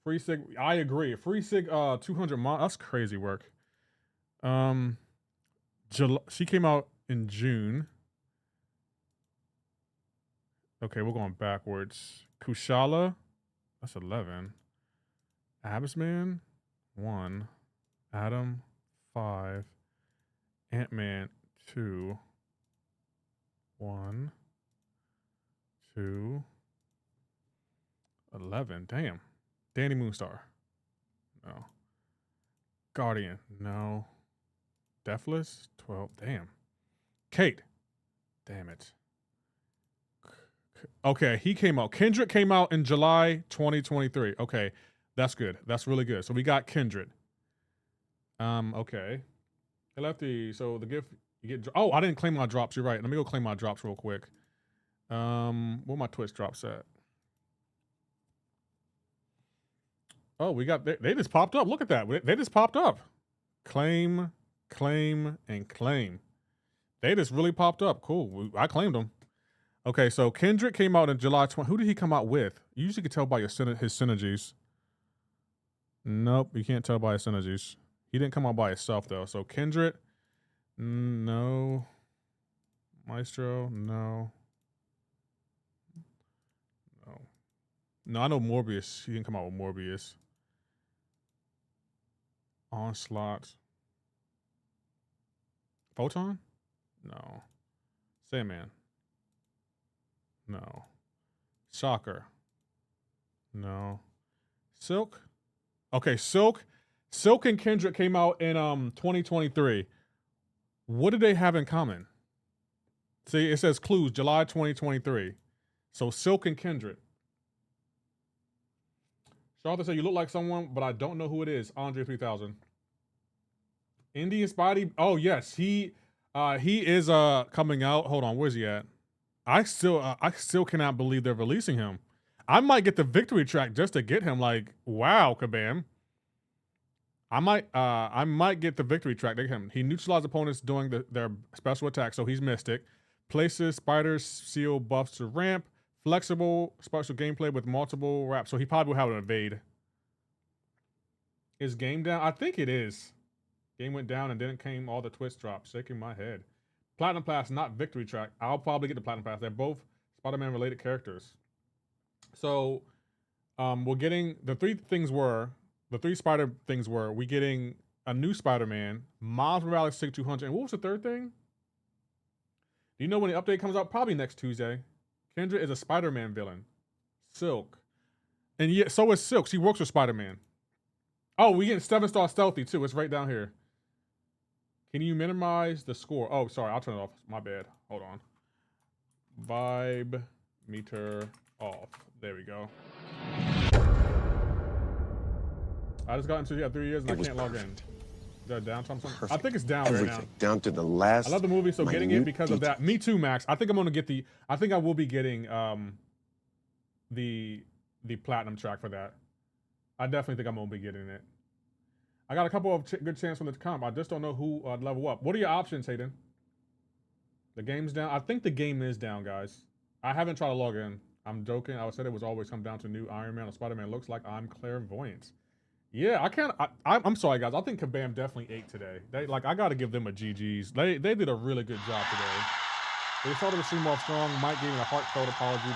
Free Sig, I agree. Free Sig 200 mod, that's crazy work. She came out in June. Okay, we're going backwards. Kushala, that's 11. Absman, 1. Adam, 5. Ant-Man, 2. 1. 2. 11. Damn. Danny Moonstar. No. Guardian. No. Deathless. 12. Damn. Kate. Damn it. Okay, he came out. Kendrick came out in July 2023. Okay, that's good. That's really good. So we got Kendrick. Okay. Hey, Lefty. So the gift you get. Oh, I didn't claim my drops. You're right. Let me go claim my drops real quick. Where my Twitch drops at? Oh, we got, they just popped up. Look at that. They just popped up. Claim, claim, and claim. They just really popped up. Cool. I claimed them. Okay, so Kendrick came out in July 20. Who did he come out with? You usually can tell by his synergies. Nope, you can't tell by his synergies. He didn't come out by himself, though. So Kendrick, no. Maestro, no. No. No, I know Morbius. He didn't come out with Morbius. Onslaught. Photon? No. Sandman? No. Shocker? No. Silk? Okay, Silk and Kendrick came out in 2023. What do they have in common? See, it says clues, July 2023. So Silk and Kendrick. Charlotte said, you look like someone, but I don't know who it is. Andre 3000. Indian Spidey. Oh, yes. He is coming out. Hold on. Where's he at? I still cannot believe they're releasing him. I might get the victory track just to get him. Like, wow, Kabam. I might get the victory track to get him. He neutralized opponents during their special attack, so he's Mystic. Places spiders seal buffs to ramp. Flexible special gameplay with multiple wraps. So he probably will have an evade. Is game down? I think it is. Game went down and then came all the twist drops. Shaking my head. Platinum Pass, not victory track. I'll probably get the Platinum Pass. They're both Spider-Man related characters. So we're getting the three spider things were we getting a new Spider-Man, Miles Morales 6200, and what was the third thing? Do you know when the update comes out? Probably next Tuesday. Kendra is a Spider-Man villain. Silk. And yeah, so is Silk. She works with Spider-Man. Oh, we get 7-star stealthy too. It's right down here. Can you minimize the score? Oh, sorry. I'll turn it off. My bad. Hold on. Vibe meter off. There we go. I just got into 3 years and I can't log in. Is there a downtime? I think it's down right now. Down to the last. I love the movie, so getting it because of that. Me too, Max. I think I'm gonna get the. I think I will be getting the platinum track for that. I definitely think I'm gonna be getting it. I got a couple of good chances from the comp. I just don't know who level up. What are your options, Hayden? The game's down. I think the game is down, guys. I haven't tried to log in. I'm joking. I said it was always come down to new Iron Man or Spider-Man. Looks like I'm clairvoyant. Yeah, I can't. I'm sorry, guys. I think Kabam definitely ate today. I got to give them a GG's. They did a really good job today. They started the stream off strong. Mike gave me a heartfelt apology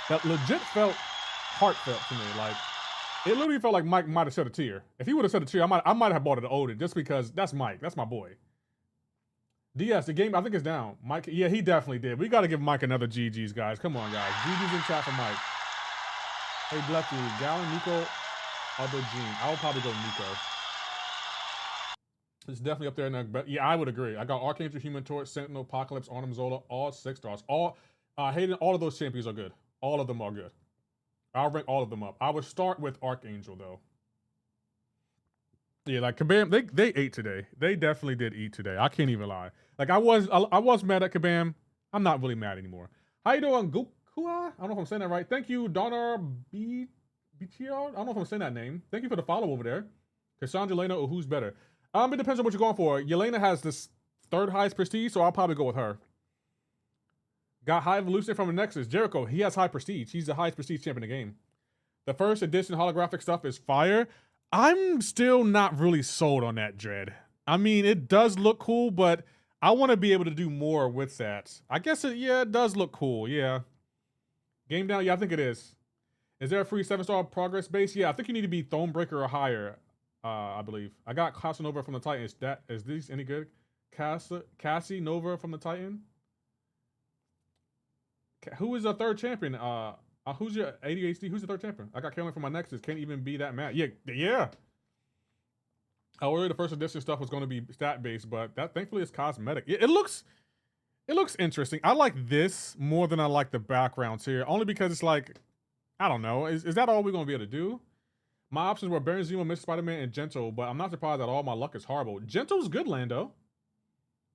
that legit felt heartfelt to me. Like, it literally felt like Mike might have shed a tear. If he would have shed a tear, I might have bought it to Odin just because that's Mike. That's my boy. DS, the game, I think it's down. Mike, yeah, he definitely did. We got to give Mike another GG's, guys. Come on, guys. GG's in chat for Mike. Hey, Bluffy, Gallon, Nico, other Gene. I will probably go Nico. It's definitely up there. But yeah, I would agree. I got Archangel, Human Torch, Sentinel, Apocalypse, Arnim Zola, all 6 stars. Hayden, all of those champions are good. All of them are good. I'll rank all of them up. I would start with Archangel, though. Yeah, like Kabam, they ate today. They definitely did eat today. I can't even lie. Like I was mad at Kabam. I'm not really mad anymore. How you doing, Gukua? I don't know if I'm saying that right. Thank you, Donner BTR. I don't know if I'm saying that name. Thank you for the follow over there. Cassandra, Yelena, or who's better? It depends on what you're going for. Yelena has this 3rd highest prestige, so I'll probably go with her. Got high evolution from the Nexus. Jericho, he has high prestige. He's the highest prestige champion in the game. The 1st edition holographic stuff is fire. I'm still not really sold on that, Dread. I mean, it does look cool, but I want to be able to do more with that. I guess it does look cool, yeah. Game down, yeah, I think it is. Is there a free 7-star progress base? Yeah, I think you need to be Thronebreaker or higher, I believe. I got Casanova from the Titan. Is these any good? Cassie Nova from the Titan? Who is the 3rd champion? Who's your ADHD? Who's the 3rd champion? I got Carolyn from my Nexus. Can't even be that mad. Yeah. I worried the 1st edition stuff was going to be stat based, but that thankfully is cosmetic. It looks interesting. I like this more than I like the backgrounds here, only because it's like, I don't know. Is that all we're going to be able to do? My options were Baron Zemo, Mr. Spider-Man, and Gentle, but I'm not surprised at all. My luck is horrible. Gentle's good, Lando.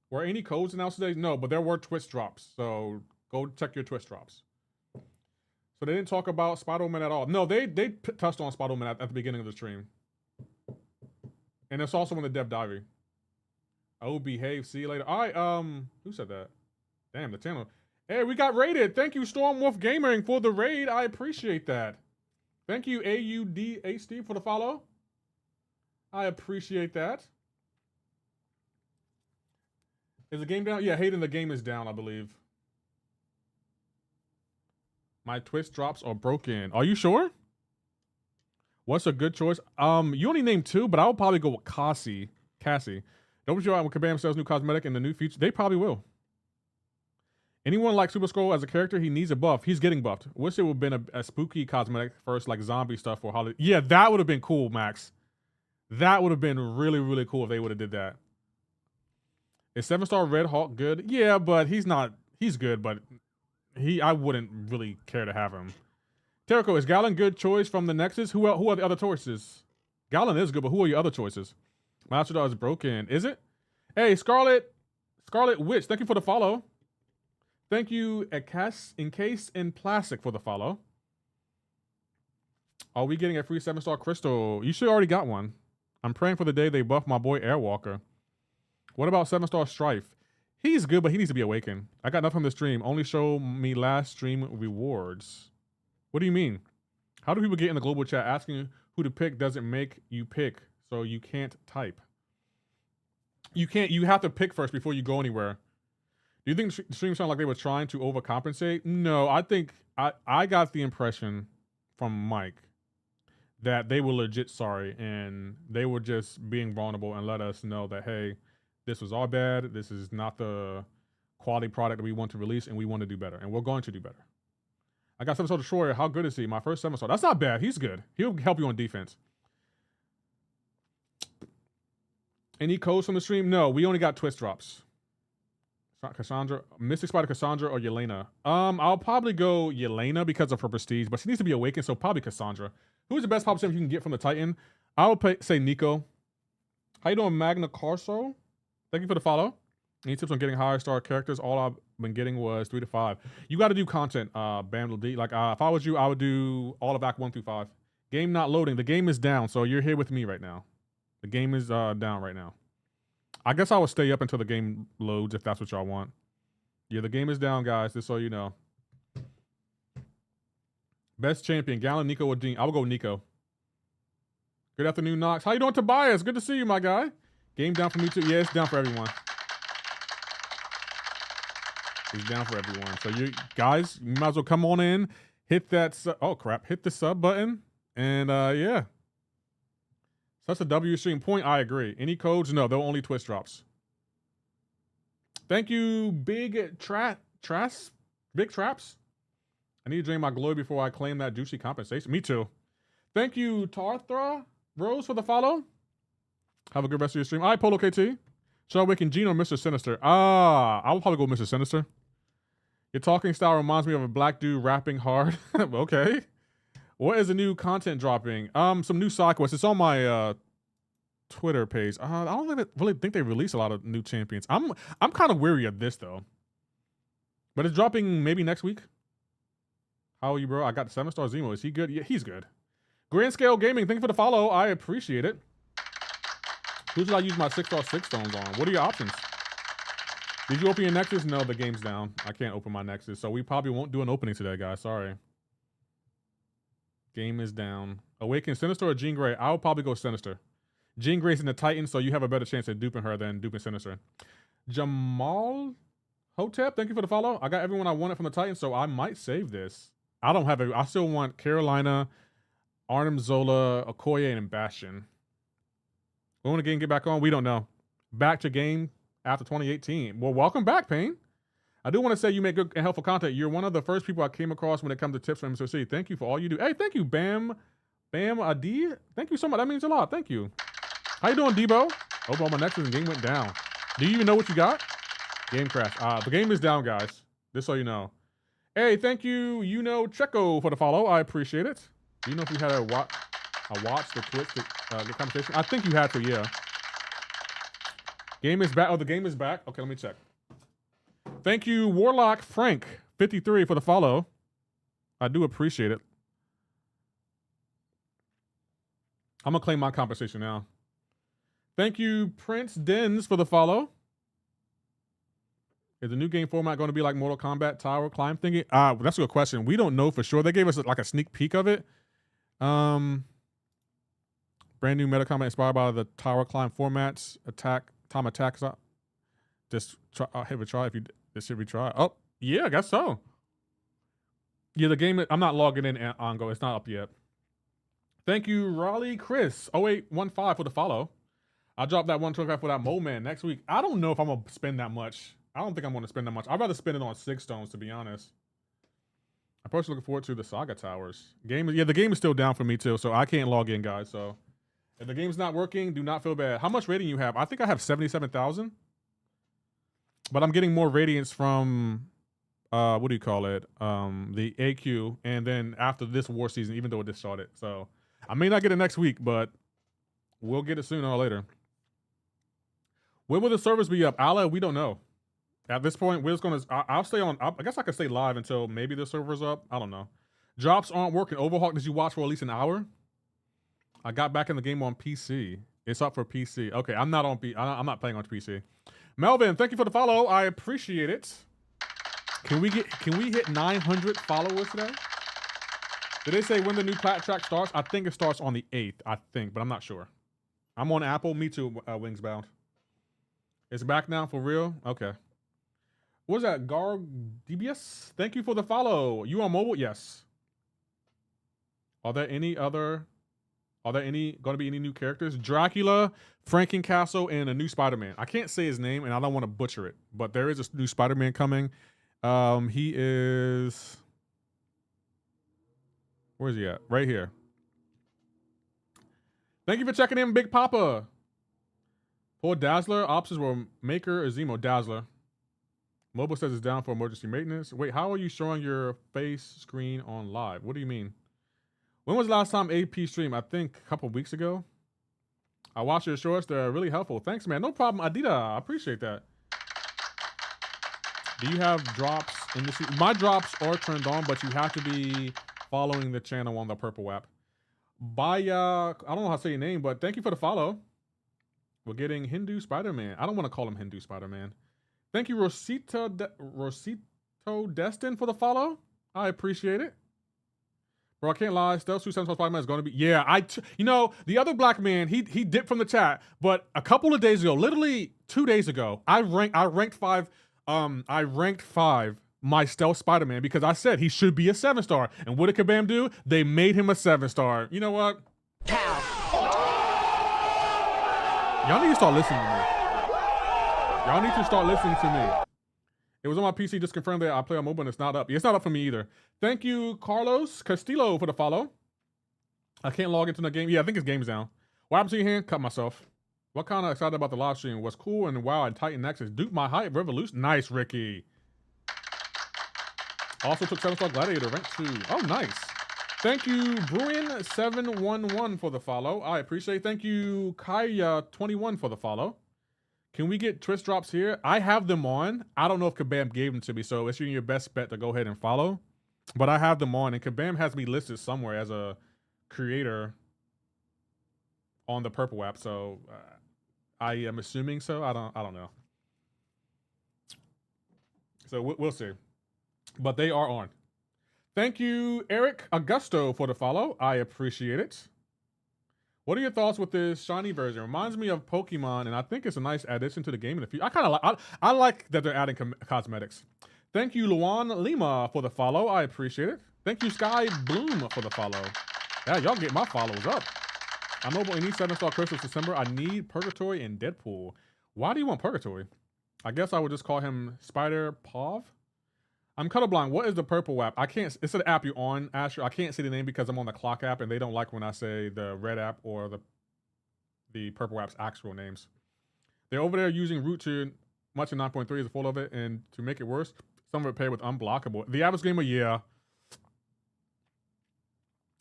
Were any codes announced today? No, but there were twist drops, so go check your twist drops. So they didn't talk about Spider-Man at all. No, they touched on Spider-Man at the beginning of the stream. And it's also in the Dev Diary. Oh, behave. See you later. All right, who said that? Damn, the channel. Hey, we got raided. Thank you, Stormwolf Gaming, for the raid. I appreciate that. Thank you, AUDHD, for the follow. I appreciate that. Is the game down? Yeah, Hayden, the game is down, I believe. My twist drops are broken. Are you sure? What's a good choice? You only named 2, but I would probably go with Cassie. Don't be sure when Kabam sells new cosmetic in the new future. They probably will. Anyone like Super Skrull as a character? He needs a buff. He's getting buffed. Wish it would have been a spooky cosmetic first, like zombie stuff for holiday. Yeah, that would have been cool, Max. That would have been really, really cool if they would have did that. Is 7-star Red Hawk good? Yeah, but he's not. He's good, but I wouldn't really care to have him. Terrico, is Gallon good choice from the Nexus? Who are the other choices? Gallon is good, but who are your other choices? Master Dog is broken. Is it? Hey, Scarlet Witch, thank you for the follow. Thank you, Encased in Plastic, for the follow. Are we getting a free 7-star crystal? You should already got one. I'm praying for the day they buff my boy Airwalker. What about 7-star Strife? He's good, but he needs to be awakened. I got nothing from the stream. Only show me last stream rewards. What do you mean? How do people get in the global chat asking who to pick doesn't make you pick, so you can't type? You have to pick first before you go anywhere. Do you think the stream sounded like they were trying to overcompensate? No, I think I got the impression from Mike that they were legit sorry and they were just being vulnerable and let us know that, hey, this was our bad. This is not the quality product that we want to release, and we want to do better, and we're going to do better. I got 7-star Destroyer. How good is he? My first 7-star. That's not bad. He's good. He'll help you on defense. Any codes from the stream? No, we only got twist drops. Cassandra, Mystic Spider Cassandra or Yelena? I'll probably go Yelena because of her prestige, but she needs to be awakened, so probably Cassandra. Who's the best pop champ you can get from the Titan? I would say Nico. How you doing, Magna Carso? Thank you for the follow. Any tips on getting higher star characters? All I've been getting was 3 to 5. You got to do content, Bam D. Like, if I was you, I would do all of Act 1 through 5. Game not loading. The game is down, so you're here with me right now. The game is down right now. I guess I will stay up until the game loads if that's what y'all want. Yeah, the game is down, guys, just so you know. Best champion, Gallon, Nico, or Dean? I will go Nico. Good afternoon, Knox. How you doing, Tobias? Good to see you, my guy. Game down for me too. Yeah, it's down for everyone. It's down for everyone. So you guys, you might as well come on in, hit that. Oh crap! Hit the sub button, and yeah. Such a W stream point. I agree. Any codes? No, they'll only Twitch drops. Thank you, Big Traps. Big Traps. I need to drain my glory before I claim that juicy compensation. Me too. Thank you, Tarthra Rose, for the follow. Have a good rest of your stream. All right, Polo KT. Should I awaken Gene or Mr. Sinister? I will probably go Mr. Sinister. Your talking style reminds me of a black dude rapping hard. Okay. What is the new content dropping? Some new side quests. It's on my Twitter page. I don't really think they release a lot of new champions. I'm kind of weary of this though. But it's dropping maybe next week. How are you, bro? I got 7-star Zemo. Is he good? Yeah, he's good. Grand Scale Gaming, thank you for the follow. I appreciate it. Who should I use my 6-star 6 stones on? What are your options? Did you open your Nexus? No, the game's down. I can't open my Nexus, so we probably won't do an opening today, guys. Sorry. Game is down. Awaken Sinister or Jean Grey? I would probably go Sinister. Jean Grey's in the Titan, so you have a better chance at duping her than duping Sinister. Jamal Hotep, thank you for the follow. I got everyone I wanted from the Titan, so I might save this. I don't have I still want Carolina, Arnim Zola, Okoye, and Bastion. When the game get back on? We don't know. Back to game after 2018. Well, welcome back, Payne. I do want to say you make good and helpful content. You're one of the first people I came across when it comes to tips from MCoC. Thank you for all you do. Hey, thank you, Bam Adi. Thank you so much. That means a lot. Thank you. How you doing, Debo? Oh, my Nexus and game went down. Do you even know what you got? Game crash. The game is down, guys. Just so you know. Hey, thank you, Checo, for the follow. I appreciate it. Do you know if you had a watch the Twitch the conversation? I think you had to, yeah. Game is back. Oh, the game is back. Okay, let me check. Thank you, Warlock Frank 53 for the follow. I do appreciate it. I'm gonna claim my compensation now. Thank you, Prince Dens, for the follow. Is the new game format going to be like Mortal Kombat tower climb thingy? That's a good question. We don't know for sure. They gave us like a sneak peek of it. Brand new meta combat inspired by the tower climb formats. Time attacks. Just try. Have a try if you. This should be try. Oh yeah, I guess so. Yeah, the game. I'm not logging in on Go. It's not up yet. Thank you, Raleigh Chris 0815 for the follow. I dropped that 125 for that Mole Man next week. I don't know if I'm gonna spend that much. I don't think I'm going to spend that much. I'd rather spend it on 6 stones, to be honest. I'm personally looking forward to the Saga Towers. The game is still down for me, too, so I can't log in, guys. So if the game's not working, do not feel bad. How much rating you have? I think I have 77,000. But I'm getting more radiance from, what do you call it? The AQ, and then after this war season, even though it just started. So I may not get it next week, but we'll get it sooner or later. When will the servers be up? Allah, we don't know. At this point, we're just going to... I'll stay on... I guess I could stay live until maybe the server's up. I don't know. Drops aren't working. Overhawk, did you watch for at least an hour? I got back in the game on PC. It's up for PC. Okay, I'm not playing on PC. Melvin, thank you for the follow. I appreciate it. Can we hit 900 followers today? Did they say when the new plat track starts? I think it starts on the 8th, I think, but I'm not sure. I'm on Apple. Me too, Wingsbound. It's back now for real? Okay. What's that? DBS? Thank you for the follow. You on mobile? Yes. Are there going to be any new characters? Dracula, Frankencastle, and a new Spider-Man. I can't say his name, and I don't want to butcher it, but there is a new Spider-Man coming. He is... Where's he at? Right here. Thank you for checking in, Big Papa. Poor Dazzler. Options were Maker or Zemo. Dazzler. Mobile says it's down for emergency maintenance. Wait, how are you showing your face screen on live? What do you mean? When was the last time AP streamed? I think a couple weeks ago. I watched your shorts. They're really helpful. Thanks, man. No problem, Adida. I appreciate that. Do you have drops in this? My drops are turned on, but you have to be following the channel on the Purple app. Baya, I don't know how to say your name, but thank you for the follow. We're getting Hindu Spider-Man. I don't want to call him Hindu Spider-Man. Thank you, Rosito Destin, for the follow. I appreciate it. Bro, I can't lie. Stealth Suit Spider-Man is going to be... Yeah, you know, the other black man, he dipped from the chat, but a couple of days ago, literally 2 days ago, I ranked five my Stealth Spider-Man because I said he should be a 7-star. And what did Kabam do? They made him a 7-star. You know what? Y'all need to start listening to me. Y'all need to start listening to me. It was on my PC, just confirmed that I play on mobile and it's not up. It's not up for me either. Thank you, Carlos Castillo, for the follow. I can't log into the game. Yeah, I think his game's down. What happened to your hand? Cut myself. What kind of excited about the live stream? Was cool and wow and Titan Nexus. Duke my height revolution. Nice, Ricky. Also took 7-star Gladiator, rank 2. Oh, nice. Thank you, Bruin711 for the follow. I appreciate it. Thank you, Kaya21 for the follow. Can we get twist drops here? I have them on. I don't know if Kabam gave them to me, so it's your best bet to go ahead and follow. But I have them on, and Kabam has me listed somewhere as a creator on the Purple app, so I am assuming so. I don't know. So we'll see. But they are on. Thank you, Eric Augusto, for the follow. I appreciate it. What are your thoughts with this shiny version? Reminds me of Pokemon, and I think it's a nice addition to the game in the future. I like that they're adding cosmetics. Thank you, Luan Lima, for the follow. I appreciate it. Thank you, Sky Bloom, for the follow. Yeah, y'all get my follows up. I'm mobile and need 7-star Christmas December. I need Purgatory and Deadpool. Why do you want Purgatory? I guess I would just call him Spider Pov. I'm colorblind. What is the Purple app? I can't. It's an app you're on, Asher. I can't see the name because I'm on the Clock app, and they don't like when I say the Red app or the Purple app's actual names. They're over there using root to much in 9.3 is full of it, and to make it worse, some of it paired with unblockable. The average gamer, yeah.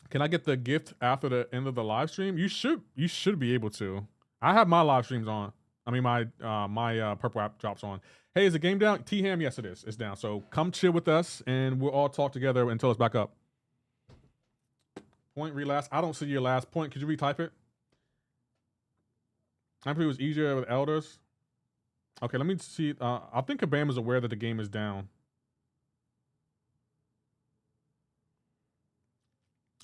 Can I get the gift after the end of the live stream? You should be able to. I have my live streams on. I mean my Purple app drops on. Hey, is the game down? T-Ham, yes it is. It's down. So come chill with us and we'll all talk together until it's back up. Point relast. I don't see your last point. Could you retype it? I think it was easier with elders. Okay, let me see. I think Kabam is aware that the game is down.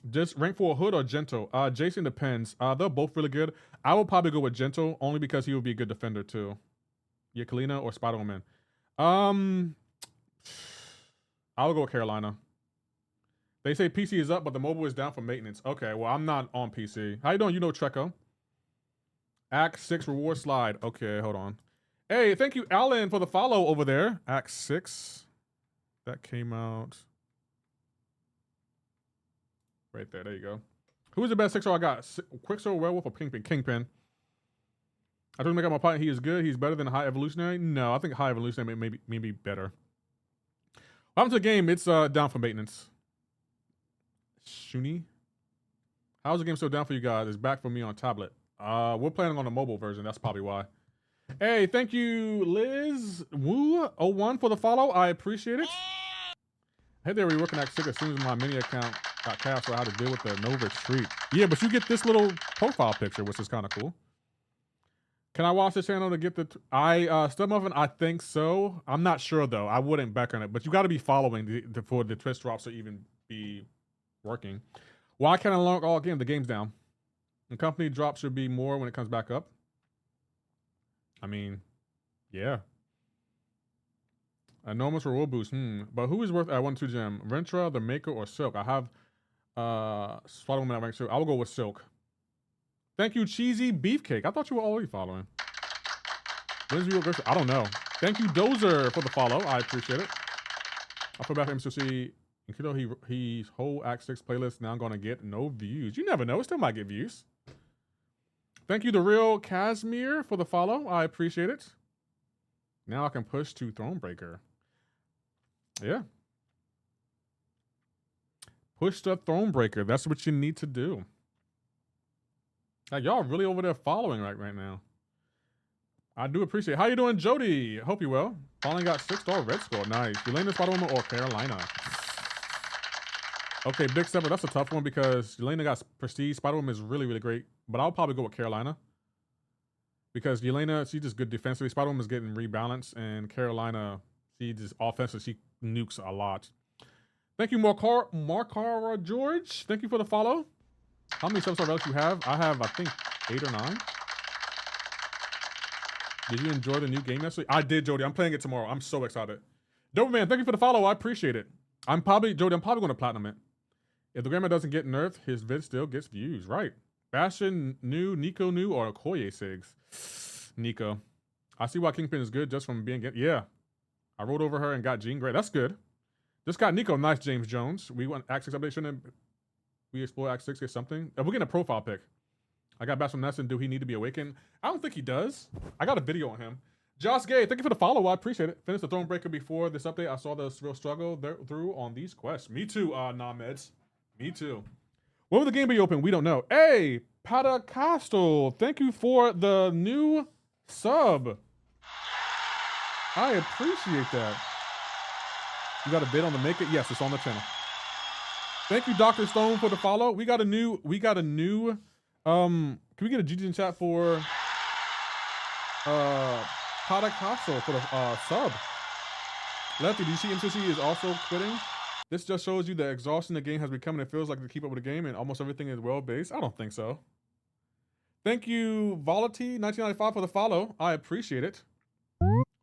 Just rank for a hood or gentle? Jason depends. They're both really good. I will probably go with gentle only because he will be a good defender too. Yeah, Kalina or Spider-Woman. I'll go with Carolina. They say PC is up, but the mobile is down for maintenance. Okay, well, I'm not on PC. How you doing? You know Treco. Act 6 reward slide. Okay, hold on. Hey, thank you, Alan, for the follow over there. Act 6. That came out right there. There you go. Who is the best 6-star I got? Quicksilver, Werewolf, or Kingpin? Kingpin. I told him to make up my point. He is good. He's better than High Evolutionary. No, I think High Evolutionary may be better. What happened to the game? It's down for maintenance. Shuni. How's the game still down for you guys? It's back for me on tablet. We're playing on the mobile version. That's probably why. Hey, thank you, Liz Woo01 for the follow. I appreciate it. Hey there, we're working Act 6 as soon as my mini account got cast, so I had to deal with the no retreat. Yeah, but you get this little profile picture, which is kind of cool. Can I watch this channel to get the... Studmuffin, I think so. I'm not sure, though. I wouldn't back on it. But you got to be following for the twist drops to even be working. Why can't I unlock all again? The game's down. The company drop should be more when it comes back up. I mean, yeah. Enormous reward boost. But who is worth at 1-2 gem? Rentra, the Maker, or Silk? I have Spider-Woman at rank 2. I will go with Silk. Thank you, Cheesy Beefcake. I thought you were already following. I don't know. Thank you, Dozer, for the follow. I appreciate it. I'll put back to MCoC. He's whole Act 6 playlist now going to get no views. You never know. It still might get views. Thank you, The Real Casimir, for the follow. I appreciate it. Now I can push to Thronebreaker. Yeah. Push the throne breaker. That's what you need to do. Like, y'all really over there following right now. I do appreciate it. How you doing, Jody? Hope you well. Finally got 6-star red score. Nice. Yelena, Spider-Woman, or Carolina? Okay, big stepper. That's a tough one because Yelena got prestige. Spider-Woman is really, really great. But I'll probably go with Carolina. Because Yelena, she's just good defensively. Spider-Woman is getting rebalanced. And Carolina, she just offensively, she nukes a lot. Thank you, Markara George. Thank you for the follow. How many 7-star relics you have? I have, I think, 8 or 9. Did you enjoy the new game yesterday? I did, Jody. I'm playing it tomorrow. I'm so excited. Doberman, thank you for the follow. I appreciate it. Jody, I'm probably going to platinum it. If the grandma doesn't get nerfed, his vid still gets views. Right. Bastion new, Nico new, or Okoye Sigs? Nico. I see why Kingpin is good just from being... Yeah. I rolled over her and got Jean Grey. That's good. Just got Nico. Nice, James Jones. We want Act 6 update. Shouldn't we explore Act 6 or something? We're getting a profile pic. I got Bash from Nesson. Do he need to be awakened? I don't think he does. I got a video on him. Josh Gay, thank you for the follow. I appreciate it. Finished the Throne Breaker before this update. I saw the real struggle through on these quests. Me too, Meds. Me too. When will the game be open? We don't know. Hey, Patacastle, thank you for the new sub. I appreciate that. You got a bid on the make it? Yes, it's on the channel. Thank you, Dr. Stone, for the follow. We got a new, can we get a GG in chat for Patacastle for the sub? Lefty, do you see MCoC is also quitting? This just shows you the exhaustion the game has become, and it feels like to keep up with the game and almost everything is well-based. I don't think so. Thank you, Volity1995 for the follow. I appreciate it.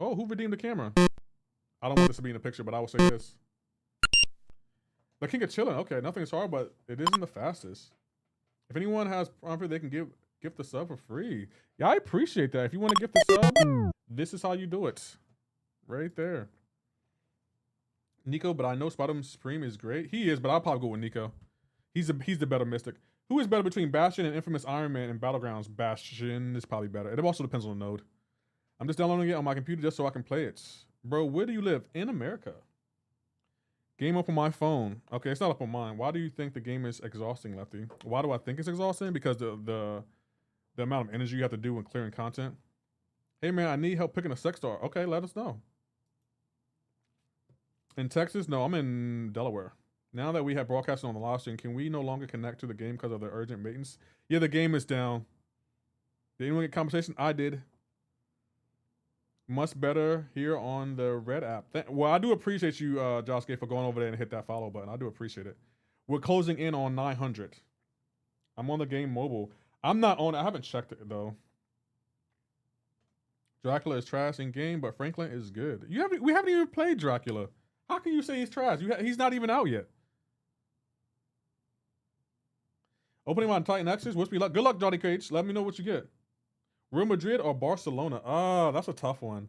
Oh, who redeemed the camera? I don't want this to be in the picture, but I will say this. The King of Chillin'. Okay, nothing is hard, but it isn't the fastest. If anyone has Prompt, they can gift the sub for free. Yeah, I appreciate that. If you want to gift the sub, this is how you do it. Right there. Nico, but I know Spider-Man Supreme is great. He is, but I'll probably go with Nico. He's the better Mystic. Who is better between Bastion and Infamous Iron Man and Battlegrounds? Bastion is probably better. It also depends on the node. I'm just downloading it on my computer just so I can play it. Bro, where do you live? In America. Game up on my phone. Okay, it's not up on mine. Why do you think the game is exhausting, Lefty? Why do I think it's exhausting? Because the amount of energy you have to do when clearing content. Hey man, I need help picking a sex star. Okay, let us know. In Texas? No, I'm in Delaware. Now that we have broadcasting on the live stream, can we no longer connect to the game because of the urgent maintenance? Yeah, the game is down. Did anyone get compensation? I did. Much better here on the Red app. Well, I do appreciate you, Josh Gay, for going over there and hit that follow button. I do appreciate it. We're closing in on 900. I'm on the game mobile. I'm not on. I haven't checked it though. Dracula is trash in game, but Franklin is good. We haven't even played Dracula. How can you say he's trash? He's not even out yet. Opening on Titan X's. Wish me luck. Good luck, Johnny Cage. Let me know what you get. Real Madrid or Barcelona? Ah, that's a tough one.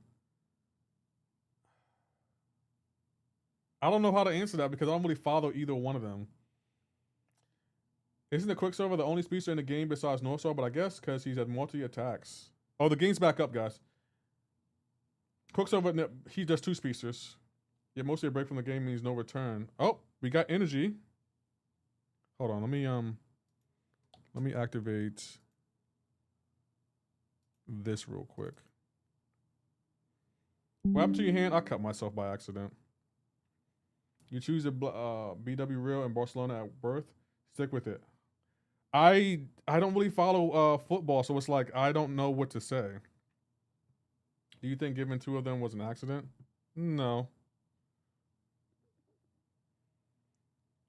I don't know how to answer that because I don't really follow either one of them. Isn't the Quicksilver the only speedster in the game besides Northstar? But I guess because he's had multi-attacks. Oh, the game's back up, guys. Quicksilver, he does 2 speedsters. Yet mostly a break from the game means no return. Oh, we got energy. Hold on, let me activate this real quick. What happened to your hand? I cut myself by accident. You choose a BW Real in Barcelona at birth. Stick with it. I don't really follow football, so it's like I don't know what to say. Do you think giving 2 of them was an accident? No.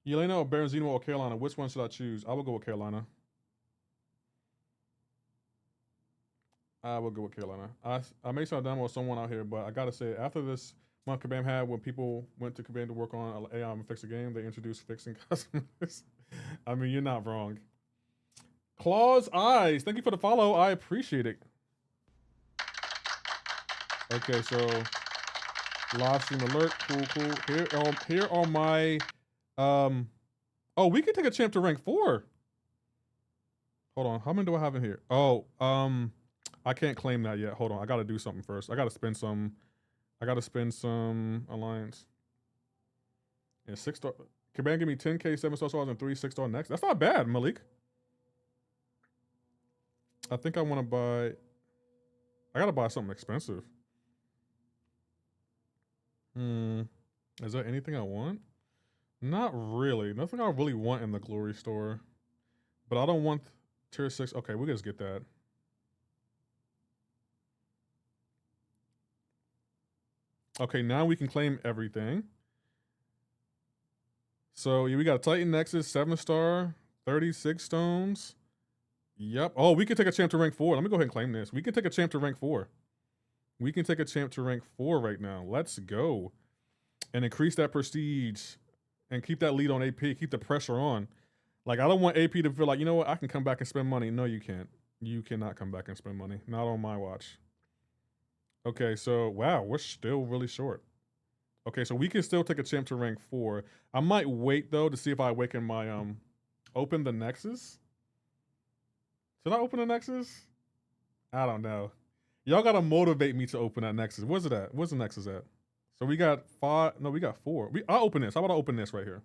Yelena or Berenzino or Carolina? Which one should I choose? I will go with Carolina. I will go with Carolina. I may sound dumb or someone out here, but I gotta say, after this month Kabam had, when people went to Kabam to work on AI and fix the game, they introduced fixing customers. I mean, you're not wrong. Claw's Eyes, thank you for the follow. I appreciate it. Okay, so live stream alert. Cool. Here are my oh, we can take a champ to rank 4. Hold on, how many do I have in here? Oh, I can't claim that yet. Hold on, I gotta do something first. I gotta spend some alliance. And 6-star. Kabam give me 10K 7-star stars and 3 6-star next. That's not bad, Malik. I think I want to buy. I gotta buy something expensive. Is there anything I want? Not really. Nothing I really want in the Glory Store. But I don't want tier 6. Okay, we just get that. Okay, now we can claim everything. So yeah, we got a Titan Nexus, 7-star, 36 stones. Yep. Oh, we can take a champ to rank 4. Let me go ahead and claim this. We can take a champ to rank 4. We can take a champ to rank 4 right now. Let's go. And increase that prestige. And keep that lead on AP. Keep the pressure on. Like, I don't want AP to feel like, you know what, I can come back and spend money. No, you can't. You cannot come back and spend money. Not on my watch. Okay, so, wow, we're still really short. Okay, so we can still take a champ to rank 4. I might wait, though, to see if I awaken my, open the Nexus. Should I open the Nexus? I don't know. Y'all gotta motivate me to open that Nexus. Where's it at? Where's the Nexus at? So we got 5. No, we got 4. I'll open this. How about I open this right here?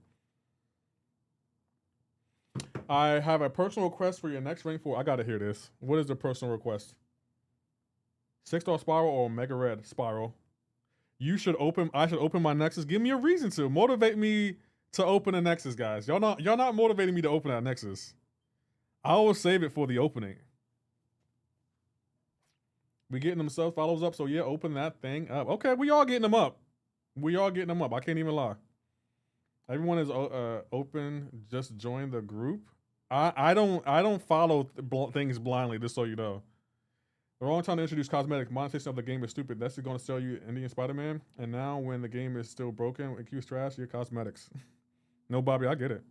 I have a personal request for your next rank 4. I gotta hear this. What is the personal request? 6-star Spiral or Mega Red Spiral? I should open my Nexus. Give me a reason to. Motivate me to open a Nexus, guys. Y'all not motivating me to open that Nexus. I will save it for the opening. We getting them sub follows up, so yeah, open that thing up. Okay, we all getting them up. I can't even lie. Everyone is open. Just join the group. I don't follow things blindly. Just so you know. The wrong time to introduce cosmetic. Monetization of the game is stupid. That's going to sell you Indian Spider-Man. And now when the game is still broken, accused trash, your cosmetics. No, Bobby, I get it.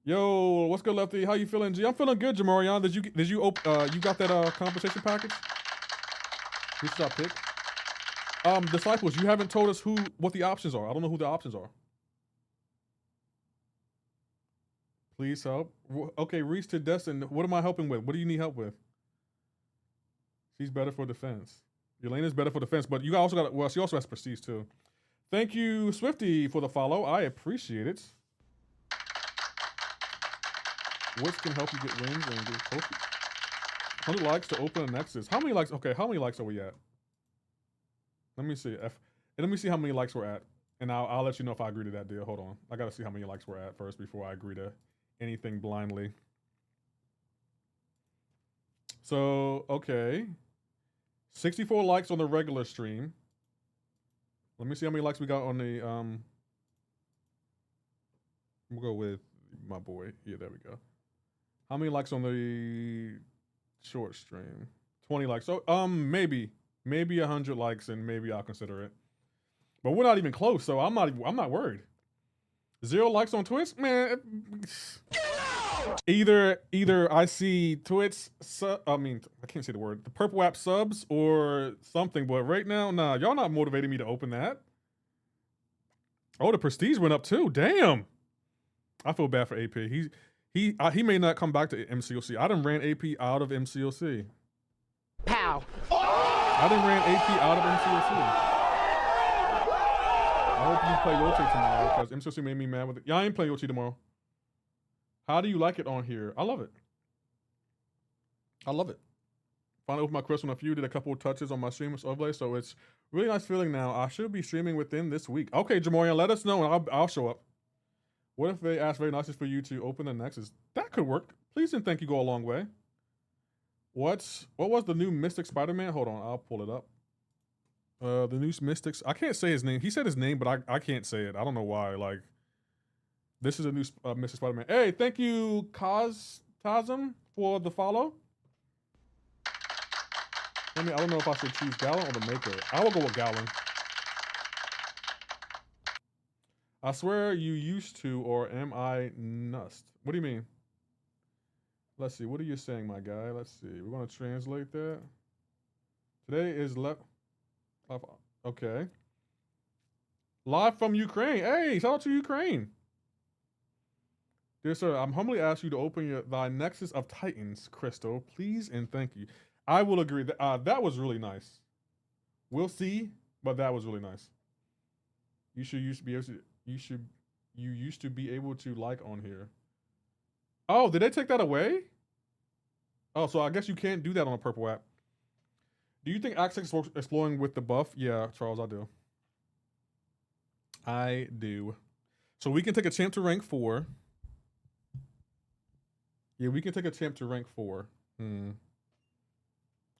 Yo, what's good, Lefty? How you feeling, G? I'm feeling good, Jamarion. Did you you got that compensation package? Who should I pick? Disciples, you haven't told us what the options are. I don't know who the options are. Please help. Okay, Reese to Destin. What am I helping with? What do you need help with? She's better for defense. Yelena's better for defense, but you also got, well, she also has prestige too. Thank you, Swifty, for the follow. I appreciate it. Which can help you get wins and get trophies. 100 likes to open a Nexus. How many likes? Okay, how many likes are we at? Let me see. Let me see how many likes we're at. And I'll let you know if I agree to that deal. Hold on. I got to see how many likes we're at first before I agree to anything blindly. So, okay. 64 likes on the regular stream. Let me see how many likes we got on the, we'll go with my boy. Yeah, there we go. How many likes on the short stream? 20 likes. So, maybe 100 likes and maybe I'll consider it. But we're not even close, so I'm not worried. 0 likes on Twitch? Man, either I see Twitch, I can't say the word, the purple app subs or something, but right now, nah, y'all not motivating me to open that. Oh, the prestige went up too. Damn. I feel bad for AP. He may not come back to MCoC. I done ran AP out of MCoC. Pow. I done ran AP out of MCoC. I hope you play Yoshi tomorrow because MCoC made me mad with it. Yeah, I ain't playing Yoshi tomorrow. How do you like it on here? I love it. I love it. Finally opened my crystal on a few, did a couple of touches on my stream overlay, so it's really nice feeling now. I should be streaming within this week. Okay, Jamorian, let us know and I'll show up. What if they ask very nicely for you to open the Nexus? That could work. Please and thank you go a long way. What was the new Mystic Spider-Man? Hold on, I'll pull it up. The new Mystics. I can't say his name. He said his name, but I can't say it. I don't know why. Like, this is a new Mystic Spider-Man. Hey, thank you, Tasm, for the follow. I don't know if I should choose Gallon or the Maker. I will go with Gallon. I swear you used to, or am I nust? What do you mean? Let's see. What are you saying, my guy? Let's see. We're going to translate that. Today is okay. Live from Ukraine. Hey, shout out to Ukraine. Dear sir, I'm humbly asking you to open thy Nexus of Titans, Crystal. Please and thank you. I will agree. That was really nice. We'll see, but that was really nice. You should be able to. You should you used to be able to like on here. Oh, did they take that away? Oh, so I guess you can't do that on a purple app. Do you think Act 6 is exploring with the buff? Yeah, Charles, I do. I do. So we can take a champ to rank 4. Yeah, we can take a champ to rank 4.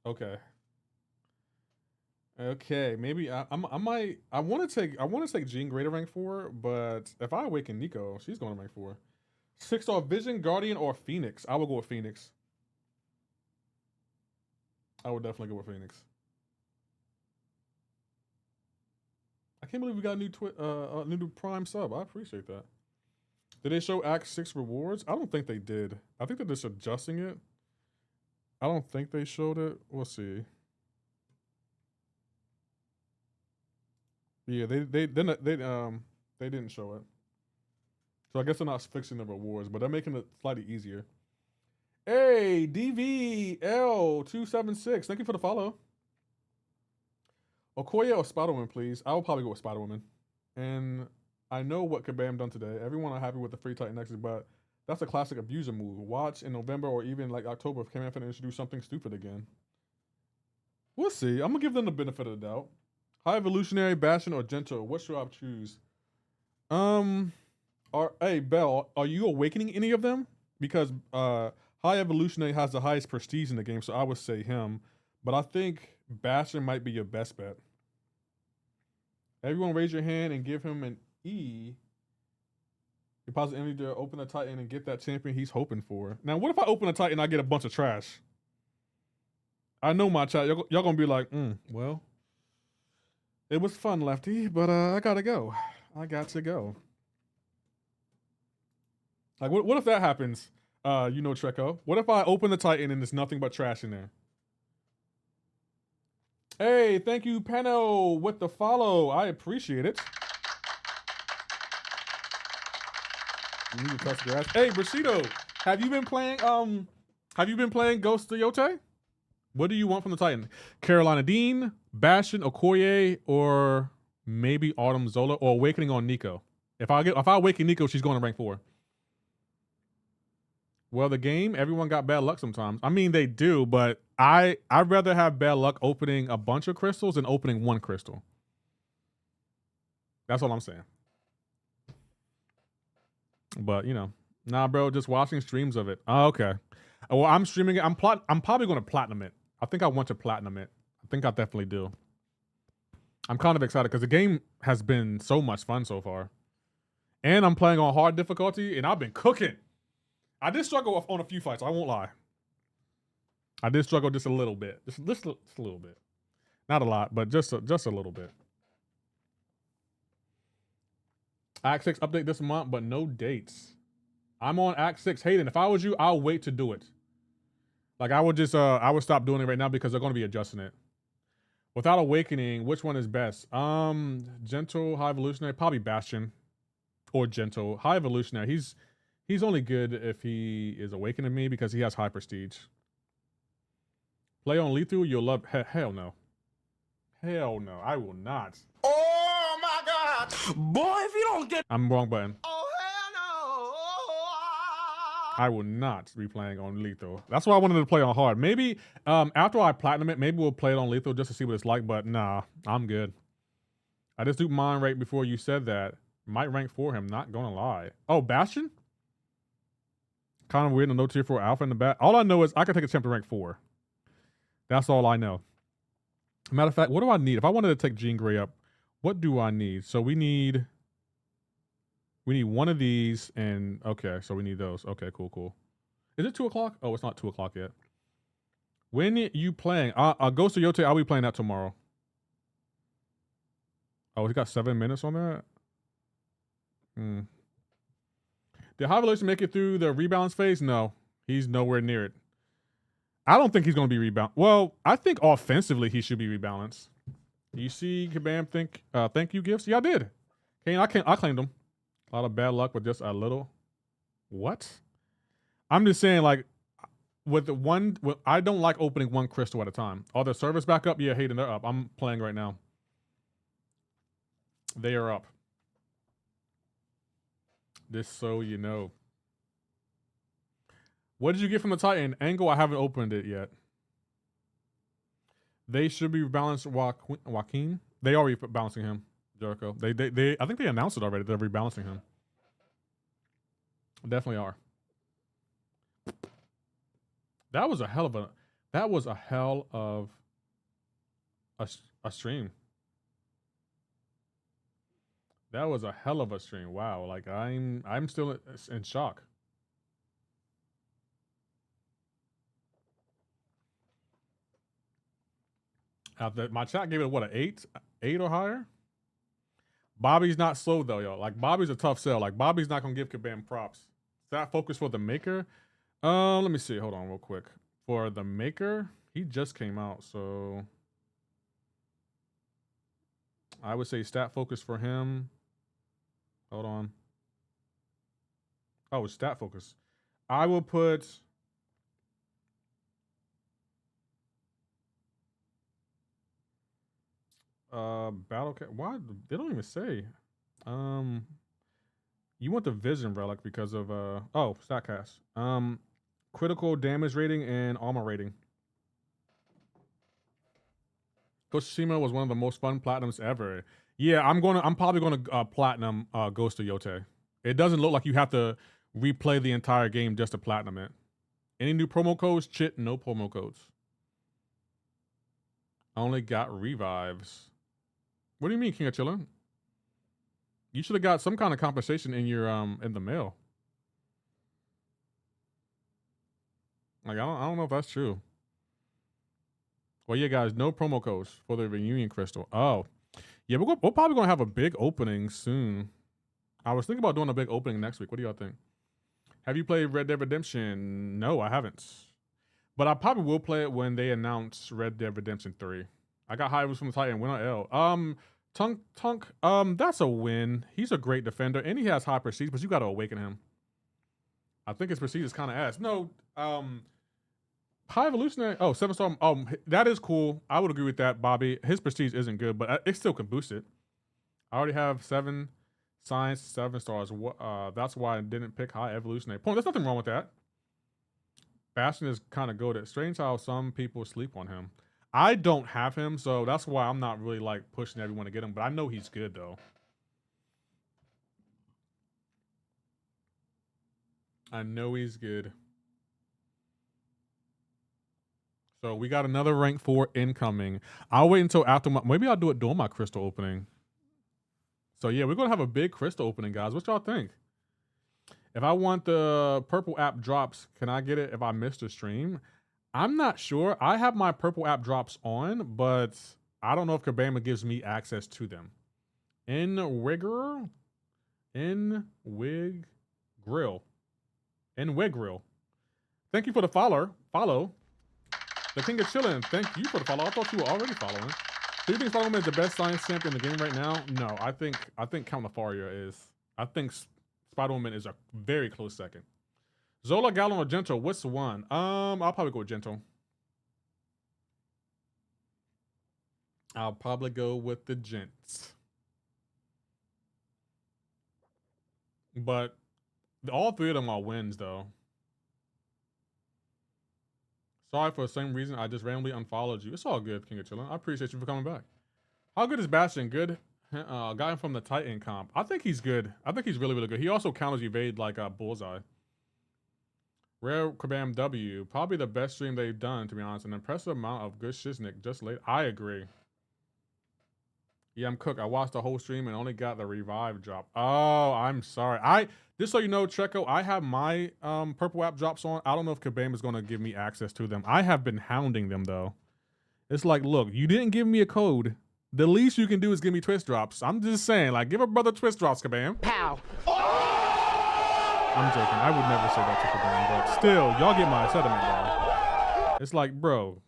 Okay. Okay, maybe I want to take Jean Grey to rank 4, but if I awaken Nico, she's going to rank 4. 6-star Vision, Guardian, or Phoenix. I will go with Phoenix. I would definitely go with Phoenix. I can't believe we got a new Prime sub. I appreciate that. Did they show Act 6 rewards? I don't think they did. I think they're just adjusting it. I don't think they showed it. We'll see. Yeah, they didn't show it. So I guess they're not fixing the rewards, but they're making it slightly easier. Hey, DVL276. Thank you for the follow. Okoye or Spider-Woman, please. I will probably go with Spider-Woman. And I know what Kabam done today. Everyone are happy with the free Titan X's, but that's a classic abuser move. Watch in November or even like October if Kabam finna introduce something stupid again. We'll see. I'm gonna give them the benefit of the doubt. High Evolutionary, Bastion, or Gentle? What should I choose? Hey, Bell, are you awakening any of them? Because High Evolutionary has the highest prestige in the game, so I would say him. But I think Bastion might be your best bet. Everyone raise your hand and give him an E. Deposit energy to open a Titan and get that champion he's hoping for. Now, what if I open a Titan and I get a bunch of trash? I know my chat. Y'all gonna be like, well, it was fun, Lefty, but I gotta go. I got to go. Like, what if that happens? You know, Treco. What if I open the Titan and there's nothing but trash in there? Hey, thank you, Pano, with the follow. I appreciate it. You need to touch grass. Hey, Bushido, have you been playing Ghost of Yote? What do you want from the Titan? Carolina Dean, Bastion, Okoye, or maybe Autumn Zola, or Awakening on Nico? If I awaken Nico, she's going to rank 4. Well, the game, everyone got bad luck sometimes. I mean, they do, but I'd rather have bad luck opening a bunch of crystals than opening one crystal. That's all I'm saying. But, you know, nah, bro, just watching streams of it. Oh, okay. Well, I'm streaming it. I'm probably going to platinum it. I think I want to platinum it. I think I definitely do. I'm kind of excited because the game has been so much fun so far. And I'm playing on hard difficulty, and I've been cooking. I did struggle on a few fights. I won't lie. I did struggle just a little bit. Just a little bit. Not a lot, but just a little bit. Act 6 update this month, but no dates. I'm on Act 6. Hayden, if I was you, I'll wait to do it. Like, I would just, I would stop doing it right now because they're going to be adjusting it. Without Awakening, which one is best? Gentle, High Evolutionary, probably Bastion. Or Gentle. High Evolutionary, he's only good if he is awakening me because he has high prestige. Play on lethal, you'll love. Hell no. Hell no, I will not. Oh my God, boy! If you don't get, I'm wrong button. oh hell no! I will not be playing on lethal. That's why I wanted to play on hard. Maybe after I platinum it, maybe we'll play it on lethal just to see what it's like. But nah, I'm good. I just duped mine right before you said that. Might rank for him. Not gonna lie. Oh, Bastion. Kind of weird to no tier 4 alpha in the back. All I know is I can take a champ to rank 4. That's all I know. Matter of fact, what do I need? If I wanted to take Jean Grey up, what do I need? So we need one of these, and okay, so we need those. Okay, cool. Is it 2 o'clock? Oh, it's not 2 o'clock yet. When you playing? Ghost of Yote, I'll be playing that tomorrow. Oh, he got 7 minutes on that? Did High Evolution make it through the rebalance phase? No, he's nowhere near it. I don't think he's going to be rebalanced. Well, I think offensively he should be rebalanced. You see Kabam thank you gifts? Yeah, I did. Kane, I claimed them. A lot of bad luck with just a little. What? I'm just saying, like, I don't like opening one crystal at a time. Are the servers back up? Yeah, Hayden, they're up. I'm playing right now. They are up. Just so you know. What did you get from the Titan? Angle, I haven't opened it yet. They should be rebalanced Joaquin. They are rebalancing him, Jericho. They I think they announced it already. They're rebalancing him. Definitely are. That was a hell of a stream. That was a hell of a stream. Wow, like I'm still in shock. My chat gave it what, an 8 or higher? Bobby's not slow though, yo. Like Bobby's a tough sell. Like Bobby's not gonna give Kabam props. That focus for the maker. Let me see. Hold on, real quick. For the maker, he just came out, so I would say stat focus for him. Hold on. Oh, it's stat focus. I will put why they don't even say. You want the vision relic because of oh, statcast. Critical damage rating and armor rating. Ghost of Tsushima was one of the most fun platinums ever. Yeah, I'm probably gonna platinum Ghost of Yote. It doesn't look like you have to replay the entire game just to platinum it. Any new promo codes? Chit, no promo codes. I only got revives. What do you mean, King of Chillin'? You should have got some kind of compensation in your in the mail. Like I don't know if that's true. Well, yeah, guys, no promo codes for the reunion crystal. Oh, yeah, we're probably gonna have a big opening soon. I was thinking about doing a big opening next week. What do y'all think? Have you played Red Dead Redemption? No, I haven't. But I probably will play it when they announce Red Dead Redemption 3. I got high reviews from the Titan. Win on L. Tunk, that's a win. He's a great defender, and he has high prestige, but you got to awaken him. I think his prestige is kind of ass. No, high evolutionary. Oh, 7-star. That is cool. I would agree with that, Bobby. His prestige isn't good, but it still can boost it. I already have 7 science, 7 stars. That's why I didn't pick high evolutionary point. There's nothing wrong with that. Bastion is kind of goated. Strange how some people sleep on him. I don't have him, so that's why I'm not really like pushing everyone to get him, but I know he's good though. I know he's good. So we got another rank 4 incoming. I'll wait until after maybe I'll do it during my crystal opening. So yeah, we're gonna have a big crystal opening, guys. What y'all think? If I want the purple app drops, can I get it if I missed a stream? I'm not sure. I have my purple app drops on, but I don't know if Kabam gives me access to them. N-Wig Grill. Thank you for the follow. The King of Chillin', thank you for the follow. I thought you were already following. Do you think Spider-Man is the best science champ in the game right now? No, I think Count Nefaria is. I think Spider-Woman is a very close second. Zola, Gallon, or Gentle? What's one? I'll probably go with Gentle. I'll probably go with the Gents. But all 3 of them are wins, though. Sorry for the same reason I just randomly unfollowed you. It's all good, King of Chillin'. I appreciate you for coming back. How good is Bastion? Good. Got him from the Titan comp. I think he's good. I think he's really, really good. He also counters evade like a bullseye. Rare Kabam W. Probably the best stream they've done, to be honest. An impressive amount of good shiznick just late. I agree. Yeah, I'm Cook. I watched the whole stream and only got the revive drop. Oh, I'm sorry. Just so you know, Treco, I have my purple app drops on. I don't know if Kabam is going to give me access to them. I have been hounding them, though. It's like, look, you didn't give me a code. The least you can do is give me twist drops. I'm just saying, like, give a brother twist drops, Kabam. Pow. I'm joking. I would never say that to Kabam, but still, y'all get my sentiment, bro. It's like, bro,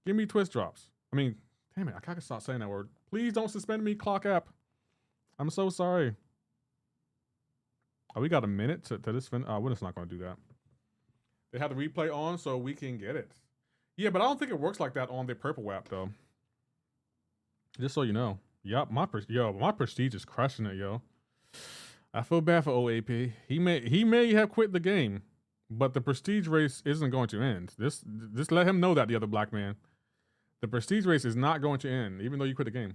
give me twist drops. I mean, damn it, I gotta stop saying that word. Please don't suspend me, clock app. I'm so sorry. Oh, we got a minute to this fin. We're just not gonna do that. They have the replay on so we can get it. Yeah, but I don't think it works like that on the purple app though. Just so you know. Yup, my prestige is crushing it, yo. I feel bad for OAP. He may have quit the game, but the prestige race isn't going to end. This let him know that, the other black man. The prestige race is not going to end, even though you quit the game.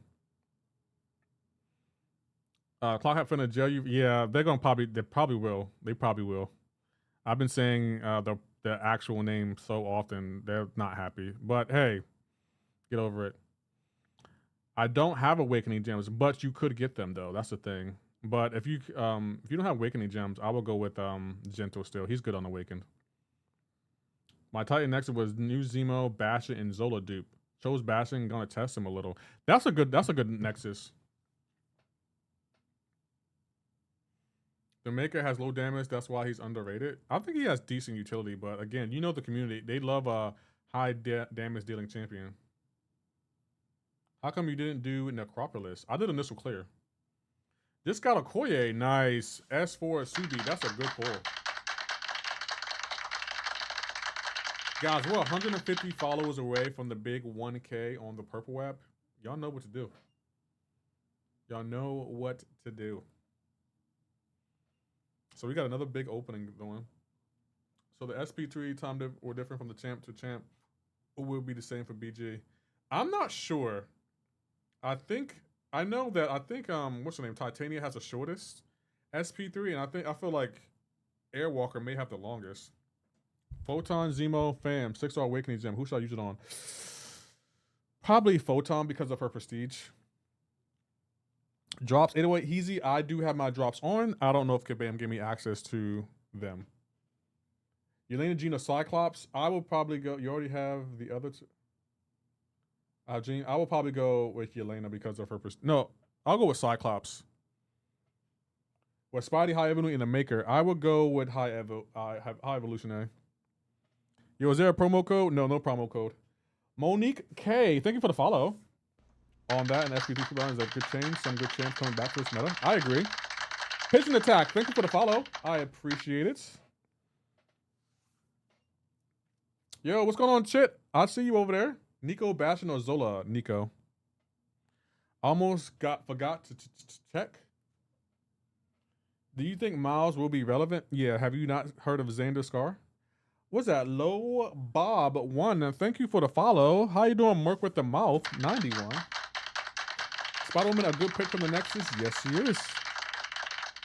Clockhat finna jail you. Yeah, they probably will. They probably will. I've been saying the actual name so often, they're not happy. But hey, get over it. I don't have awakening gems, but you could get them though. That's the thing. But if you don't have awakening gems, I will go with Gentle still. He's good on awakened. My Titan next was New Zemo, Bastion, and Zola dupe. Chose Bastion, gonna test him a little. That's a good Nexus. The Maker has low damage, that's why he's underrated. I think he has decent utility, but again, you know the community, they love a high damage dealing champion. How come you didn't do Necropolis? I did Initial Clear. Just got a Okoye, nice. S4 Subi, that's a good pull. Guys, we're 150 followers away from the big 1K on the Purple app. Y'all know what to do. Y'all know what to do. So we got another big opening going. So the SP3 time were different from the champ to champ. It will be the same for BG. I'm not sure. I think what's her name? Titania has the shortest SP3, and I feel like Airwalker may have the longest. Photon, Zemo, Fam, 6-star Awakening Gem. Who should I use it on? Probably Photon because of her prestige. Drops 808 Heezy. I do have my drops on. I don't know if Kabam gave me access to them. Yelena, Gina, Cyclops. I will probably go. You already have the other two. Jean, I will probably go with Yelena because of her prestige. No, I'll go with Cyclops. With Spidey, High Evolution, and the Maker, I will go with High Evolutionary. Yo, is there a promo code? No promo code. Monique K, thank you for the follow. On that, and SP2 is a good change. Some good champs coming back to this meta. I agree. Pigeon Attack, thank you for the follow. I appreciate it. Yo, what's going on, Chit? I see you over there. Nico, Bastion, or Zola? Nico. Almost forgot to check. Do you think Miles will be relevant? Yeah, have you not heard of Xander Scar? What's that? Low Bob 1. Thank you for the follow. How you doing, Merc with the mouth? 91. Spider-Woman, a good pick from the Nexus? Yes, she is.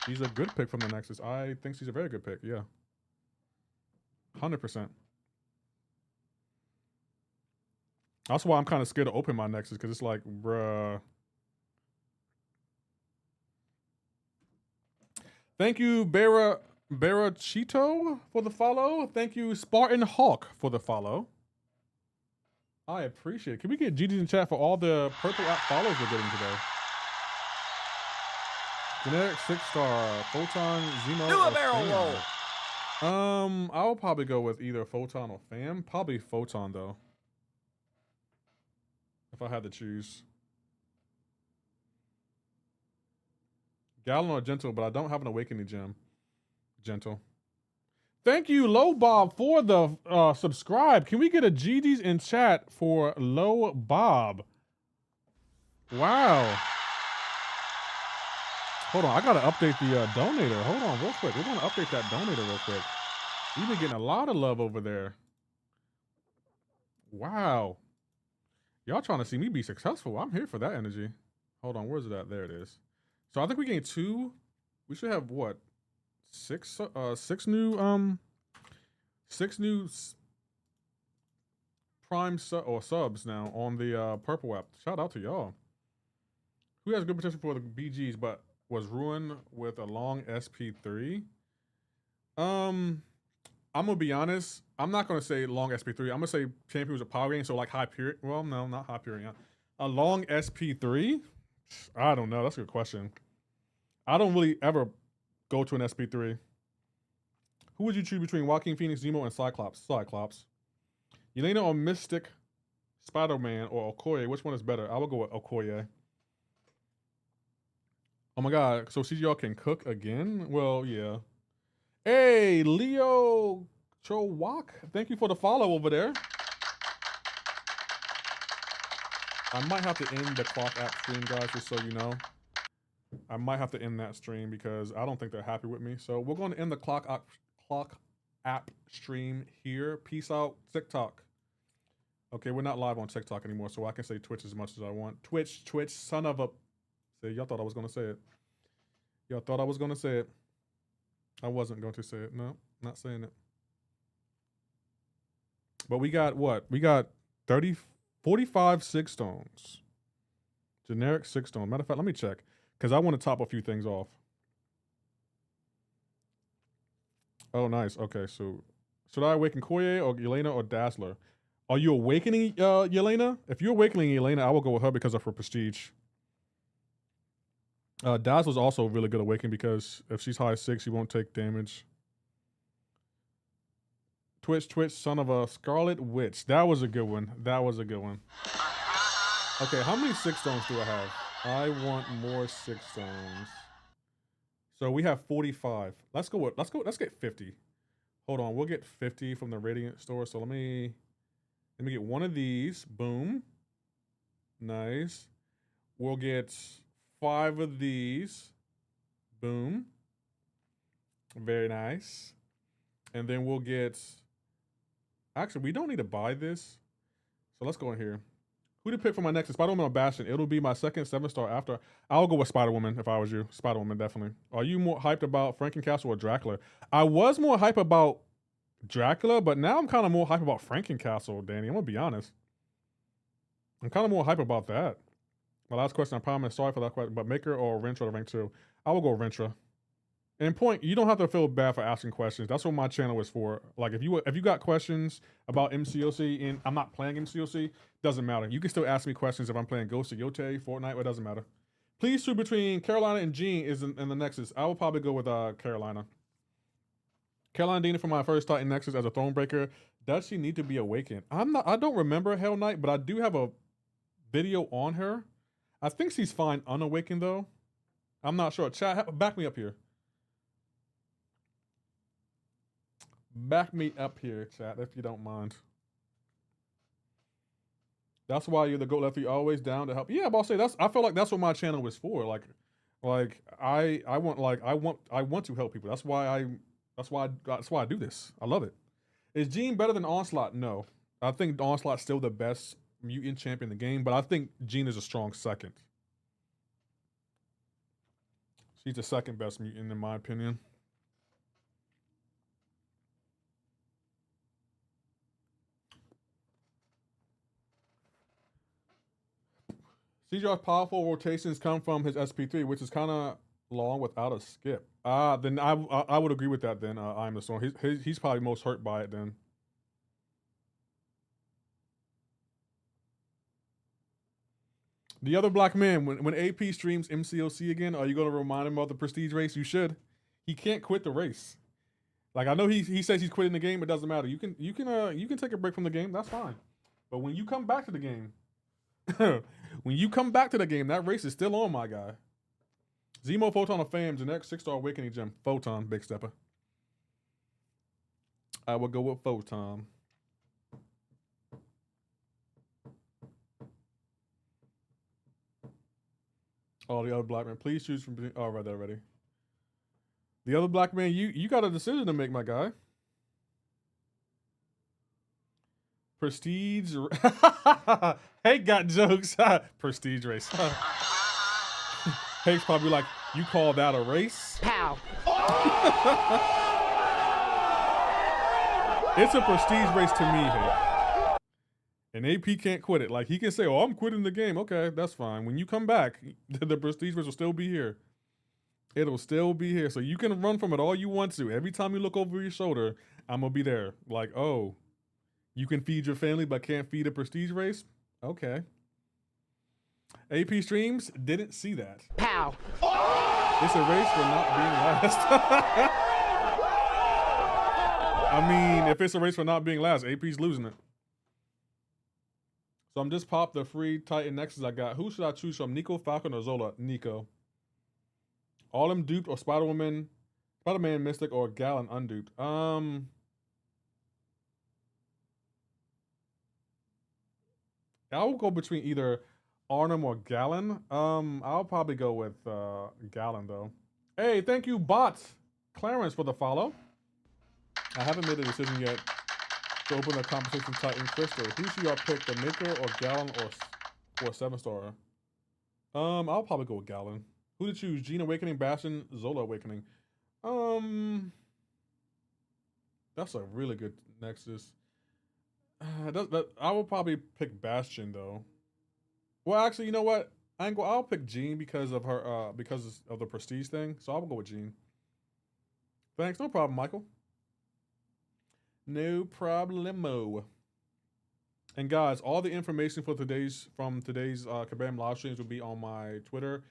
She's a good pick from the Nexus. I think she's a very good pick, yeah. 100%. That's why I'm kind of scared to open my Nexus, because it's like, bruh. Thank you, Barachito, for the follow. Thank you, Spartan Hawk, for the follow. I appreciate it. Can we get GG's in chat for all the Purple app follows we're getting today? Generic 6-star, Photon, Zemo. Do a barrel roll. I'll probably go with either Photon or Fam. Probably Photon though. If I had to choose. Gallon or Gentle, but I don't have an Awakening Gem. Gentle. Thank you, Low Bob, for the subscribe. Can we get a GG's in chat for Low Bob? Wow. Hold on, I gotta update the donator. Hold on real quick. We're gonna update that donator real quick. You've been getting a lot of love over there. Wow. Y'all trying to see me be successful. I'm here for that energy. Hold on, where's it at? There it is. So I think we gained 2. We should have what? 6 new prime subs now on the Purple app. Shout out to y'all. Who has good potential for the BGs but was ruined with a long SP3? I'm gonna be honest. I'm not gonna say long SP3. I'm gonna say champion was a power game, so like Hyperion. Well, no, not Hyperion. A long SP3? I don't know. That's a good question. I don't really ever go to an SP3. Who would you choose between Joaquin Phoenix, Zemo, and Cyclops? Cyclops. Yelena or Mystic, Spider-Man, or Okoye? Which one is better? I will go with Okoye. Oh my god, so CGL can cook again? Well, yeah. Hey, Leo Chowak, thank you for the follow over there. I might have to end the clock app stream, guys, just so you know. I might have to end that stream because I don't think they're happy with me. So we're going to end the clock app stream here. Peace out, TikTok. Okay, we're not live on TikTok anymore, so I can say Twitch as much as I want. Twitch, son of a... See, y'all thought I was going to say it. Y'all thought I was going to say it. I wasn't going to say it. No, not saying it. But we got what? We got 45 six stones. Generic six stone. Matter of fact, let me check. Because I want to top a few things off. Oh, nice. Okay, so should I awaken Koye or Yelena or Dazzler? Are you awakening Yelena? If you're awakening Yelena, I will go with her because of her prestige. Dazzler's also really good awakening because if she's high 6, she won't take damage. Twitch, son of a Scarlet Witch. That was a good one. That was a good one. Okay, how many six stones do I have? I want more six stones. So we have 45. Let's get 50. Hold on, we'll get 50 from the Radiant store. So let me get one of these. Boom. Nice. We'll get 5 of these. Boom. Very nice. And then we'll get... Actually, we don't need to buy this. So let's go in here. Who to pick for my next? Spider-Woman or Bastion? It'll be my second 7-star after. I'll go with Spider-Woman if I was you. Spider-Woman, definitely. Are you more hyped about Frankencastle or Dracula? I was more hyped about Dracula, but now I'm kind of more hyped about Frankencastle, Danny. I'm going to be honest. I'm kind of more hyped about that. My last question, I promise. Sorry for that question. But Maker or Rentra to rank 2? I will go Rentra. And point, you don't have to feel bad for asking questions. That's what my channel is for. Like, if you got questions about MCoC and I'm not playing MCoC, doesn't matter. You can still ask me questions if I'm playing Ghost of Yote, Fortnite, it doesn't matter. Please choose between Carolina and Jean is in the Nexus. I will probably go with Carolina. Carolina Dina for my first Titan Nexus as a Thronebreaker. Does she need to be awakened? I don't remember Hell Knight, but I do have a video on her. I think she's fine unawakened though. I'm not sure. Chat, back me up here. Back me up here, chat, if you don't mind. That's why you're the GOAT Lefty, always down to help. Yeah, but I'll say I feel like that's what my channel is for. Like I want to help people. That's why I do this. I love it. Is Jean better than Onslaught? No. I think Onslaught's still the best mutant champion in the game, but I think Jean is a strong second. She's the second best mutant in my opinion. CJR's powerful rotations come from his SP3, which is kind of long without a skip. Then I would agree with that. Then I'm the Storm. He's probably most hurt by it. Then. The other black man, when AP streams MCoC again, are you gonna remind him of the prestige race? You should. He can't quit the race. Like I know he says he's quitting the game. It doesn't matter. You can take a break from the game. That's fine. But when you come back to the game. When you come back to the game, that race is still on, my guy. Zemo, Photon of Fame, Generic 6-star Awakening Gem. Photon, Big Stepper. I will go with Photon. Oh, the other black man. Please choose from... Oh, right there, ready. The other black man, you got a decision to make, my guy. Prestige. Hey, got jokes. Prestige race. Hate's probably like, you call that a race? Pow. It's a prestige race to me, Hate. And AP can't quit it. Like, he can say, oh, I'm quitting the game. Okay, that's fine. When you come back, the prestige race will still be here. It'll still be here. So you can run from it all you want to. Every time you look over your shoulder, I'm going to be there. Like, oh. You can feed your family but can't feed a prestige race? Okay. AP streams didn't see that. Pow. It's a race for not being last. I mean, if it's a race for not being last, AP's losing it. So I'm just popped the free Titan Nexus I got. Who should I choose from? Nico, Falcon, or Zola? Nico. All them duped or Spider-Woman, Spider-Man, Mystic, or Gallon unduped? I will go between either Arnhem or Gallon? I'll probably go with Gallon though. Hey, thank you, bots. Clarence for the follow. I haven't made a decision yet to open a competition Titan Crystal. Who should y'all pick, the Maker or Gallon or 7-star? I'll probably go with Gallon. Who to choose? Gene Awakening, Bastion, Zola Awakening. That's a really good Nexus. I will probably pick Bastion though. Well, actually, you know what? I'll pick Jean because of her because of the prestige thing. So I'll go with Jean. Thanks, no problem, Michael. No problemo. And guys, all the information for today's Kabam live streams will be on my Twitter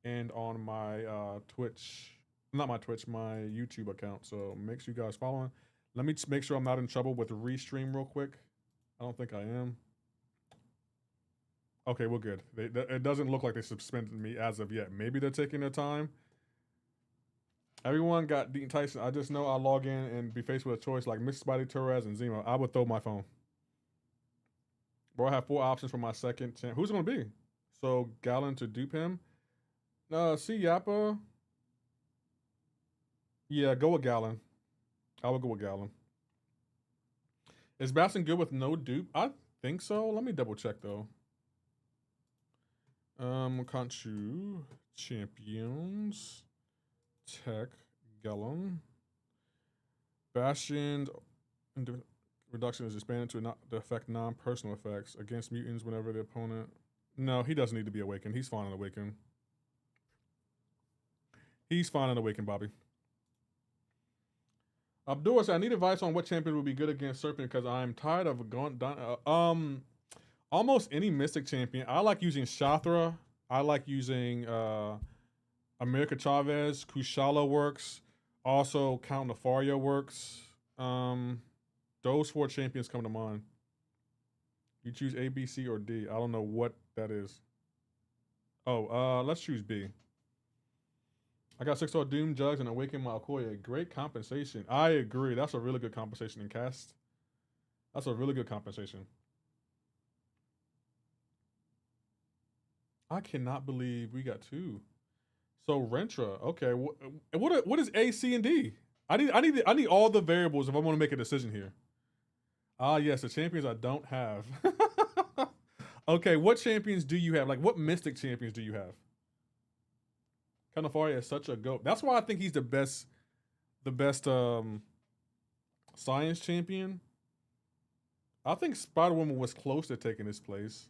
and on my Twitch. Not my Twitch, my YouTube account. So make sure you guys following. Let me just make sure I'm not in trouble with the restream real quick. I don't think I am. Okay, we're good. It doesn't look like they suspended me as of yet. Maybe they're taking their time. Everyone got Dean Tyson. I just know I'll log in and be faced with a choice like Mrs. Spidey, Torres, and Zemo. I would throw my phone. Bro, I have 4 options for my second champ. Who's it going to be? So, Gallon to dupe him. See Yappa. Yeah, go with Gallon. I would go with Gallon. Is Bastion good with no dupe? I think so. Let me double check though. Kanchu, champions, tech, Gallon. Bastion reduction is expanded to affect non-personal effects against mutants whenever the opponent. No, he doesn't need to be awakened. He's fine on awaken. He's fine on awaken, Bobby. Abdul said, I need advice on what champion would be good against Serpent because I'm tired of going down. Almost any Mystic champion. I like using Shathra. I like using America Chavez. Kushala works. Also, Count Nefaria works. Those 4 champions come to mind. You choose A, B, C, or D. I don't know what that is. Oh, let's choose B. I got 6-star Doom Jugs and Awaken my Okoye. Great compensation. I agree. That's a really good compensation in cast. That's a really good compensation. I cannot believe we got 2. So Rentra. Okay. What is A, C, and D? I need all the variables if I want to make a decision here. Ah, yes, the champions I don't have. Okay, what champions do you have? Like, what Mystic champions do you have? Kanafaria is such a goat. That's why I think he's the best science champion. I think Spider-Woman was close to taking his place.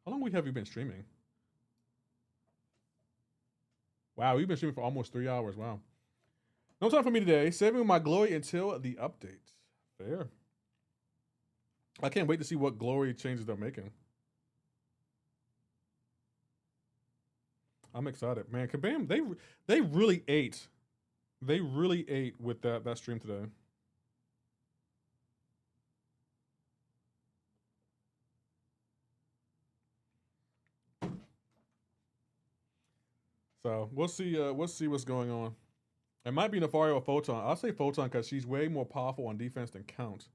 How long have you been streaming? Wow, we've been streaming for almost 3 hours. Wow. No time for me today. Saving my glory until the update. Fair. I can't wait to see what glory changes they're making. I'm excited, man. Kabam, they really ate. They really ate with that stream today. So we'll see what's going on. It might be Nefaria or Photon. I'll say Photon because she's way more powerful on defense than Count.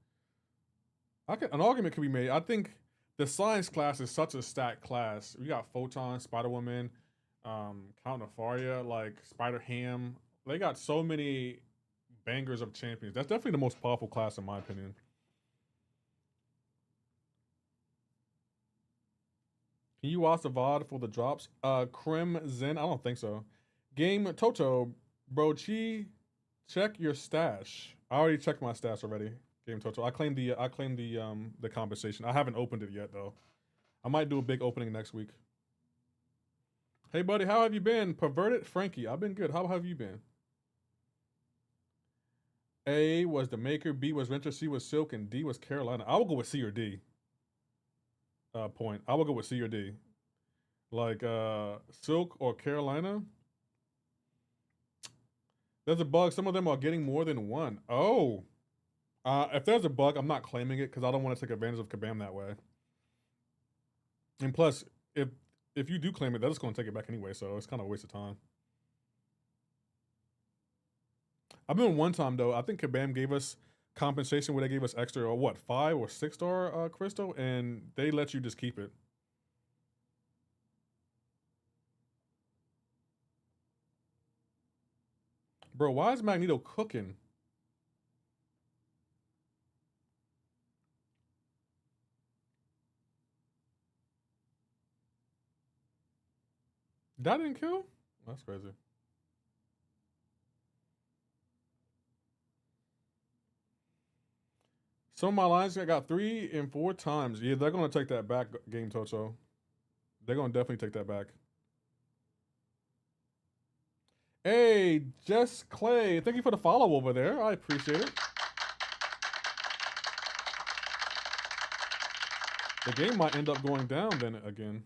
An argument could be made. I think the science class is such a stacked class. We got Photon, Spider-Woman, Count Nefaria, like Spider-Ham. They got so many bangers of champions. That's definitely the most powerful class in my opinion. Can you watch the VOD for the drops? Krim Zen, I don't think so. Game Toto, bro, Chi, check your stash. I already checked my stash already. Game Toto. I claimed the compensation. I haven't opened it yet though. I might do a big opening next week. Hey buddy, how have you been? Perverted Frankie, I've been good. How have you been? A was the Maker, B was Renter, C was Silk, and D was Carolina. I will go with C or D. Point. I will go with C or D. Like Silk or Carolina. There's a bug. Some of them are getting more than one. Oh. If there's a bug, I'm not claiming it because I don't want to take advantage of Kabam that way. And plus, if you do claim it, they're just going to take it back anyway, so it's kind of a waste of time. I've been one time though. I think Kabam gave us compensation where they gave us extra, or what, 5 or 6 star crystal, and they let you just keep it. Bro, why is Magneto cooking? That didn't kill? That's crazy. Some of my lines I got 3 and 4 times. Yeah, they're gonna take that back, Game Toto. They're gonna definitely take that back. Hey, Jess Clay, thank you for the follow over there. I appreciate it. The game might end up going down then again.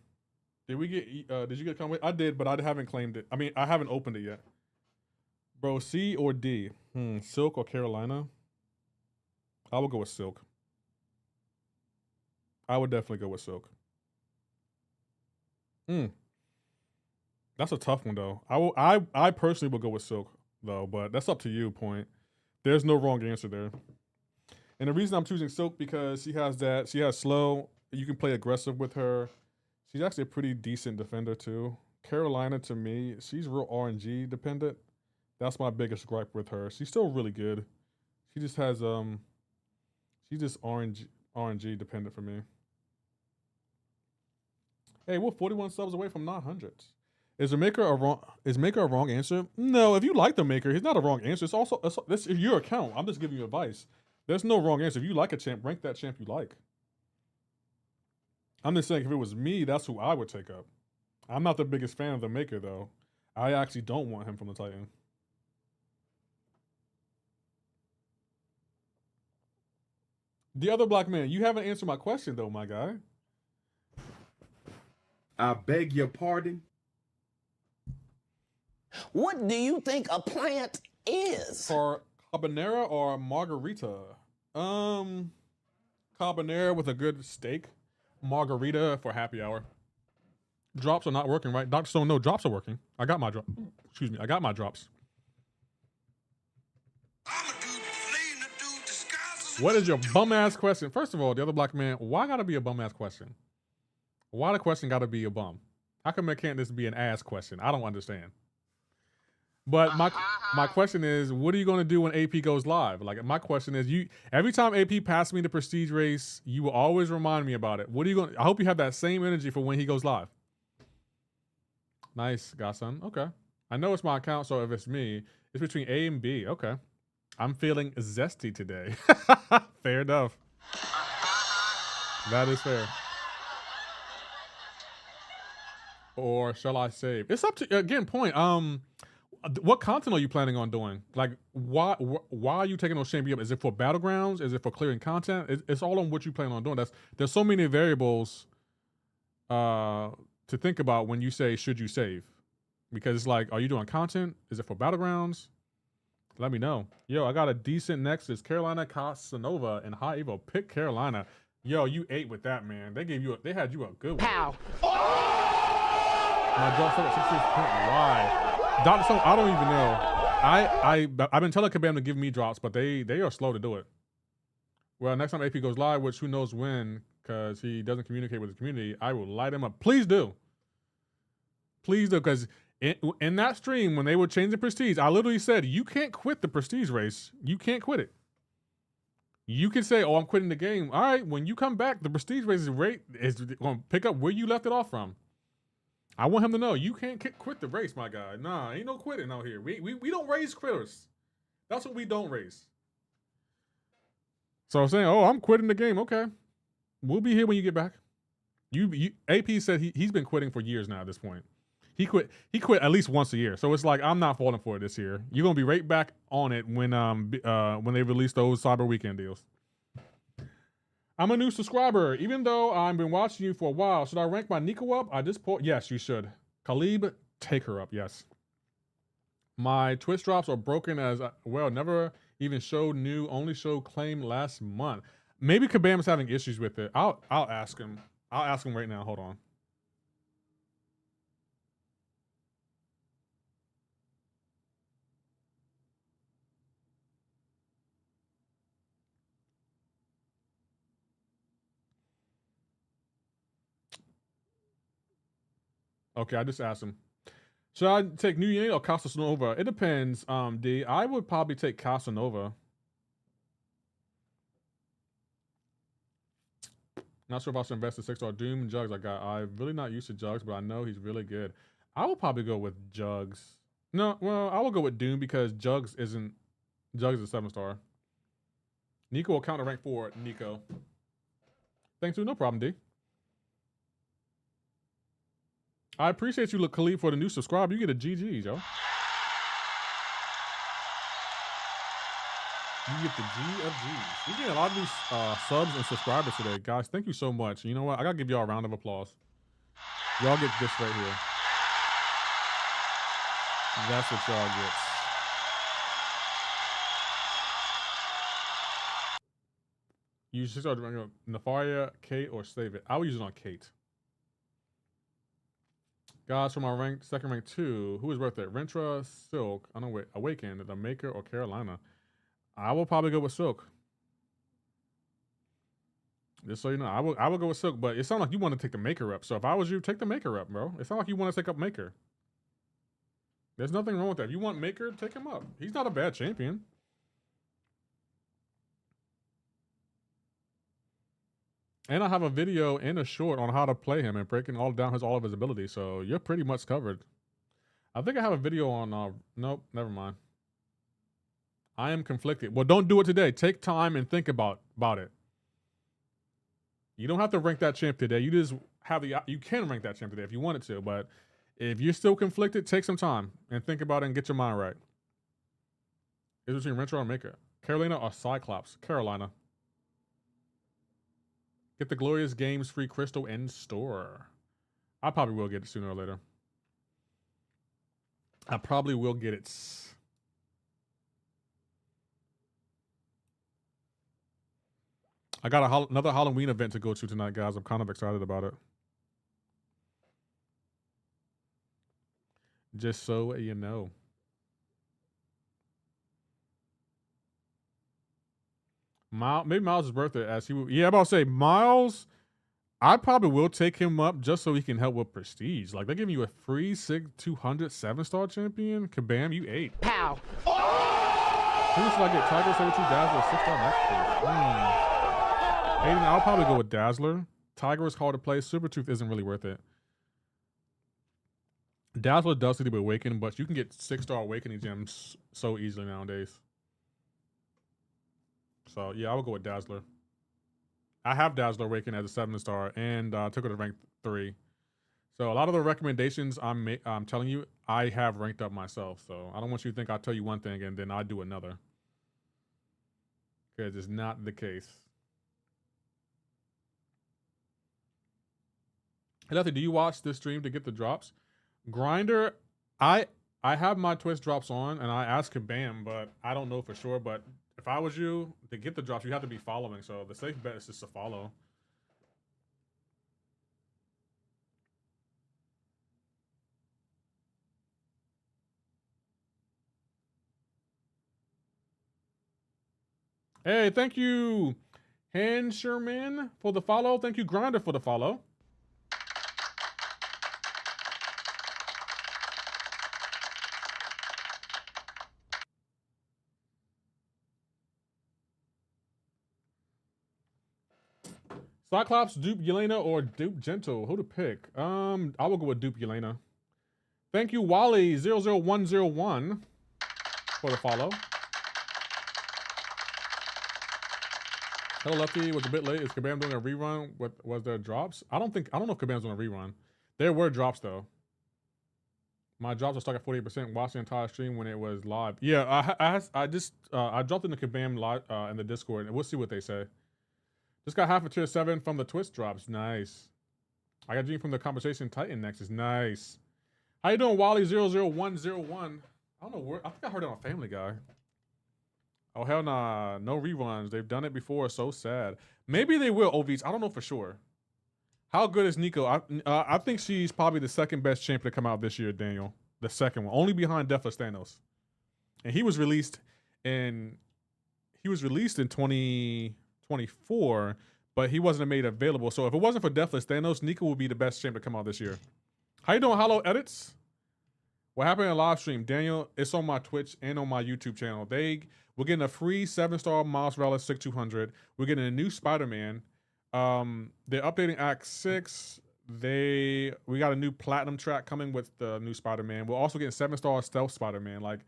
Did we get? Did you get comment? I did, but I haven't claimed it. I mean, I haven't opened it yet. Bro, C or D? Silk or Carolina? I will go with Silk. I would definitely go with Silk. That's a tough one though. I personally will go with Silk though, but that's up to you, Point. There's no wrong answer there. And the reason I'm choosing Silk because she has slow. You can play aggressive with her. She's actually a pretty decent defender too. Carolina to me, she's real RNG dependent. That's my biggest gripe with her. She's still really good. She just has she's just RNG dependent for me. Hey, we're 41 subs away from 900. Is Maker a wrong answer? No, if you like the Maker, he's not a wrong answer. It's your account. I'm just giving you advice. There's no wrong answer. If you like a champ, rank that champ you like. I'm just saying if it was me, that's who I would take up. I'm not the biggest fan of the Maker though. I actually don't want him from the Titan. The other black man, you haven't answered my question though, my guy. I beg your pardon? What do you think a plant is? For carbonara or margarita? Carbonara with a good steak. Margarita for happy hour. Drops are not working, right? Dr. Stone, no, drops are working. I got my drop. Excuse me, I got my drops. What is your bum ass question? First of all, the other black man, why gotta be a bum ass question? Why the question gotta be a bum? How come it can't just be an ass question? I don't understand. But my question is, what are you gonna do when AP goes live? Like my question is, every time AP passed me the prestige race, you will always remind me about it. What are you gonna? I hope you have that same energy for when he goes live. Nice, godson. Okay, I know it's my account, so if it's me, it's between A and B. Okay, I'm feeling zesty today. Fair enough. That is fair. Or shall I save? It's up to again. Point. What content are you planning on doing? Like, why are you taking those champion up? Is it for Battlegrounds? Is it for clearing content? It's all on what you plan on doing. There's so many variables to think about when you say should you save, because it's like, are you doing content? Is it for Battlegrounds? Let me know. Yo, I got a decent Nexus. Carolina Casanova and High Evo. Pick Carolina. Yo, you ate with that, man. They had you a good one. Pow. My jump at 66 point. Why? Dr. Stone, I don't even know. I've been telling Kabam to give me drops, but they are slow to do it. Well, next time AP goes live, which who knows when, because he doesn't communicate with the community, I will light him up. Please do. Please do, because in that stream, when they were changing prestige, I literally said, you can't quit the prestige race. You can't quit it. You can say, oh, I'm quitting the game. All right, when you come back, the prestige race is going to pick up where you left it off from. I want him to know, you can't quit the race, my guy. Nah, ain't no quitting out here. We don't raise quitters. That's what we don't raise. So I'm saying, oh, I'm quitting the game. Okay. We'll be here when you get back. AP said he's been quitting for years now at this point. He quit at least once a year. So it's like, I'm not falling for it this year. You're going to be right back on it when they release those Cyber Weekend deals. I'm a new subscriber. Even though I've been watching you for a while, should I rank my Nico up? Yes, you should. Khalib, take her up, yes. My Twitch drops are broken as well. Never even showed new, only showed claim last month. Maybe Kabam's having issues with it. I'll ask him. I'll ask him right now. Hold on. Okay, I just asked him. Should I take New Year or Casanova? It depends, D. I would probably take Casanova. Not sure if I should invest in 6-star Doom and Jugs. I'm really not used to Jugs, but I know he's really good. I will probably go with Jugs. No, well, I will go with Doom because Jugs is a 7-star. Nico will counter rank for Nico. Thanks, dude. No problem, D. I appreciate you, Khalid, for the new subscribe. You get a GG, yo. You get the G of G's. You're getting a lot of these subs and subscribers today, guys. Thank you so much. You know what? I gotta give y'all a round of applause. Y'all get this right here. That's what y'all get. You should start doing Nefaria, Kate, or save it. I would use it on Kate. Guys, for my second rank 2, who is worth it? Rentra, Silk, I don't know, Awaken, the Maker, or Carolina. I will probably go with Silk. Just so you know, I will go with Silk, but it sounds like you want to take the Maker up. So if I was you, take the Maker up, bro. It sounds like you want to take up Maker. There's nothing wrong with that. If you want Maker, take him up. He's not a bad champion. And I have a video and a short on how to play him and breaking all of his abilities. So you're pretty much covered. I think I have a video on, nope, never mind. I am conflicted. Well, don't do it today. Take time and think about it. You don't have to rank that champ today. You just have you can rank that champ today if you wanted to, but if you're still conflicted, take some time and think about it and get your mind right. It's between Rentra and Maker. Carolina or Cyclops? Carolina. Get the Glorious Games free crystal in store. I probably will get it sooner or later. I probably will get it. I got another Halloween event to go to tonight, guys. I'm kind of excited about it. Just so you know. Maybe Miles' birthday, as he would. Yeah, I'm about to say, Miles, I probably will take him up just so he can help with prestige. Like, they're giving you a free 200 7-star champion. Kabam, you 8. Pow. Who should I get? Tiger 72 Dazzler, 6-star max. Aiden, I'll probably go with Dazzler. Tiger is hard to play. Super Tooth isn't really worth it. Dazzler does need to be Awakened, but you can get 6-star Awakening gems so easily nowadays. So, yeah, I would go with Dazzler. I have Dazzler Awakened as a 7-star and took it to rank 3. So, a lot of the recommendations I'm telling you, I have ranked up myself. So, I don't want you to think I tell you one thing and then I do another. Because it's not the case. Hey, Lefty, do you watch this stream to get the drops? Grinder, I have my Twitch drops on, and I asked Kabam, but I don't know for sure. But if I was you, to get the drops, you have to be following. So the safe bet is just to follow. Hey, thank you, Hansherman, for the follow. Thank you, Grinder, for the follow. Cyclops, Dupe Yelena, or Dupe Gentle? Who to pick? I will go with Dupe Yelena. Thank you, Wally00101, for the follow. Hello, Lefty. Was a bit late. Is Kabam doing a rerun? Was there drops? I don't know if Kabam's doing a rerun. There were drops though. My drops are stuck at 48%. Watched the entire stream when it was live. Yeah, I dropped in the Kabam live in the Discord, and we'll see what they say. Just got half a tier 7 from the Twitch drops. Nice. I got Gene from the Conversation Titan Nexus. Nice. How you doing, Wally00101? I don't know where. I think I heard it on Family Guy. Oh, hell nah. No reruns. They've done it before. So sad. Maybe they will, OVs. I don't know for sure. How good is Nico? I think she's probably the second best champion to come out this year, Daniel. The second one. Only behind Deathless Thanos. And he was released in 2024, but he wasn't made available. So if it wasn't for Deathless Thanos, Nico would be the best champ to come out this year. How you doing, Hollow Edits? What happened in the live stream, Daniel? It's on my Twitch and on my YouTube channel. We're getting a free 7-star Miles Morales 6200. We're getting a new Spider-Man. They're updating Act 6. We got a new platinum track coming with the new Spider-Man. We're also getting 7-star stealth Spider-Man. Like,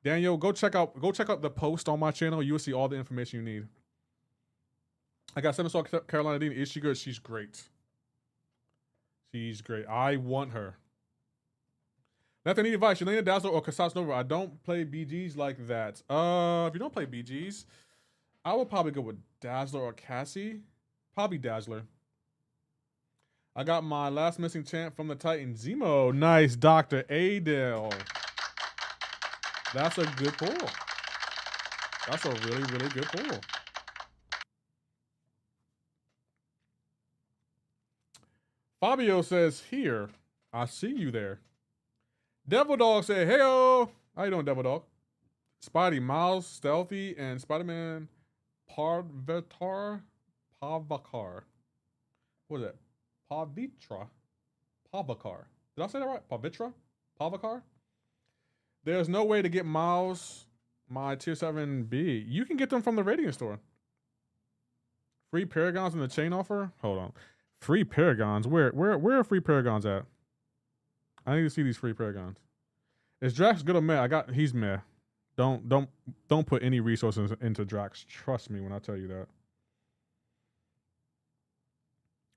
Daniel, go check out the post on my channel. You will see all the information you need. I got 7-star Carolina Dean. Is she good? She's great. She's great. I want her. That's any advice. Yelena Dazzler or Kasas Nova. I don't play BGs like that. If you don't play BGs, I would probably go with Dazzler or Cassie. Probably Dazzler. I got my last missing champ from the Titan. Zemo. Nice. Dr. Adele. That's a good pull. That's a really, really good pull. Fabio says, here. I see you there. Devil Dog said, hey-o. How you doing, Devil Dog? Spidey, Miles, Stealthy, and Spider-Man Pavakar. What is that? Pavakar. Did I say that right? Pavakar? There's no way to get Miles, my tier 7B. You can get them from the Radiant store. Free Paragons in the chain offer? Hold on. Free Paragons? Where are free Paragons at? I need to see these free Paragons. Is Drax good or meh? He's meh. Don't put any resources into Drax. Trust me when I tell you that.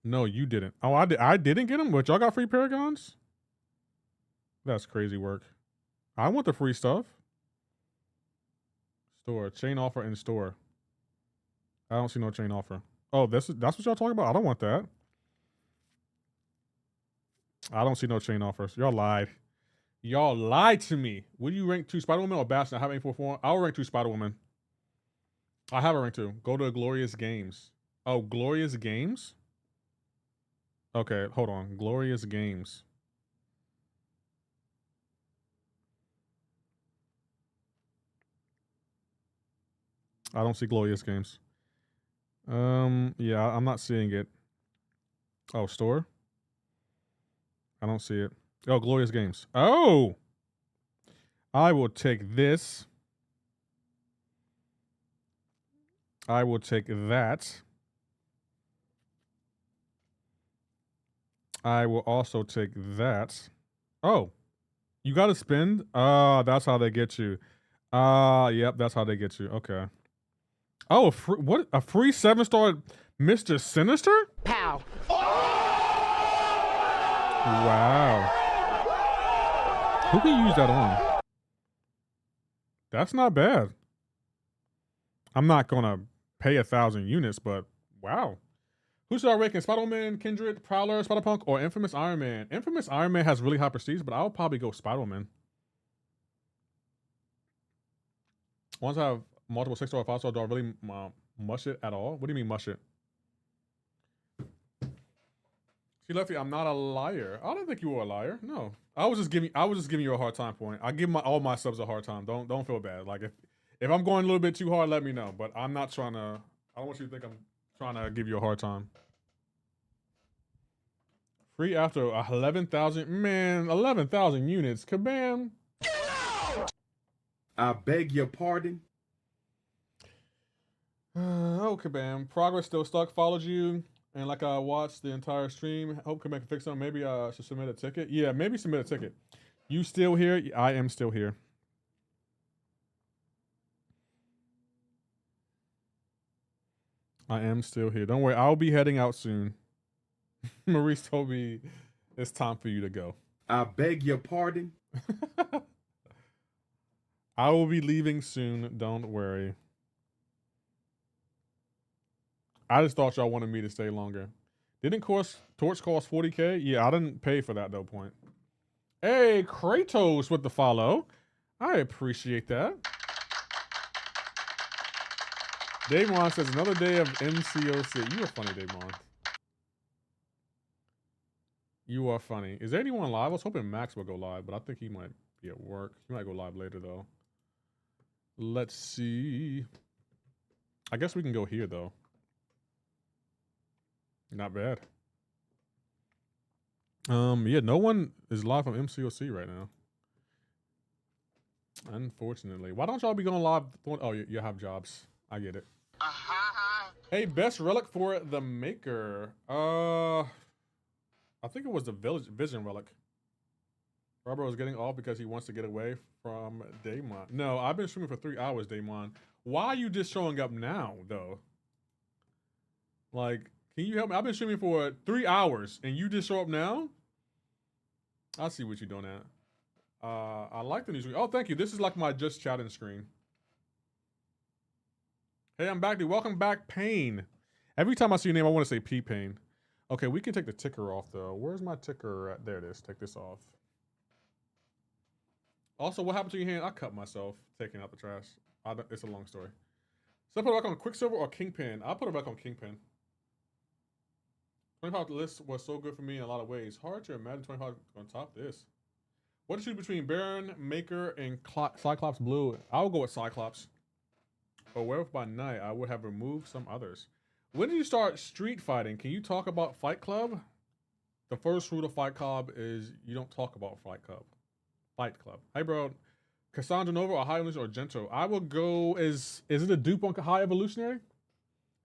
No, you didn't. Oh, I didn't get them, but y'all got free Paragons? That's crazy work. I want the free stuff. Store. Chain offer in store. I don't see no chain offer. Oh, that's what y'all talking about? I don't want that. I don't see no chain offers. Y'all lied. Y'all lied to me. Would you rank 2 Spider-Woman or Bastion? I have 844. I'll rank 2 Spider-Woman. I have a rank 2. Go to Glorious Games. Oh, Glorious Games? Okay, hold on. Glorious Games. I don't see Glorious Games. Yeah, I'm not seeing it. Oh, store? I don't see it. Oh, Glorious Games. Oh! I will take this. I will take that. I will also take that. Oh. You got to spend? That's how they get you. Yep, that's how they get you. Okay. Oh, what? A free 7-star Mr. Sinister? Pow. Wow. Who can use that on? That's not bad. I'm not gonna pay 1,000 units, but wow. Who should I rank in? Spider-Man, Kindred, Prowler, Spider-Punk, or Infamous Iron Man? Infamous Iron Man has really high prestige, but I'll probably go Spider-Man. Once I have multiple 6-star or 5-star, do I really mush it at all? What do you mean mush it? See, Lefty, I'm not a liar. I don't think you were a liar. No, I was just giving you a hard time point. I give all my subs a hard time. Don't feel bad. Like if I'm going a little bit too hard, let me know. But I'm not trying to. I don't want you to think I'm trying to give you a hard time. Free after 11,000. Man, 11,000 units. Kabam. I beg your pardon. Oh, Kabam. Progress still stuck. Followed you. And like I watched the entire stream, hope Kabam can fix something. Maybe I should submit a ticket. Yeah, maybe submit a ticket. You still here? I am still here. I am still here. Don't worry, I'll be heading out soon. Maurice told me it's time for you to go. I beg your pardon. I will be leaving soon. Don't worry. I just thought y'all wanted me to stay longer. Didn't Torch cost 40K? Yeah, I didn't pay for that though, point. Hey, Kratos with the follow. I appreciate that. Davon says another day of MCoC. You are funny, Davon. You are funny. Is there anyone live? I was hoping Max would go live, but I think he might be at work. He might go live later though. Let's see. I guess we can go here though. Not bad. Yeah, no one is live on MCoC right now. Unfortunately. Why don't y'all be going live? Oh, you have jobs. I get it. Hey, best relic for the maker. I think it was the Vision relic. Robert was getting off because he wants to get away from Daemon. No, I've been streaming for 3 hours, Daemon. Why are you just showing up now, though? Like, can you help me? I've been streaming for 3 hours, and you just show up now? I see what you're doing at. I like the new screen. Oh, thank you. This is like my just chatting screen. Hey, I'm back, dude. Welcome back, Payne. Every time I see your name, I want to say P-Payne. Okay, we can take the ticker off, though. Where's my ticker at? There it is. Take this off. Also, what happened to your hand? I cut myself taking out the trash. It's a long story. So I put it back on Quicksilver or Kingpin? I'll put it back on Kingpin. 25 list was so good for me in a lot of ways. Hard to imagine 25 on top this. What is you between Baron, Maker, and Cyclops Blue? I'll go with Cyclops. But Werewolf by Night, I would have removed some others. When did you start street fighting? Can you talk about Fight Club? The first rule of Fight Club is you don't talk about Fight Club. Fight Club. Hey, bro. Cassandra Nova or High Evolutionary or Gento? I will go. Is it a dupe on High Evolutionary?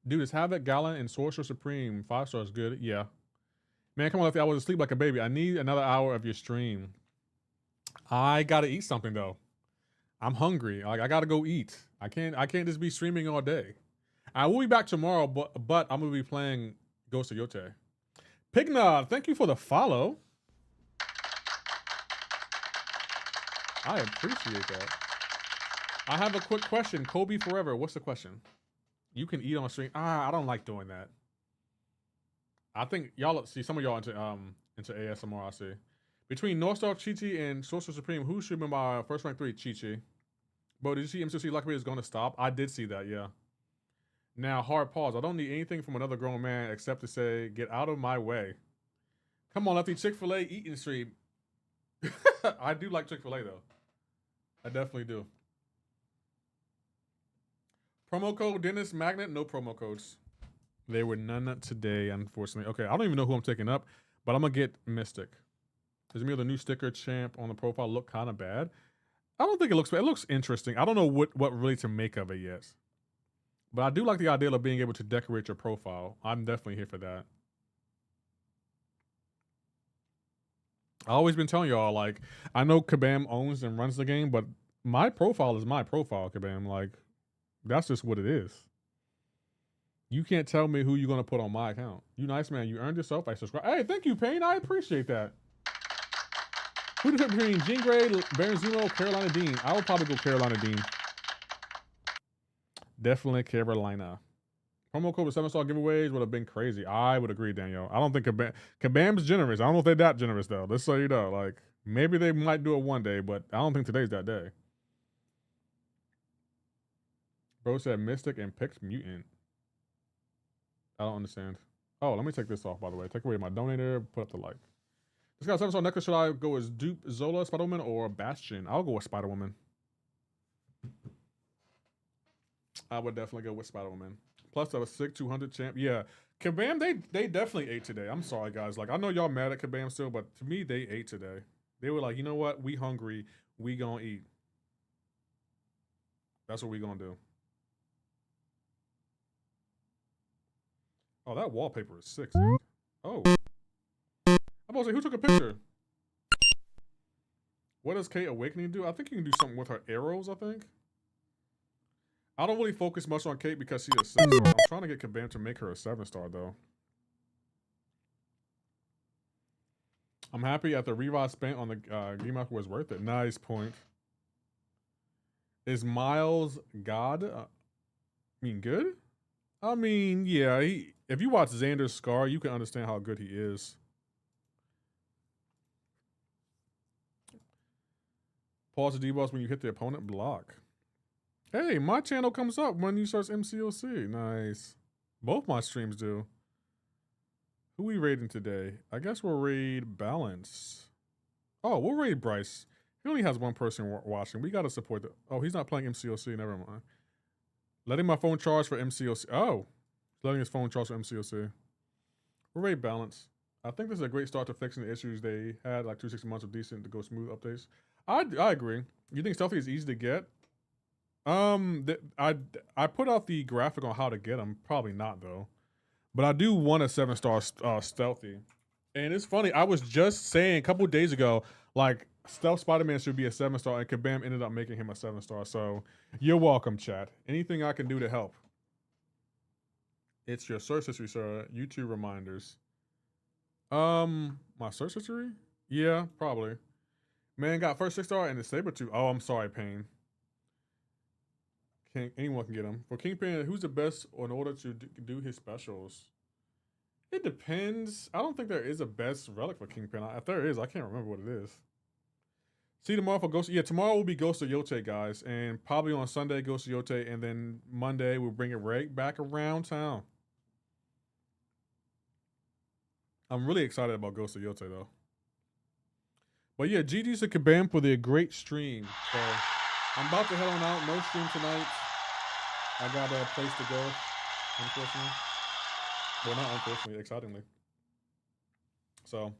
Dude, it's Havoc, Gallant, and Sorcerer Supreme. 5 stars good. Yeah. Man, come on, I was asleep like a baby. I need another hour of your stream. I gotta eat something though. I'm hungry. Like I gotta go eat. I can't just be streaming all day. I will be back tomorrow, but I'm gonna be playing Ghost of Yote. Pignard, thank you for the follow. I appreciate that. I have a quick question. Kobe Forever, what's the question? You can eat on stream. I don't like doing that. I think y'all see some of y'all into ASMR. I see. Between North Star, Chi-Chi, and Sorcerer Supreme, who should be my first rank 3? Chi-Chi. Bro, did you see MCoC Lucky is going to stop? I did see that, yeah. Now, hard pause. I don't need anything from another grown man except to say, get out of my way. Come on, Lefty. Chick-fil-A eating stream. I do like Chick-fil-A, though. I definitely do. Promo code Dennis Magnet. No promo codes. There were none today, unfortunately. Okay, I don't even know who I'm taking up, but I'm going to get Mystic. Does me the new sticker champ on the profile look kind of bad? I don't think it looks bad. It looks interesting. I don't know what really to make of it yet. But I do like the idea of being able to decorate your profile. I'm definitely here for that. I've always been telling y'all, like, I know Kabam owns and runs the game, but my profile is my profile, Kabam. Like, that's just what it is. You can't tell me who you're going to put on my account. You nice man. You earned yourself. I subscribe. Hey, thank you, Payne. I appreciate that. Who the difference between Jean Grey, Baron Zemo, Carolina Dean? I would probably go Carolina Dean. Definitely Carolina. Promo code with 7-star giveaways would have been crazy. I would agree, Daniel. I don't think Kabam's generous. I don't know if they're that generous, though. Let's say you know. Like, maybe they might do it one day, but I don't think today's that day. Bro said Mystic and picked Mutant. I don't understand. Oh, let me take this off, by the way. Take away my donator, put up the like. This guy's 7-star necklace. Should I go as Dupe, Zola, Spider-Woman, or Bastion? I'll go with Spider-Woman. I would definitely go with Spider-Woman. Plus, I was sick 200 champ. Yeah, Kabam, they definitely ate today. I'm sorry, guys. Like, I know y'all mad at Kabam still, but to me, they ate today. They were like, you know what? We hungry. We gonna eat. That's what we gonna do. Oh, that wallpaper is sick. Dude. Oh. I'm about to say, who took a picture? What does Kate Awakening do? I think you can do something with her arrows, I think. I don't really focus much on Kate because she's a 6-star. I'm trying to get Kabam to make her a 7-star, though. I'm happy at the revive spent on the game after was worth it. Nice point. Is Miles God? Good? I mean, yeah. If you watch Xander's Scar, you can understand how good he is. Pause the debuffs when you hit the opponent block. Hey, my channel comes up when you search MCoC. Nice. Both my streams do. Who we raiding today? I guess we'll raid Balance. Oh, we'll raid Bryce. He only has one person watching. We got to support the... Oh, he's not playing MCoC. Never mind. Letting my phone charge for MCoC. Oh. Letting his phone charge for MCoC. We'll raid Balance. I think this is a great start to fixing the issues they had, like 260 months of decent to go smooth updates. I agree. You think stealthy is easy to get? I put out the graphic on how to get them. Probably not though, but I do want a 7-star stealthy. And it's funny. I was just saying a couple of days ago, like stealth Spider-Man should be a 7-star, and Kabam ended up making him a 7-star. So you're welcome, chat. Anything I can do to help. It's your search history, sir. YouTube reminders. My search history? Yeah, probably. Man got first 6-star and the Sabertooth. Oh, I'm sorry, Pain. Anyone can get him. For Kingpin, who's the best in order to do his specials? It depends. I don't think there is a best relic for Kingpin. If there is, I can't remember what it is. See tomorrow for Ghost. Yeah, tomorrow will be Ghost of Yote, guys. And probably on Sunday, Ghost of Yote. And then Monday, we'll bring it right back around town. I'm really excited about Ghost of Yote, though. But yeah, GG's to Kabam for their great stream. So I'm about to head on out. No stream tonight. I got a place to go, unfortunately. Well, not unfortunately, excitingly. So,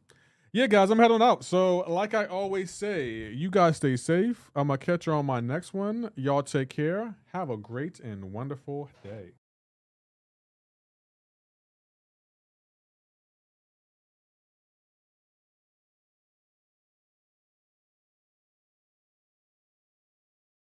yeah, guys, I'm heading out. So, like I always say, you guys stay safe. I'm going to catch you on my next one. Y'all take care. Have a great and wonderful day.